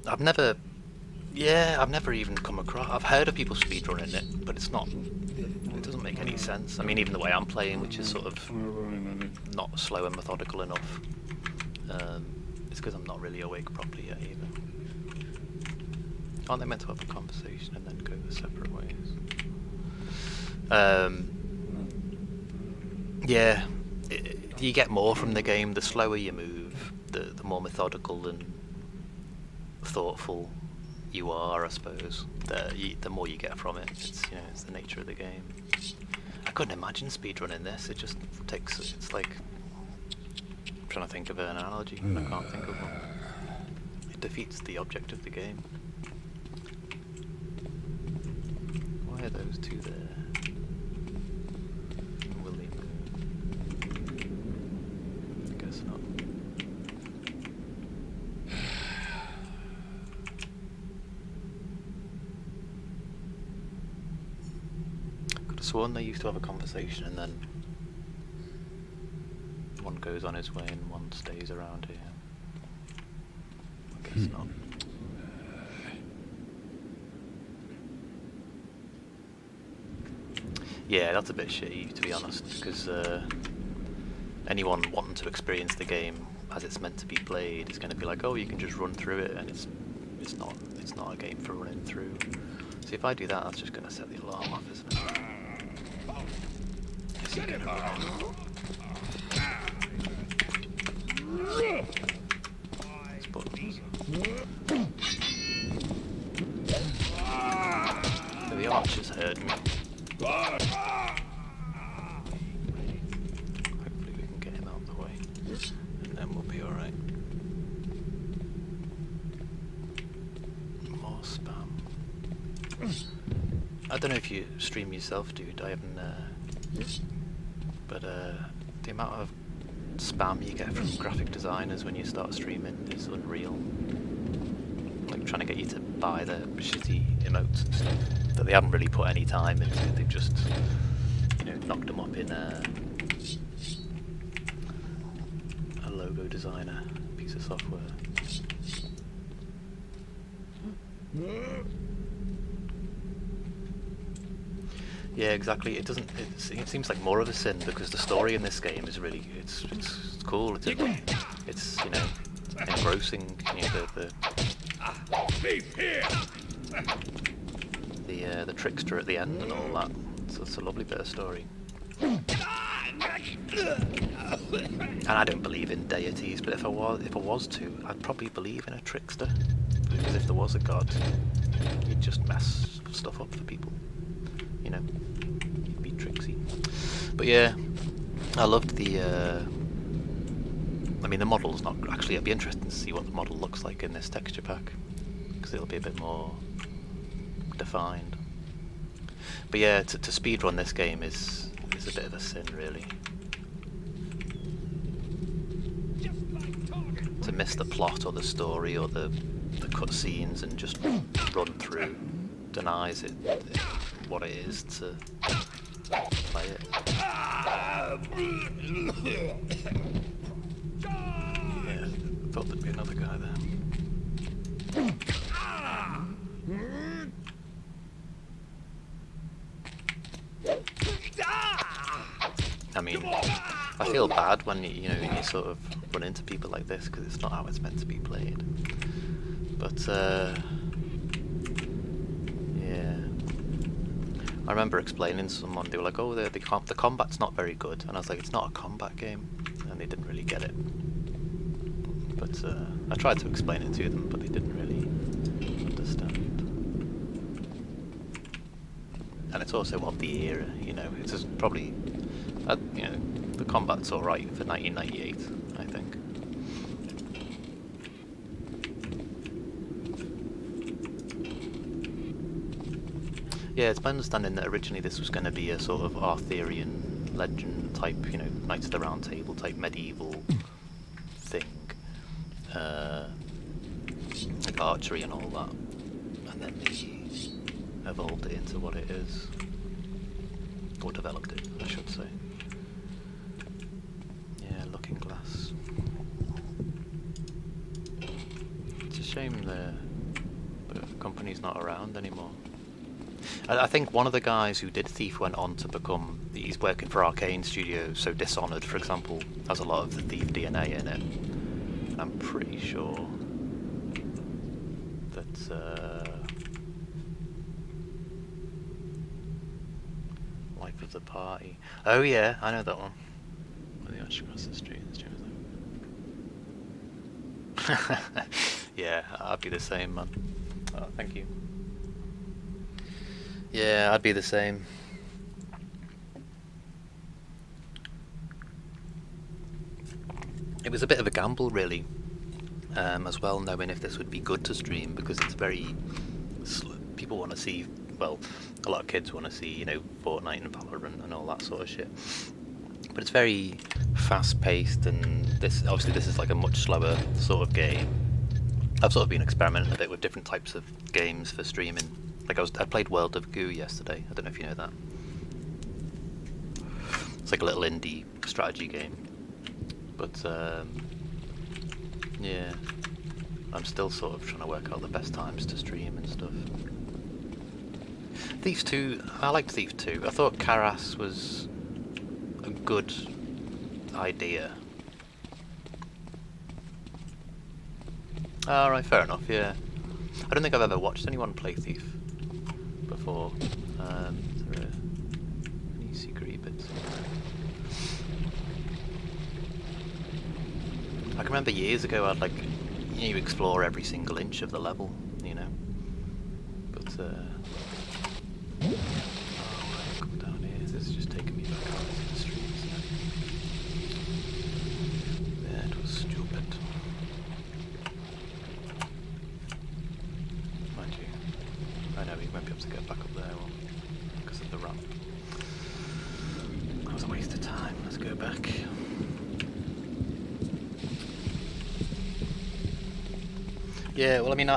I've never even come across. I've heard of people speedrunning it, but it's not. It doesn't make any sense. I mean, even the way I'm playing, which is sort of not slow and methodical enough. It's because I'm not really awake properly yet either. Aren't they meant to have a conversation and then go their separate ways? Yeah, you get more from the game. The slower you move, the more methodical and thoughtful you are, I suppose. The more you get from it. It's, you know, it's the nature of the game. I couldn't imagine speedrunning this. It just takes. It's like, I'm trying to think of an analogy. I can't think of one. It defeats the object of the game. Why are those two there? Will they move? I guess not. Could have sworn they used to have a conversation and then one goes on his way and one stays around here. I guess not. Yeah, that's a bit shitty, to be honest, because anyone wanting to experience the game as it's meant to be played is going to be like, oh, you can just run through it, and it's not a game for running through. So if I do that, that's just going to set the alarm off, isn't it? Is he going to run? These buttons. The archers heard me. Hopefully we can get him out of the way, and then we'll be alright. More spam. I don't know if you stream yourself, dude. I haven't, but the amount of spam you get from graphic designers when you start streaming is unreal. Like trying to get you to buy the shitty emotes and stuff that they haven't really put any time into. They've just, you know, knocked them up in a logo designer piece of software. Yeah, exactly. It doesn't. It seems like more of a sin because the story in this game is really. It's cool. It's you know, engrossing. You know, the trickster at the end and all that. So it's a lovely bit of story. And I don't believe in deities, but if I was to, I'd probably believe in a trickster. Because if there was a god, he'd just mess stuff up for people. You know, he'd be tricksy. But yeah, I loved the. I mean, the model's not actually. It'd be interesting to see what the model looks like in this texture pack. because it'll be a bit more defined. But yeah, to speedrun this game is a bit of a sin, really. To miss the plot or the story or the cutscenes and just run through denies it what it is to play it. Yeah, thought there'd be another guy there. I mean, I feel bad when you sort of run into people like this because it's not how it's meant to be played. But yeah, I remember explaining to someone, they were like, "Oh, the combat's not very good," and I was like, "It's not a combat game," and they didn't really get it. But I tried to explain it to them, but they didn't really understand. And it's also of the era, it's just probably, the combat's alright for 1998, I think. Yeah, it's my understanding that originally this was going to be a sort of Arthurian legend type, Knights of the Round Table type medieval thing. Like archery and all that. And then they evolved it into what it is. Or developed it, I should say. Yeah, Looking Glass. It's a shame the company's not around anymore. I think one of the guys who did Thief went on to become... He's working for Arcane Studios, so Dishonored, for example, has a lot of the Thief DNA in it. And I'm pretty sure that... Life of the Party. Oh yeah, I know that one. Where they actually cross the street. Yeah, I'd be the same, man. Oh, thank you. Yeah, I'd be the same. It was a bit of a gamble, really, as well, knowing if this would be good to stream, because it's very... People want to see... Well, a lot of kids want to see, Fortnite and Valorant and all that sort of shit. But it's very fast-paced, and this is like a much slower sort of game. I've sort of been experimenting a bit with different types of games for streaming. Like I played World of Goo yesterday. I don't know if you know that. It's like a little indie strategy game. But yeah, I'm still sort of trying to work out the best times to stream and stuff. Thief 2, I liked Thief 2. I thought Karas was a good idea. Alright, fair enough, yeah. I don't think I've ever watched anyone play Thief before. Is there any secret bits? I can remember years ago I'd you explore every single inch of the level, But oh, come down here. This is just taking me back out into the streets. That was stupid. Mind you, I know we won't be able to get back up there because of the ramp. That was a waste of time. Let's go back. Yeah, well, I mean,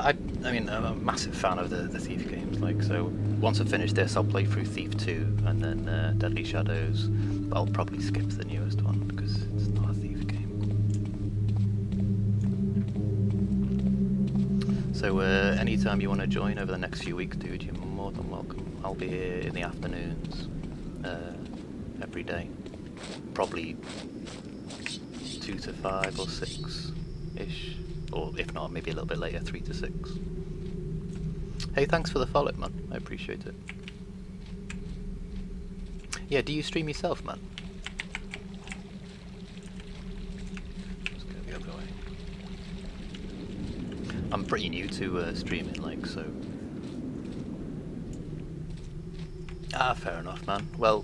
I'm a massive fan of the Thief games. So once I finish this, I'll play through Thief 2 and then Deadly Shadows. But I'll probably skip the newest one because it's not a Thief game. So anytime you want to join over the next few weeks, dude, you're more than welcome. I'll be here in the afternoons every day, probably 2 to 5 or 6-ish. Or if not, maybe a little bit later, 3 to 6. Hey, thanks for the follow, man. I appreciate it. Yeah, do you stream yourself, man? Let's go the other way. I'm pretty new to streaming, so... fair enough, man. Well,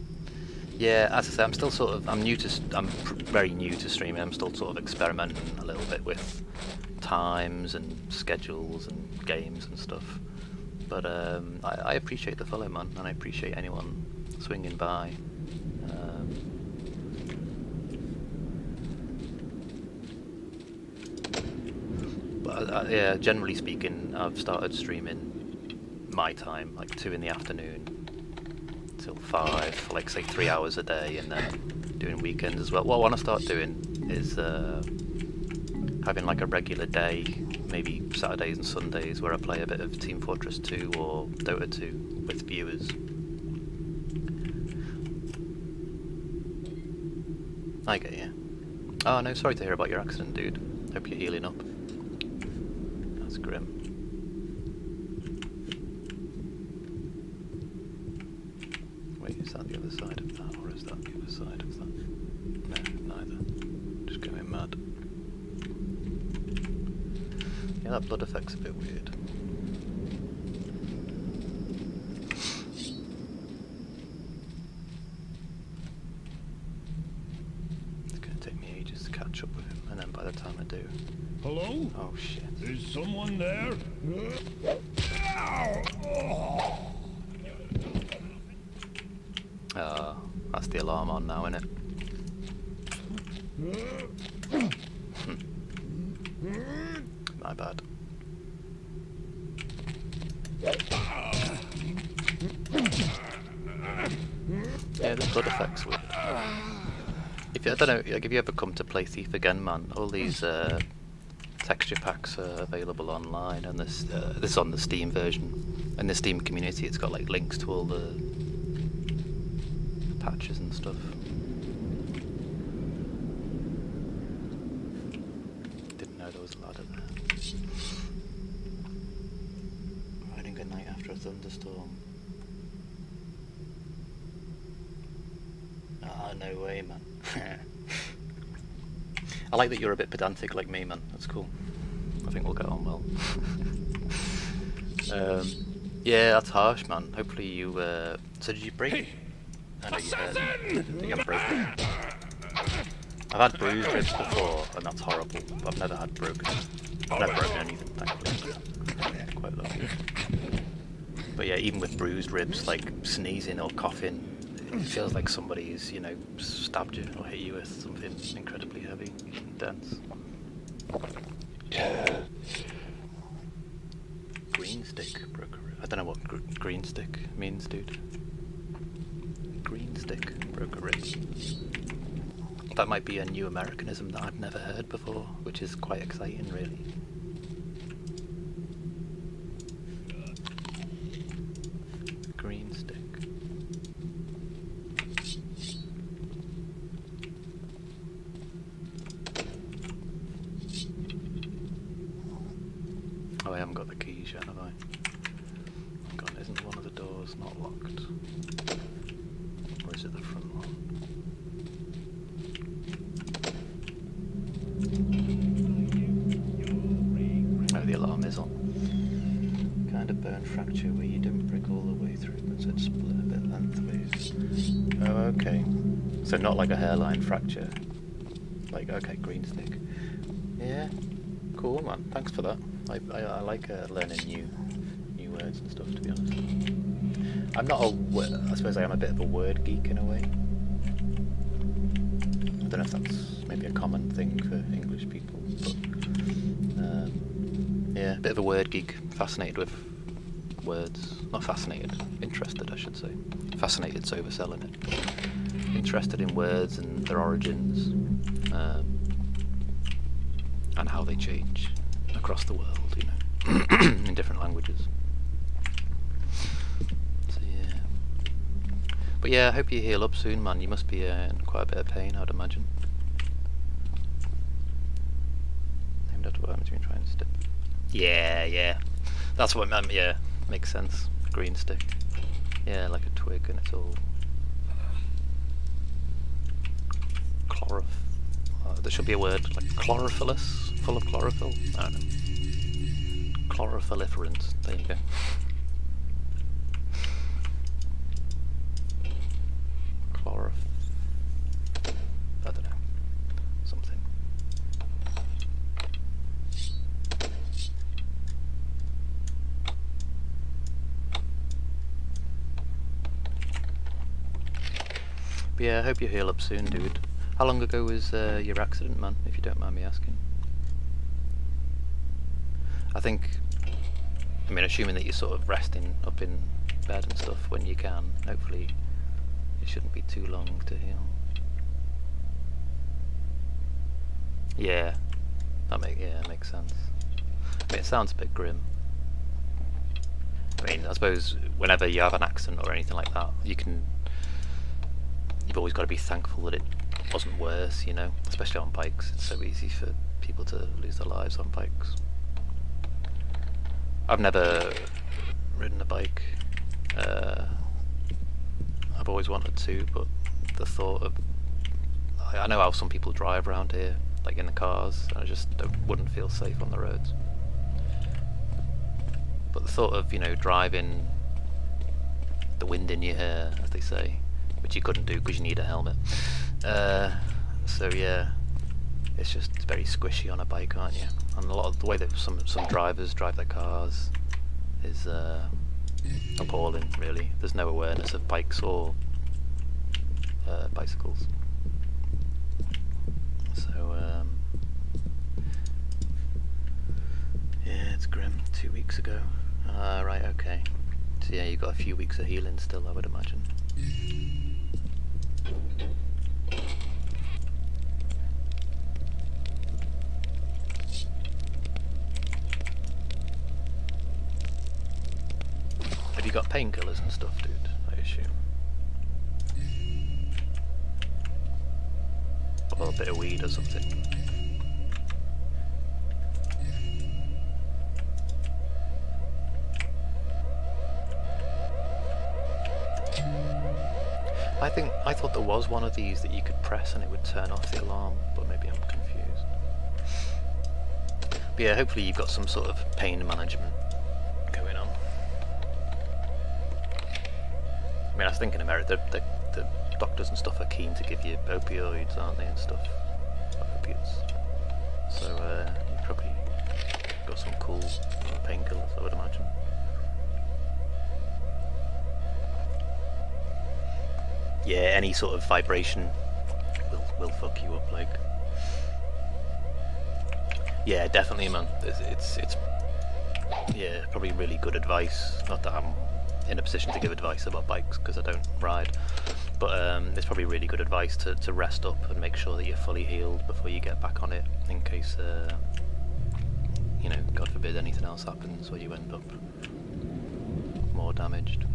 yeah, as I say, I'm still I'm very new to streaming. I'm still sort of experimenting a little bit with times and schedules and games and stuff. But I appreciate the follow, man, and I appreciate anyone swinging by. But yeah, generally speaking, I've started streaming my time, like 2 in the afternoon till 5 for like say 3 hours a day, and then doing weekends as well. What I want to start doing is having like a regular day, maybe Saturdays and Sundays, where I play a bit of Team Fortress 2 or Dota 2 with viewers. I get you. Oh no, sorry to hear about your accident, dude. Hope you're healing up. That's grim. Wait, is that the other side of that, or is that the other side of that? No, neither. Just going mad. Yeah, that blood effect's a bit weird. It's gonna take me ages to catch up with him, and then by the time I do... Hello? Oh shit. Is someone there? That's the alarm on now, innit? My bad. Yeah, the blood effects weird. I don't know, like, if you ever come to play Thief again, man, all these texture packs are available online, and this is on the Steam version. In the Steam community, it's got like links to all the patches and stuff. Didn't know there was a ladder there. Riding a night after a thunderstorm. Ah, no way, man. I like that you're a bit pedantic like me, man. That's cool. I think we'll get on well. Yeah, that's harsh, man. Hopefully you... So did you break... Hey! I know you haven't broken. I've had bruised ribs before, and that's horrible. But I've never had broken. I've never broken anything, thankfully. Quite lucky. But yeah, even with bruised ribs, like sneezing or coughing, it feels like somebody's, you know, stabbed you or hit you with something incredibly heavy and dense. Green stick broke a rib. I don't know what green stick means, dude. Green stick broke a rib. That might be a new Americanism that I've never heard before, which is quite exciting, really. Green stick. Oh, I haven't got the keys yet, have I? God, isn't one of the doors not locked? Or is it the front one? Oh, the alarm is on. Kind of burn fracture where you didn't break all the way through, but said split a bit lengthways. Oh, okay. So not like a hairline fracture. Like, okay, green stick. Yeah, cool, man. Thanks for that. I like learning new words and stuff, to be honest. I'm not I suppose I am a bit of a word geek in a way. I don't know if that's maybe a common thing for English people, but yeah, a bit of a word geek. Fascinated with words. Not fascinated, interested, I should say. Fascinated's overselling it. Interested in words and their origins, and how they change across the world, you know, in different languages. So yeah. But yeah, I hope you heal up soon, man. You must be in quite a bit of pain, I'd imagine. Named after what happens when you try and stick. Yeah. That's what I meant, yeah. Makes sense. Green stick. Yeah, like a twig, and it's all... there should be a word, like chlorophyllous? Full of chlorophyll? I don't know. Chlorophyllifferant. There you go. I don't know. Something. But yeah, I hope you heal up soon, dude. How long ago was your accident, man, if you don't mind me asking? I mean, assuming that you're sort of resting up in bed and stuff when you can, hopefully it shouldn't be too long to heal. Yeah, makes sense. I mean, it sounds a bit grim. I mean, I suppose whenever you have an accident or anything like that, you've always got to be thankful that it wasn't worse, you know, especially on bikes. It's so easy for people to lose their lives on bikes. I've never ridden a bike. I've always wanted to, but the thought of... I know how some people drive around here, like in the cars, and I just wouldn't feel safe on the roads. But the thought of, you know, driving the wind in your hair, as they say, which you couldn't do because you need a helmet. So yeah, it's just very squishy on a bike, aren't you? And a lot of the way that some drivers drive their cars is appalling, really. There's no awareness of bikes or bicycles. So yeah, it's grim. 2 weeks ago. Right, okay. So yeah, you've got a few weeks of healing still, I would imagine. Have you got painkillers and stuff, dude? I assume. Or a bit of weed or something. I thought there was one of these that you could press and it would turn off the alarm, but maybe I'm confused. But yeah, hopefully you've got some sort of pain management going on. I mean, I was thinking about it, the doctors and stuff are keen to give you opioids, aren't they, and stuff? Opiates. So you've probably got some cool painkillers, I would imagine. Yeah, any sort of vibration will fuck you up, like. Yeah, definitely, man. It's yeah, probably really good advice. Not that I'm in a position to give advice about bikes because I don't ride, but it's probably really good advice to rest up and make sure that you're fully healed before you get back on it, in case you know, God forbid anything else happens or you end up more damaged.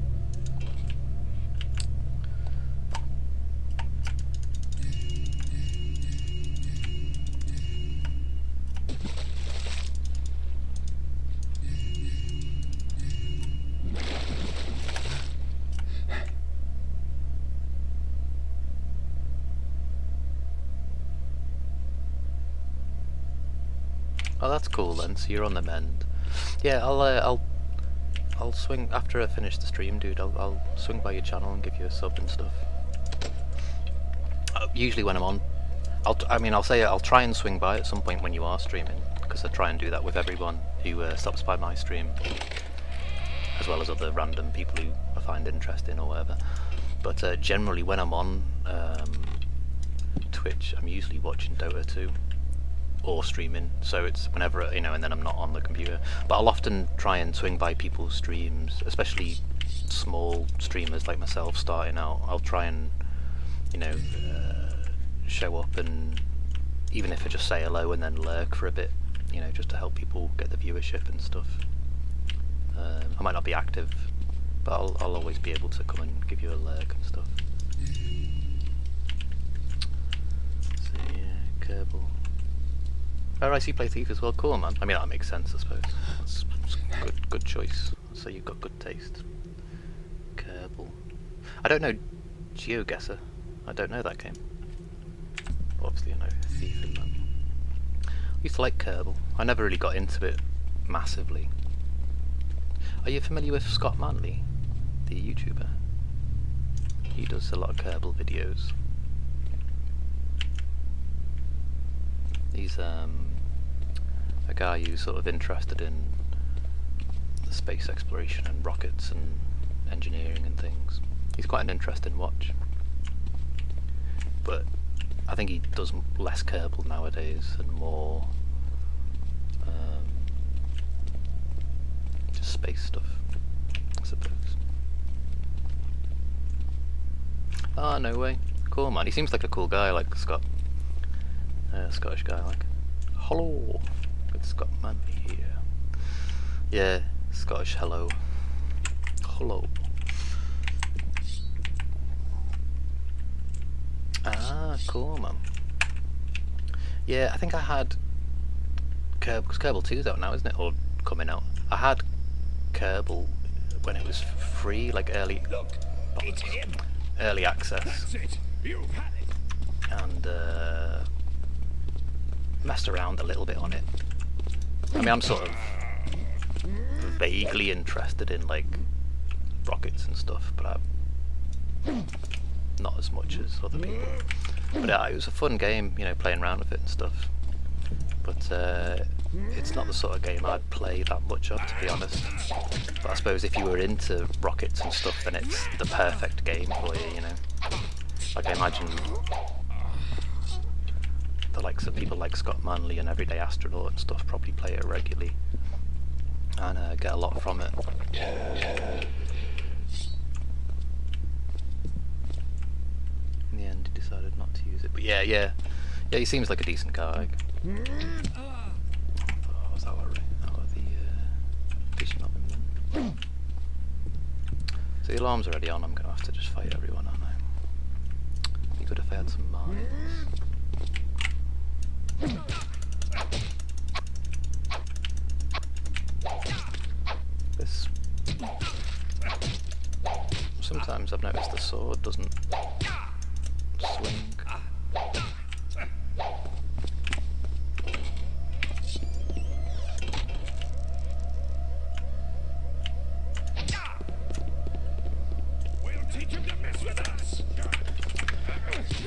Oh, that's cool then. So you're on the mend. Yeah, I'll swing after I finish the stream, dude. I'll swing by your channel and give you a sub and stuff. Usually when I'm on, I'll say I'll try and swing by at some point when you are streaming, because I try and do that with everyone who stops by my stream, as well as other random people who I find interesting or whatever. But generally when I'm on Twitch, I'm usually watching Dota 2. Or streaming, so it's whenever, you know, and then I'm not on the computer. But I'll often try and swing by people's streams, especially small streamers like myself starting out. I'll try and, you know, show up, and even if I just say hello and then lurk for a bit, you know, just to help people get the viewership and stuff. I might not be active, but I'll always be able to come and give you a lurk and stuff. So yeah, Kerbal. Oh, I see you play Thief as well. Cool, man. I mean, that makes sense, I suppose. That's good choice. So you've got good taste. Kerbal. I don't know GeoGuessr. I don't know that game. Obviously, I know Thief in that. I used to like Kerbal. I never really got into it massively. Are you familiar with Scott Manley, the YouTuber? He does a lot of Kerbal videos. He's a guy who's sort of interested in space exploration and rockets and engineering and things. He's quite an interesting watch. but I think he does less Kerbal nowadays and more just space stuff, I suppose. Ah, no way. Cool, man. He seems like a cool guy, like Scott. Scottish guy, like. Hello, it's Scott Manley here. Yeah, Scottish hello. Hello. Ah, cool, man. Yeah, I think I had Kerbal, because Kerbal 2's out now, isn't it? Or coming out. I had Kerbal when it was free, like early access. And messed around a little bit on it. I mean, I'm sort of vaguely interested in like rockets and stuff, but not as much as other people. But it was a fun game, you know, playing around with it and stuff. But it's not the sort of game I'd play that much of, to be honest. But I suppose if you were into rockets and stuff, then it's the perfect game for you, you know. Like, I imagine the likes of people like Scott Manley and Everyday Astronaut and stuff probably play it regularly and get a lot from it. In the end, he decided not to use it. But yeah, he seems like a decent guy. Oh, was that out of the teaching of him then? So the alarm's already on. I'm going to have to just fight everyone, aren't I? Be good if I had some mines. This. Sometimes I've noticed the sword doesn't swing.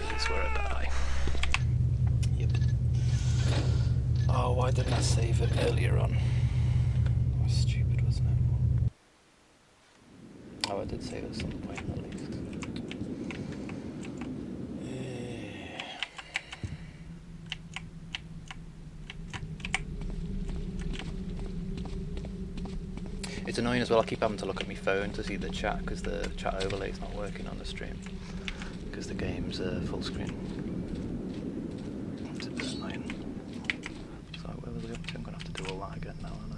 That's where I die. Yep. Oh, why didn't I save it earlier on? That was stupid, wasn't it? Oh, I did save it at some point at least. It's annoying as well, I keep having to look at my phone to see the chat because the chat overlay is not working on the stream because the game's full screen. It's a bit annoying. So where was I up to? I'm going to have to do all that again now, aren't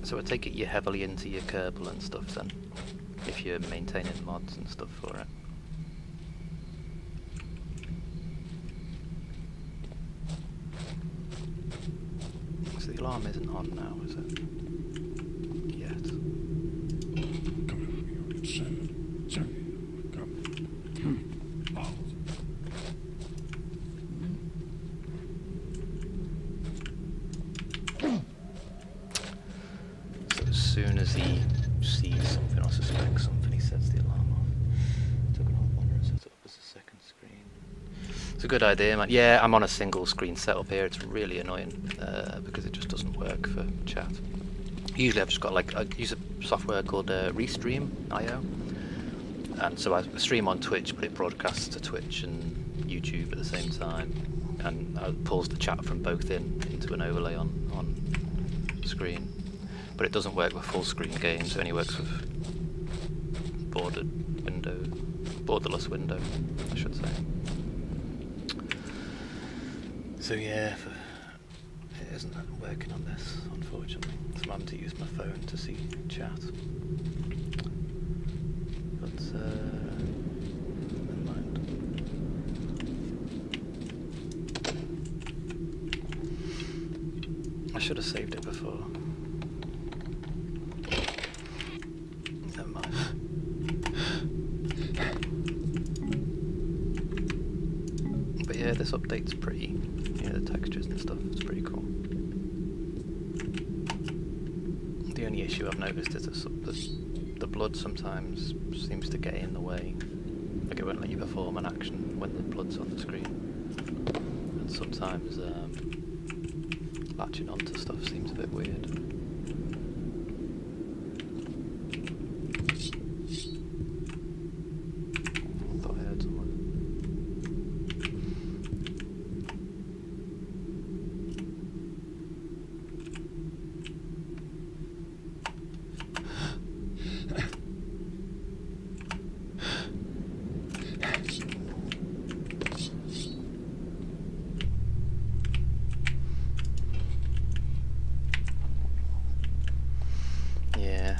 I? So I take it you're heavily into your Kerbal and stuff then, if you're maintaining mods and stuff for it. So the alarm isn't on now, is it? Yet. So as soon as he sees something or suspects something, he sets the alarm off. Took an old one and set it up as a second screen. It's a good idea, man. Yeah, I'm on a single screen setup here. It's really annoying because it just doesn't work for chat. Usually I've just got like, I use a software called Restream.io, and so I stream on Twitch, but it broadcasts to Twitch and YouTube at the same time, and it pulls the chat from both into an overlay on screen. But it doesn't work with full screen games, it only works with borderless window, I should say. So yeah, it isn't working on this, unfortunately. So I'm having to use my phone to see chat. But, never mind. I should have saved it before. Never mind. But yeah, this update's pretty... Yeah, the textures and stuff, it's pretty cool. The only issue I've noticed is that the blood sometimes seems to get in the way. Like it won't let you perform an action when the blood's on the screen. And sometimes latching onto stuff seems a bit weird.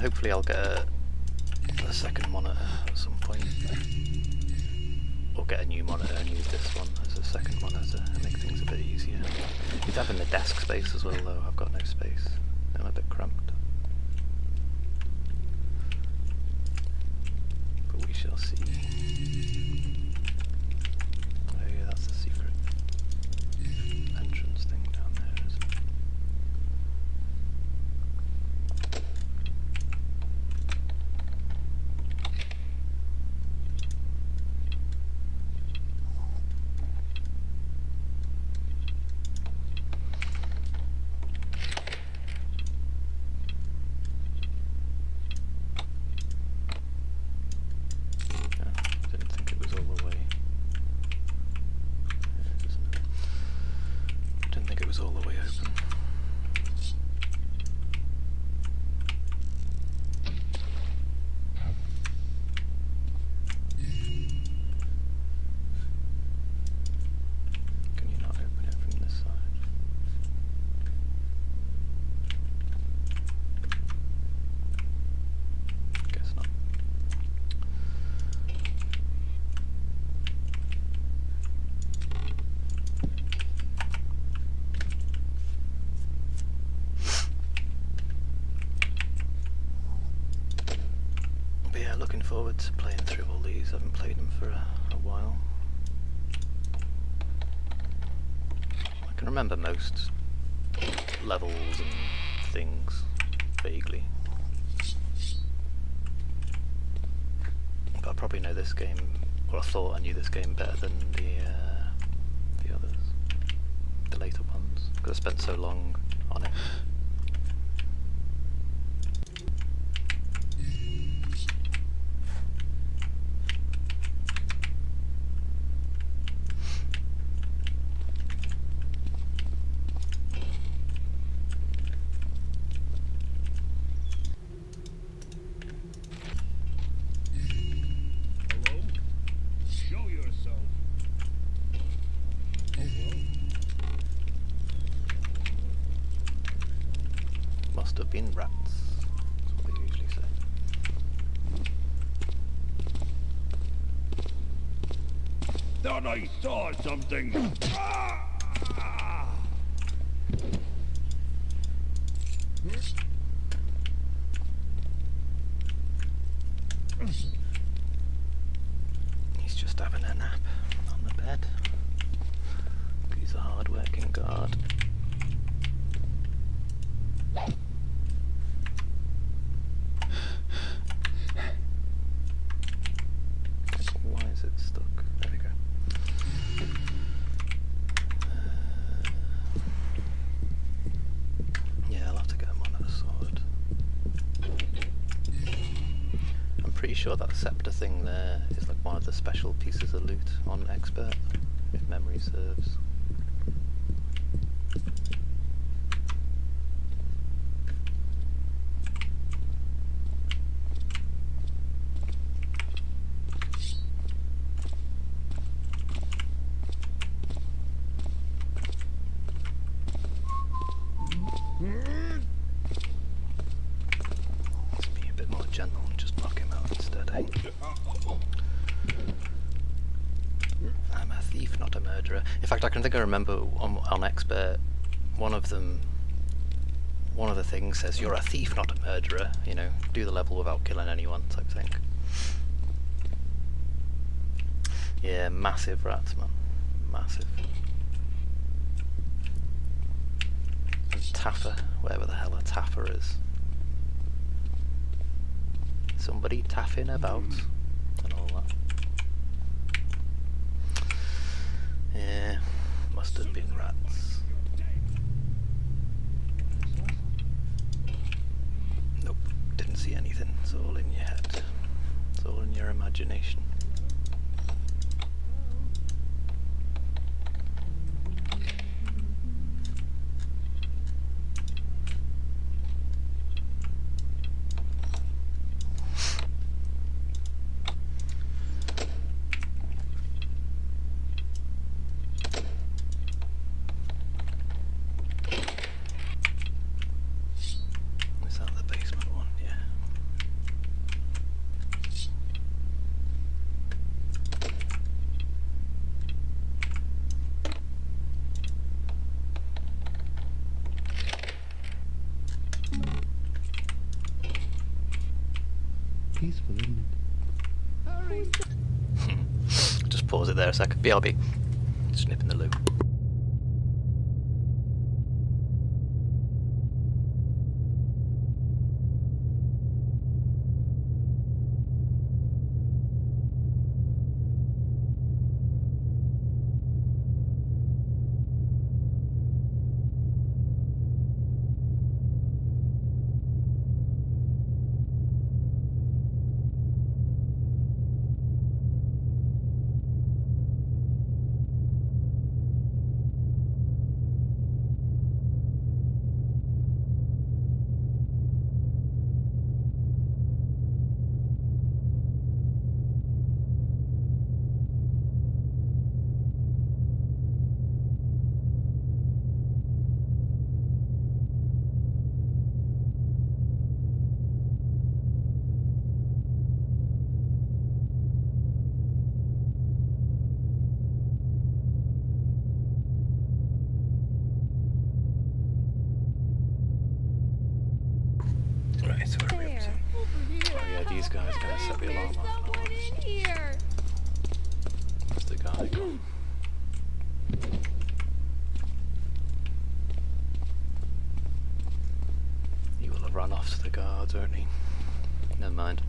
hopefully I'll get a second monitor at some point. Or get a new monitor and use this one as a second monitor and make things a bit easier. You'd have in the desk space as well though, I've got no space. I'm a bit cramped. But we shall see. Oh yeah, that's the secret entrance thing down there, isn't it? Didn't think it was all the way. Yeah, it isn't. Didn't think it was all the way open. Can you not open it from this side? Guess not. But yeah, looking forward to playing through all these. I haven't played them for a while. I can remember most levels and things vaguely. But I probably know this game, or I thought I knew this game better than the others, the later ones, because I spent so long on it. Hello? Show yourself. Oh, well. Must have been rats. That's what they usually say. Thought I saw something. He's just having a nap on the bed. He's a hard-working guard. Why is it stuck? There we go. Yeah, I'll have to get a monitor sword. I'm pretty sure that scepter thing there is like one of the special pieces of loot on Expert, if memory serves. Let's be a bit more gentle and just knock him out instead, eh? I'm a thief, not a murderer. In fact, I can think I remember on Expert, one of the things says, you're a thief, not a murderer, you know, do the level without killing anyone type thing. Yeah, massive rats, man. Massive. And Taffer, whatever the hell a Taffer is. Somebody taffing about and all that. Yeah, must have been rats. Nope, didn't see anything. It's all in your head. It's all in your imagination. Is that the basement one? Yeah. pause it there a second. BRB. Just nipping the loo. Right, so where are we up to? Oh yeah, these guys are gonna set the alarm off. Someone in here. Where's the guy gone? He will have run off to the guards, won't he? Never mind.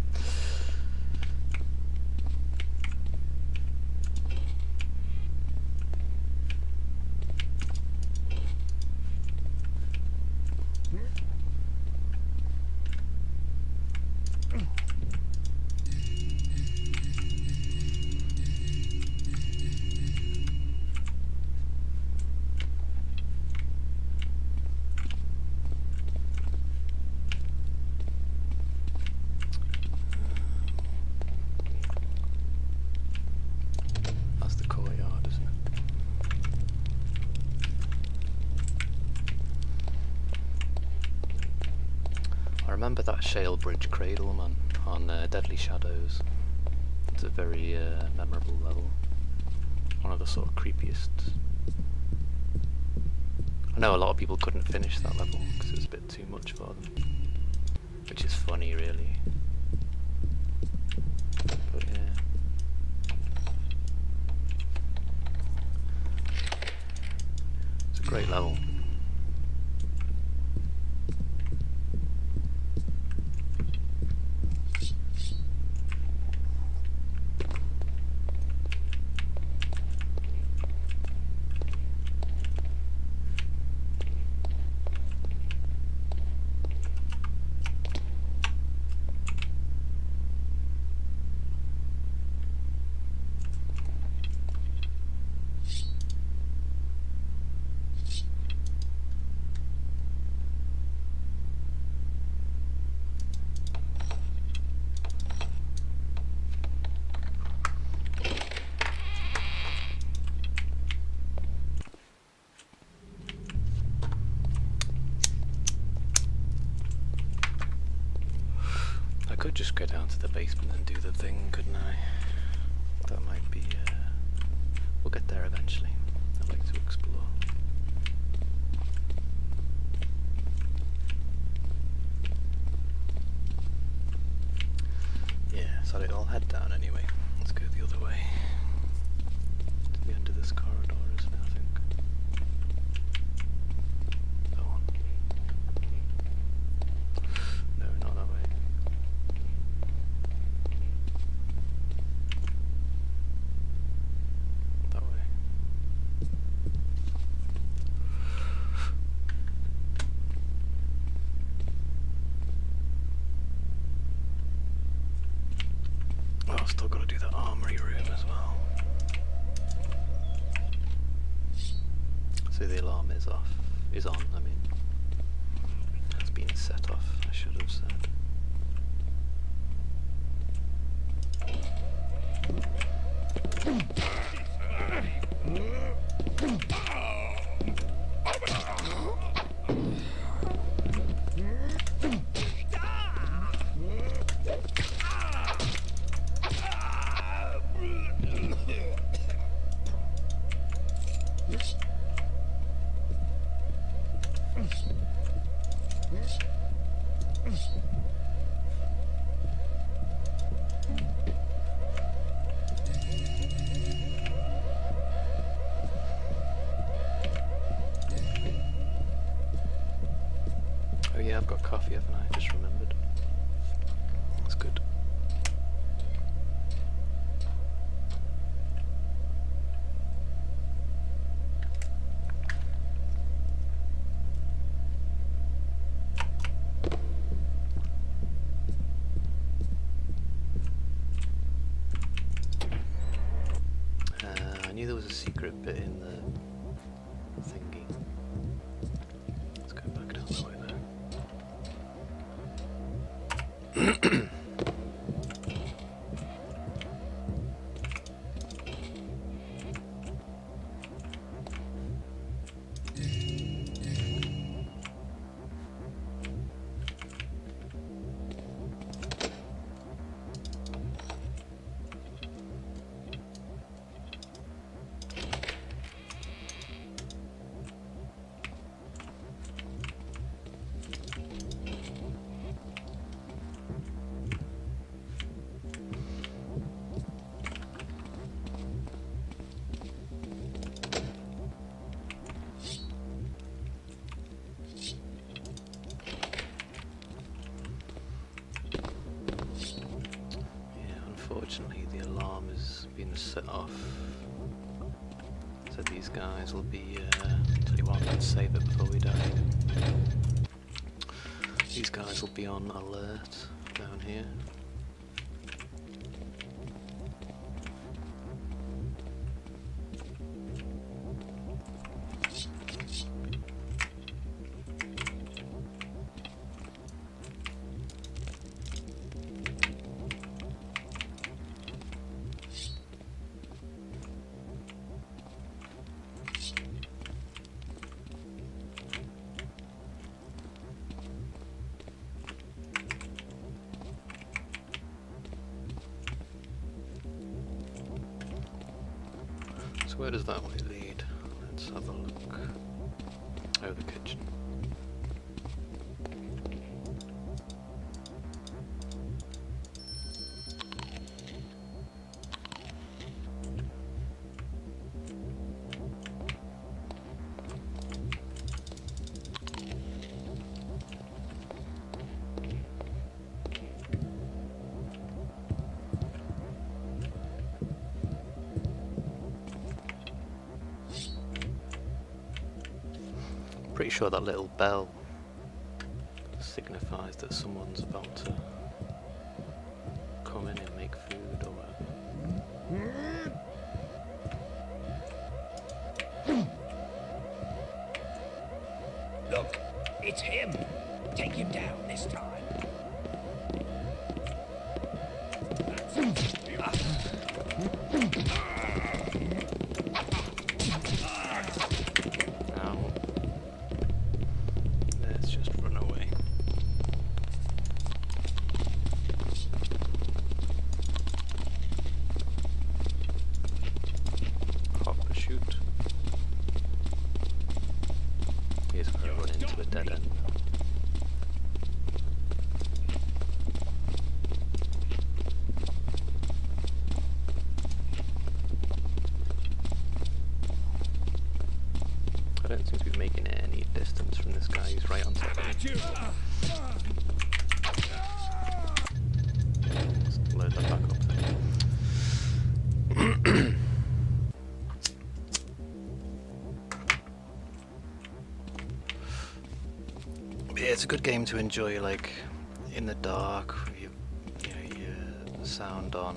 That's the courtyard, isn't it? I remember that Shale Bridge cradle, man, on Deadly Shadows. It's a very memorable level. One of the sort of creepiest. I know a lot of people couldn't finish that level because it was a bit too much for them. Which is funny, really. But yeah. It's a great level. I could just go down to the basement and do the thing, couldn't I? That might be, we'll get there eventually. I like to explore. Yeah, so I'll head down anyway. Let's go the other way. To the end of this corridor, isn't it, I think? That one. No, not that way. That way. Oh, I've still got to do the armory room as well. So the alarm is off. Is on, I mean. It's been set off, I should have said. yeah, I've got coffee, haven't I? Just remembered. That's good. I knew there was a secret bit in the thingy. Let's go back down that way there. Unfortunately, the alarm has been set off, so these guys will be, tell you what, let's save it before we die. These guys will be on alert down here. Where does that way lead? Let's have a look. Oh, the kitchen. Pretty sure that little bell signifies that someone's about to come in and make food or whatever. Look, it's him. Take him down this time. Now, let's just run away. Hop and shoot. Here's where I run into a dead end. I don't seem to be making any distance from this guy. He's right on top of me. Let's load that back up then. Yeah, it's a good game to enjoy, like in the dark, with your sound on,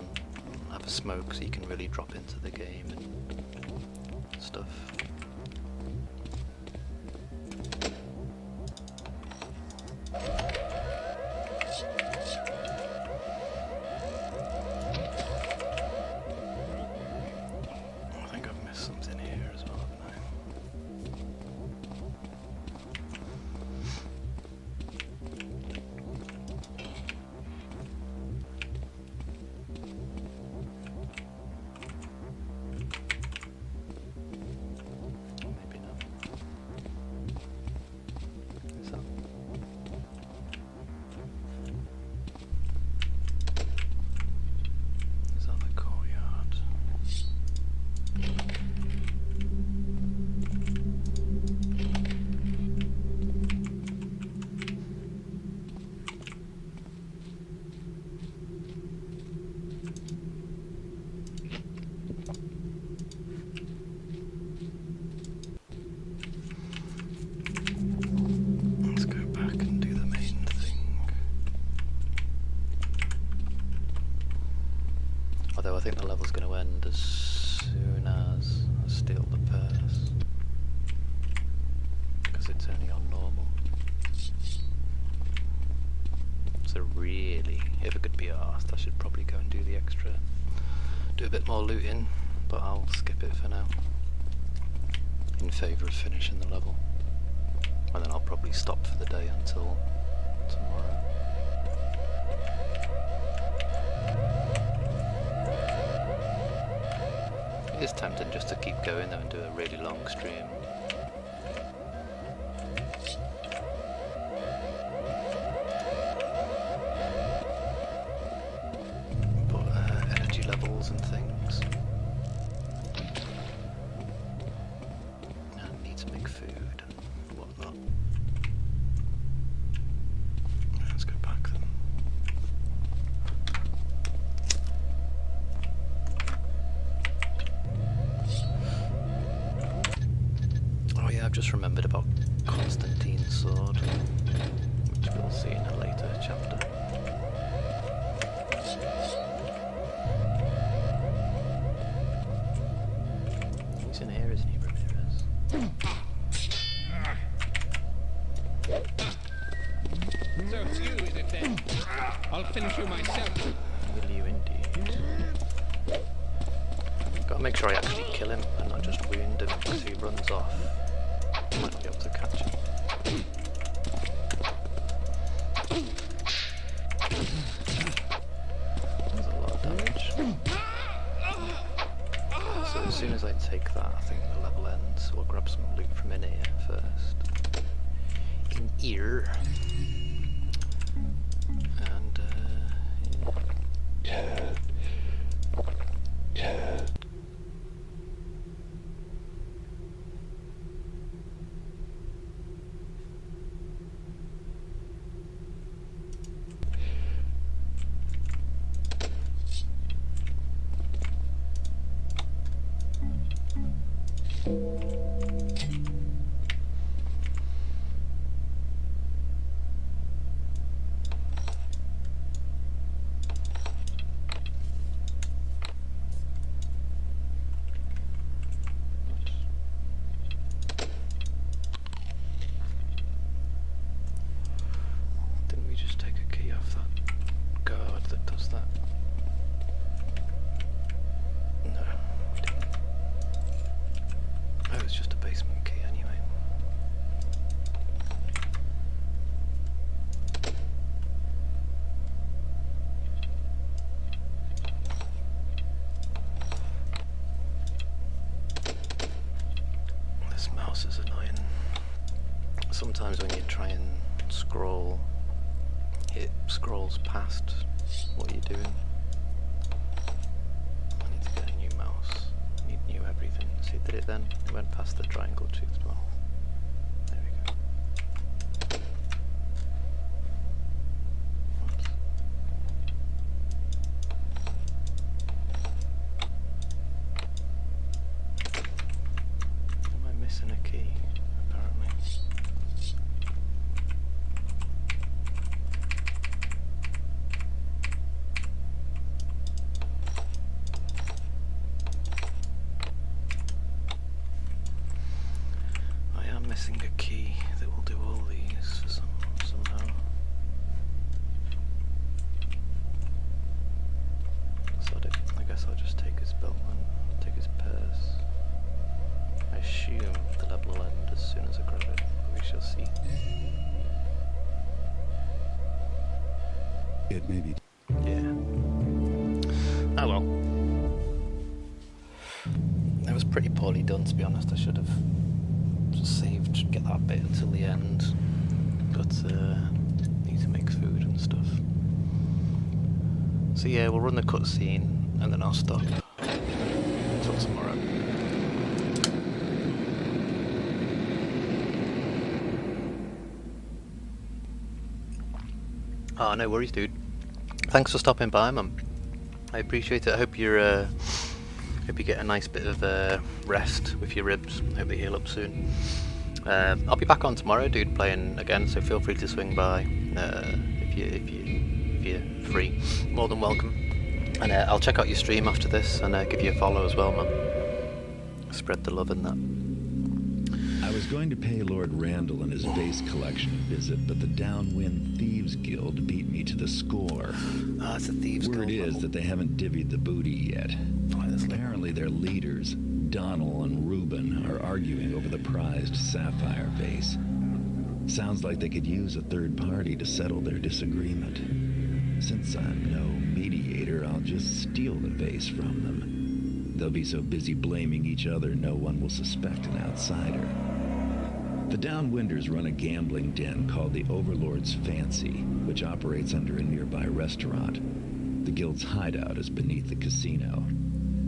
have a smoke so you can really drop into the game and stuff. I think I've missed something here as well, haven't I? really, if it could be asked, I should probably go and do the extra, do a bit more looting, but I'll skip it for now, in favour of finishing the level, and then I'll probably stop for the day until tomorrow. It is tempting just to keep going though and do a really long stream. But energy levels and things. I need to make food and whatnot. Let's go back then. I've just remembered about Constantine's sword, which we'll see in a later chapter. He's in here, isn't he, Ramirez? So it's you, is it then? I'll finish you myself. Will you indeed? Gotta make sure I actually kill him and not just wound him because he runs off. Might not be able to catch him. That's a lot of damage. So as soon as I take that, I think the level ends. We'll grab some loot from in here first. In here. And yeah. Didn't we just take a key off that guard that does that? No, we didn't. Oh, it's just a basement key anyway. This mouse is annoying. Sometimes when you try and scroll, it scrolls past what you're doing. I need to get a new mouse. I need new everything. See, did it then? It went past the triangle toothed one. There we go. What? Am I missing a key? Apparently. Missing a key that will do all these somehow. So I guess I'll just take his belt and take his purse. I assume the level will end as soon as I grab it, but we shall see. It may be. Yeah. Oh well. That was pretty poorly done, to be honest. I should have saved, get that bit until the end, but need to make food and stuff. So yeah, we'll run the cutscene and then I'll stop until tomorrow. Oh, no worries, dude. Thanks for stopping by, man. I appreciate it. I hope you're hope you get a nice bit of rest with your ribs. Hope they heal up soon. I'll be back on tomorrow, dude, playing again. So feel free to swing by if you're free. More than welcome. And I'll check out your stream after this and give you a follow as well, man. Spread the love in that. I was going to pay Lord Randall and his vase collection a visit, but the Downwind Thieves Guild beat me to the score. Ah, it's a Thieves Guild. Word is level. that they haven't divvied the booty yet. Right, that's like- Apparently their leaders, Donnell and Reuben, are arguing over the prized sapphire vase. Sounds like they could use a third party to settle their disagreement. Since I'm no mediator, I'll just steal the vase from them. They'll be so busy blaming each other, no one will suspect an outsider. The Downwinders run a gambling den called the Overlord's Fancy, which operates under a nearby restaurant. The guild's hideout is beneath the casino.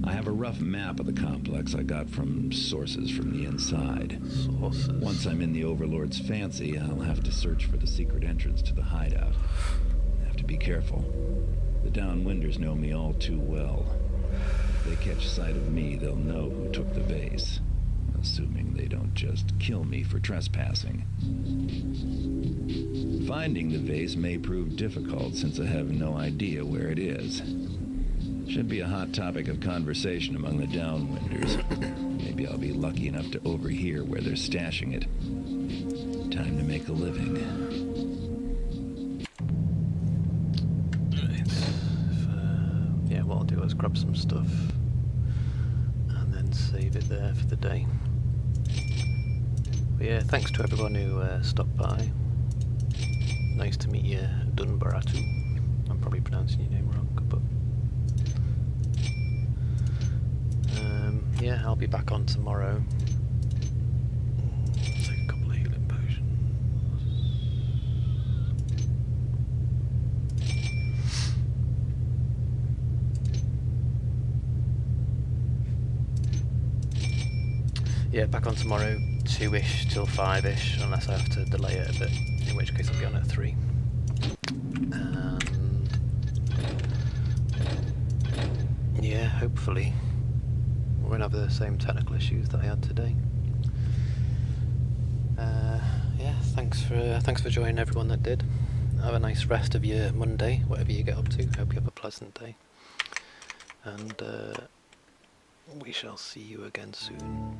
I have a rough map of the complex I got from sources from the inside. Sources. Once I'm in the Overlord's Fancy, I'll have to search for the secret entrance to the hideout. I have to be careful. The Downwinders know me all too well. If they catch sight of me, they'll know who took the vase. Assuming they don't just kill me for trespassing. Finding the vase may prove difficult since I have no idea where it is. Should be a hot topic of conversation among the Downwinders. Maybe I'll be lucky enough to overhear where they're stashing it. Time to make a living. Yeah, what I'll do is grab some stuff and then save it there for the day. But yeah, thanks to everyone who stopped by. Nice to meet you, Dunbaratu. I'm probably pronouncing your name wrong, but yeah, I'll be back on tomorrow. Take a couple of healing potions. Yeah, back on tomorrow, 2-ish till 5-ish, unless I have to delay it a bit, in which case I'll be on at 3. Yeah, hopefully we won't have the same technical issues that I had today. Yeah, thanks for joining everyone that did. Have a nice rest of your Monday, whatever you get up to. Hope you have a pleasant day. And we shall see you again soon.